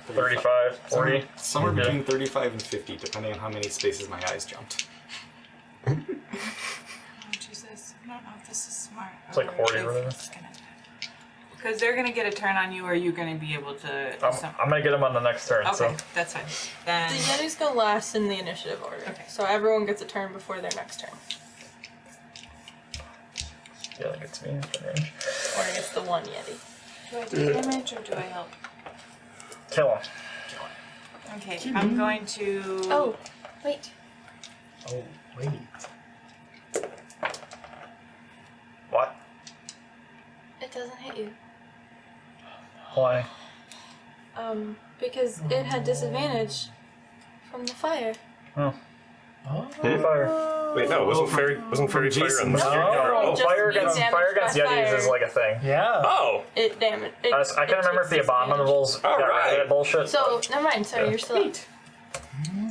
35, 40. Somewhere Yeah. between 35 and 50, depending on how many spaces my eyes jumped. Oh, Jesus. I don't know if this is smart. It's like 40 or whatever. Because they're going to get a turn on you, or you're going to be able to... I'm gonna get him on the next turn. Okay, So that's fine. Then... The Yetis go last in the initiative order. Okay. So everyone gets a turn before their next turn. yeah, that gets me in range. Or I guess the one Yeti. Do I do damage, or do I help? Kill him. Okay, I'm going to... Oh, wait. Oh, wait. What? It doesn't hit you. Why? Because it had disadvantage from the fire. Oh. Oh. Fire. Wait, no, wasn't fairy fire on the No. Oh, Just fire being against damaged by Yetis fire. is like a thing. Yeah. Oh, It damaged. I can't remember if the abominables got rid of right. that bullshit. So, never mind. Sorry, you're still up.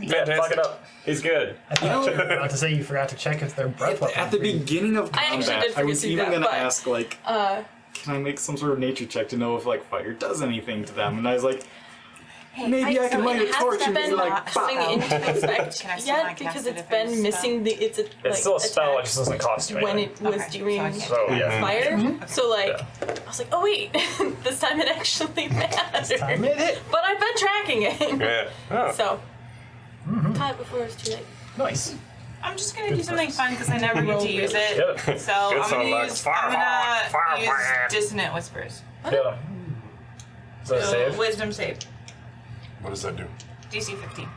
yeah, fuck it up. he's good. I thought you were about to say you forgot to check if their breath weapon. At the beginning of I actually combat, did I forget was to do even that, gonna but, ask, like, can I make some sort of nature check to know if, like, fire does anything to them? And I was like, maybe I can light a torch and be like, passing "Pow." into effect Can I still yet not because cast it it's if been it's a missing the It's like, still a spell, it attack just doesn't cost you when anything. it was Okay, doing so I can't- So, yeah. fire. So like, Yeah. I was like, oh wait, this time it actually matters. Time it hit. But I've been tracking it. Yeah. Oh. So, caught it before it was too late. Nice. I'm just gonna do something fun because I never get to use it. Get it. So Good I'm sound gonna like use fire. dissonant whispers. Get him. Is that a So, save? wisdom save. What does that do? DC 15.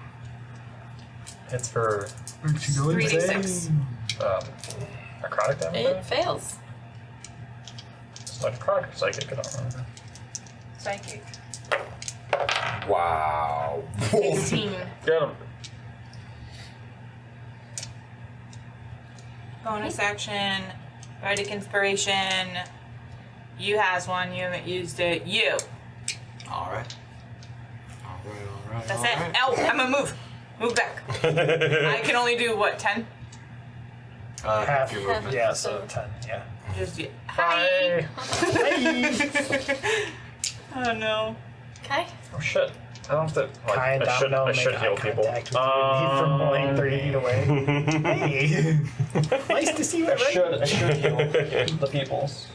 It's for 3d6. necrotic damage? It fails. It's like necrotic or psychic, I don't remember. Psychic. Wow. 16. Get him. Bonus action. Bardic inspiration. You has one. You haven't used it. You. Alright. Alright. That's it. Oh, I'm gonna move. Move back. I can only do what, 10? Half. your movement. Yeah, so 10. Yeah. Just hi. Hey. Oh no. Okay. Oh shit. I don't have to. Like, Kind I should, domino I should make heal eye people. contact with you from like 30 feet away. Hey, nice to see you. I Right? should heal the peoples.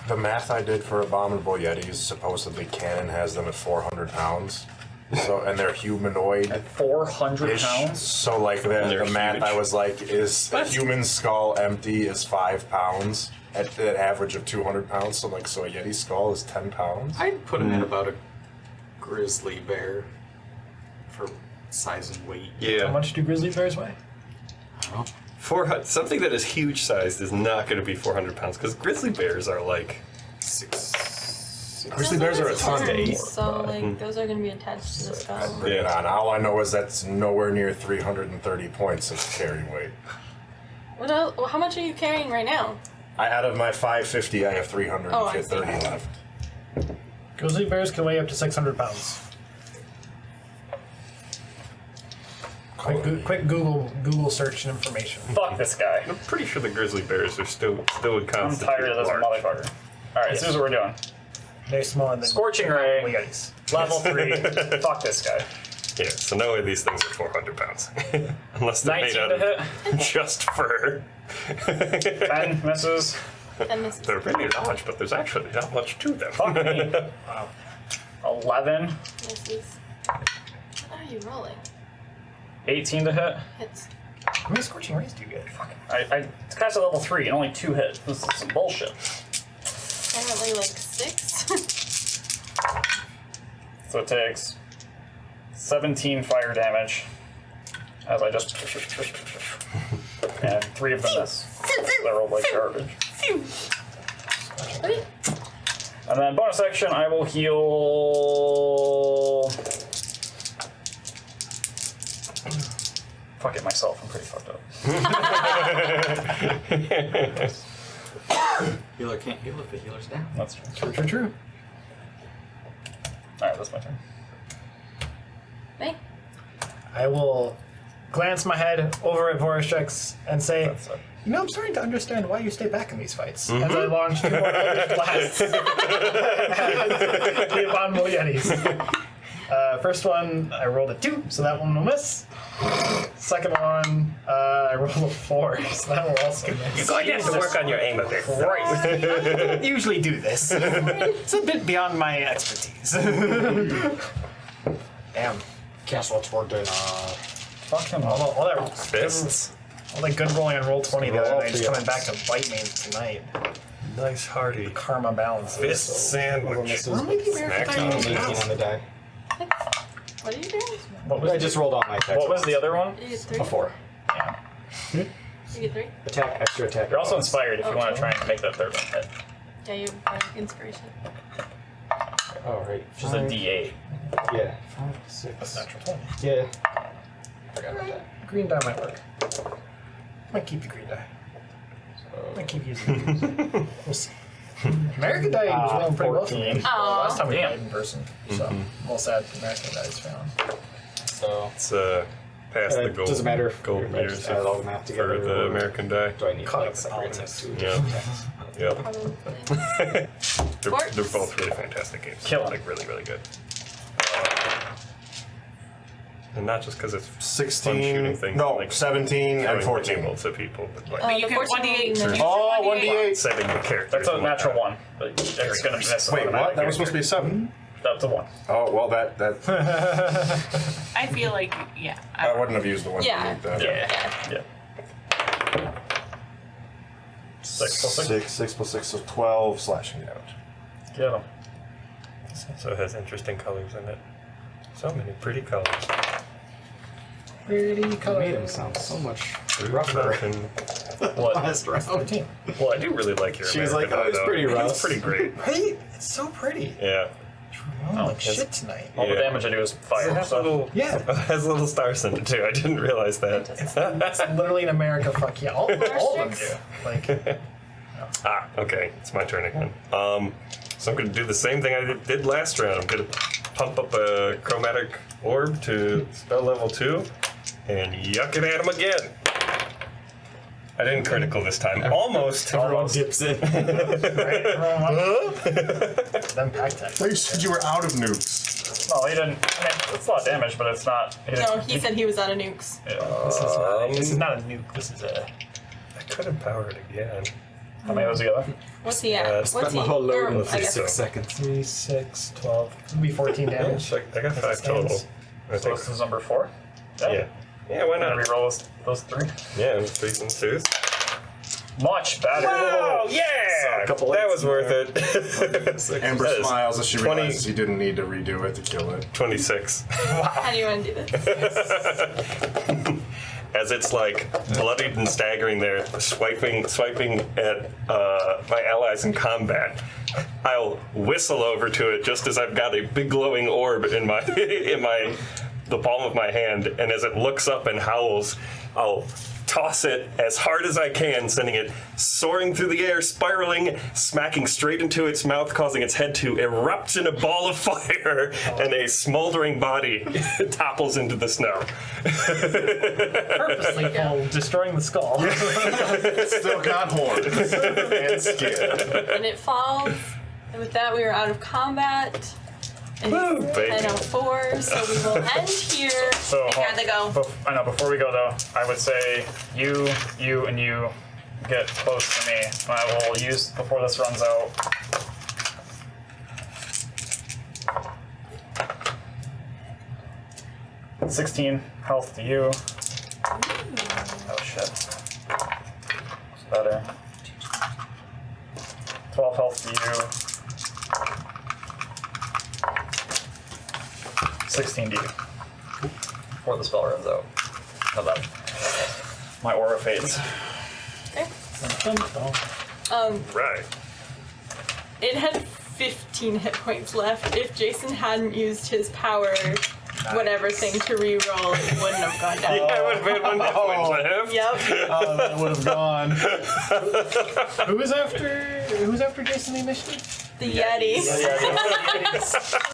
The math I did for Abominable Yetis, supposedly canon has them at 400 pounds. So, and they're humanoid. 400 pounds? So, like, They're the math huge. I was like, is a human skull empty is 5 pounds at an average of 200 pounds. So, like, so a Yeti skull is 10 pounds. I'd put him in about a grizzly bear for size and weight. How Yeah. much do grizzly bears weigh? I don't know. 400. Something that is huge sized is not going to be 400 pounds because grizzly bears are like 6. Grizzly bears are a ton to eat. So like those are gonna be attached to the skull. Bring it on. All I know is that's nowhere near 330 points of carry weight. What else? Well, how much are you carrying right now? Out of my 550, I have Oh, I see. 330 left. Grizzly bears can weigh up to 600 pounds. Quick Google search and information. Fuck this guy. I'm pretty sure the grizzly bears are still would I'm constitute tired of this large. motherfucker. Alright, so here's what we're doing. They're smaller than Scorching Ray, Yetis. level 3. Fuck this guy. Yeah, so no way these things are 400 pounds. Unless they're made 19 out to of just fur. 10 misses. And this. They're really large, but there's actually not much to them. Fuck me. 11. Misses. What are you rolling? 18 to hit. Hits. How many scorching rays do you get? I cast a level 3 and only 2 hit. This is some bullshit. Apparently like 6. So it takes 17 fire damage. As I just. And 3 of them miss. They rolled like garbage. Okay. And then bonus action, I will heal. Fuck it myself, I'm pretty fucked up. Healer can't heal if the healer's down. That's true. True. Alright, that's my turn. Hey. I will glance my head over at Vorishek and say, That's it. you know, I'm starting to understand why you stay back in these fights. As I launch 2 more eldritch blasts at the abominable yetis. First one, I rolled a 2, so that one will miss. Second one, I rolled a 4, so that will also miss. You're going to have to work on your aim a bit. I don't usually do this. It's a bit beyond my expertise. Damn. Guess what's for dinner? Fuck him. All that Fists. all that good rolling on roll 20 the Roll other night is three coming back to bite me tonight. Nice hearty. Karma balances. Fist sandwich. This Or is maybe American Snack Pie time. is 18 on the die. What are you doing? What was, I just rolled out my attack. what was the other one? You get 3. A 4. Yeah. You get 3. Attack, extra attack. You're also inspired if you want Okay. to try and make that third one hit. Yeah, you have inspiration. Oh, right. Which is a D8. Yeah. 5, 6. That's natural 20. Yeah. Forgot about that. Green die might work. Might keep the green die. Might keep using it. We'll see. American die was rolling pretty well for me. 14. Aw. Last time we Damn. played in person. So I'm all sad American die is found. So, It's past the gold. doesn't matter if gold you're meters just add all the math for together. the or American die. do I need Call like it separate politics. them? Yeah. Yep. Probably. They're Forks. both really fantastic games. Kill 'em. Like really, really good. And not just because it's fun shooting 16. things. No, like 17 and throwing 14. tables at people, but like The you can 14 1d8. and then- Oh, 1d8. setting the characters. That's a and natural whatnot. 1. But it's going to miss. Wait, what? automatic That was supposed to be a character. 7. That's a 1. Oh, well, that I feel like, yeah. I wouldn't have used the one. Yeah. to that. Yeah. 6 plus 6. 6 plus 6, so 12 slashing damage. Get him. So it has interesting colors in it. So many pretty colors. Pretty color. Made him sound so much Blue, rougher. American. What? last round. 13. Well, I do really like your She's American like, oh, it's though. pretty rough. It's pretty great. Right? It's so pretty. Yeah. Oh, like shit tonight. all the Yeah. damage I do is It fire. has So. little, Yeah. it has little stars in it too. I didn't realize that. It's literally in America. Fuck yeah. All of them do. Like, Okay, it's my turn again. So I'm gonna do the same thing I did last round. I'm gonna pump up a chromatic orb to spell level 2 and yuck it at him again. I didn't critical this time. Almost. Everyone dips in. right? Then pack tech. You said you were out of nukes. No, he didn't. I mean, it's a lot of damage, but it's not. He didn't- No, he said he was out of nukes. Yeah. This is not a nuke. This is a. I could empower it again. How many of those together? What's he at? Spent What's my he? whole load or, in I guess. 6 seconds. 3, 6, 12. It'll be 14 damage. I got 5 total. I So think. this is number 4? Yeah. Yeah, why I'm gonna not? reroll those 3. Yeah, and 3s and 2s. Much better. Oh, yeah! a couple that lights was in worth it. Amber That is smiles as she 20 realizes he didn't need to redo it to kill it. 26. How do you want to do this? As it's like bloodied and staggering there, swiping at my allies in combat, I'll whistle over to it just as I've got a big glowing orb in my the palm of my hand, and as it looks up and howls, I'll toss it as hard as I can, sending it soaring through the air, spiraling, smacking straight into its mouth, causing its head to erupt in a ball of fire, and a smoldering body topples into the snow. Purposely while destroying the skull. Still got horns and skin. And it falls. And with that, we are out of combat. And Woo, baby. 10:04, so we will end here. So, I gotta go. I know, before we go though, I would say you, and you get close to me. And I will use, before this runs out, $16 health to you. Oh shit. It's better. 12 health to you. 16 to you. Before the spell runs out. How's that? My aura fades. Right. It had 15 hit points left. If Jason hadn't used his power whatever thing to re-roll, it wouldn't have gone down. Yeah, it would have been one hit points left. Yep. Oh, that would have gone. Who was after Jason the initiative? The Yetis. Yeah,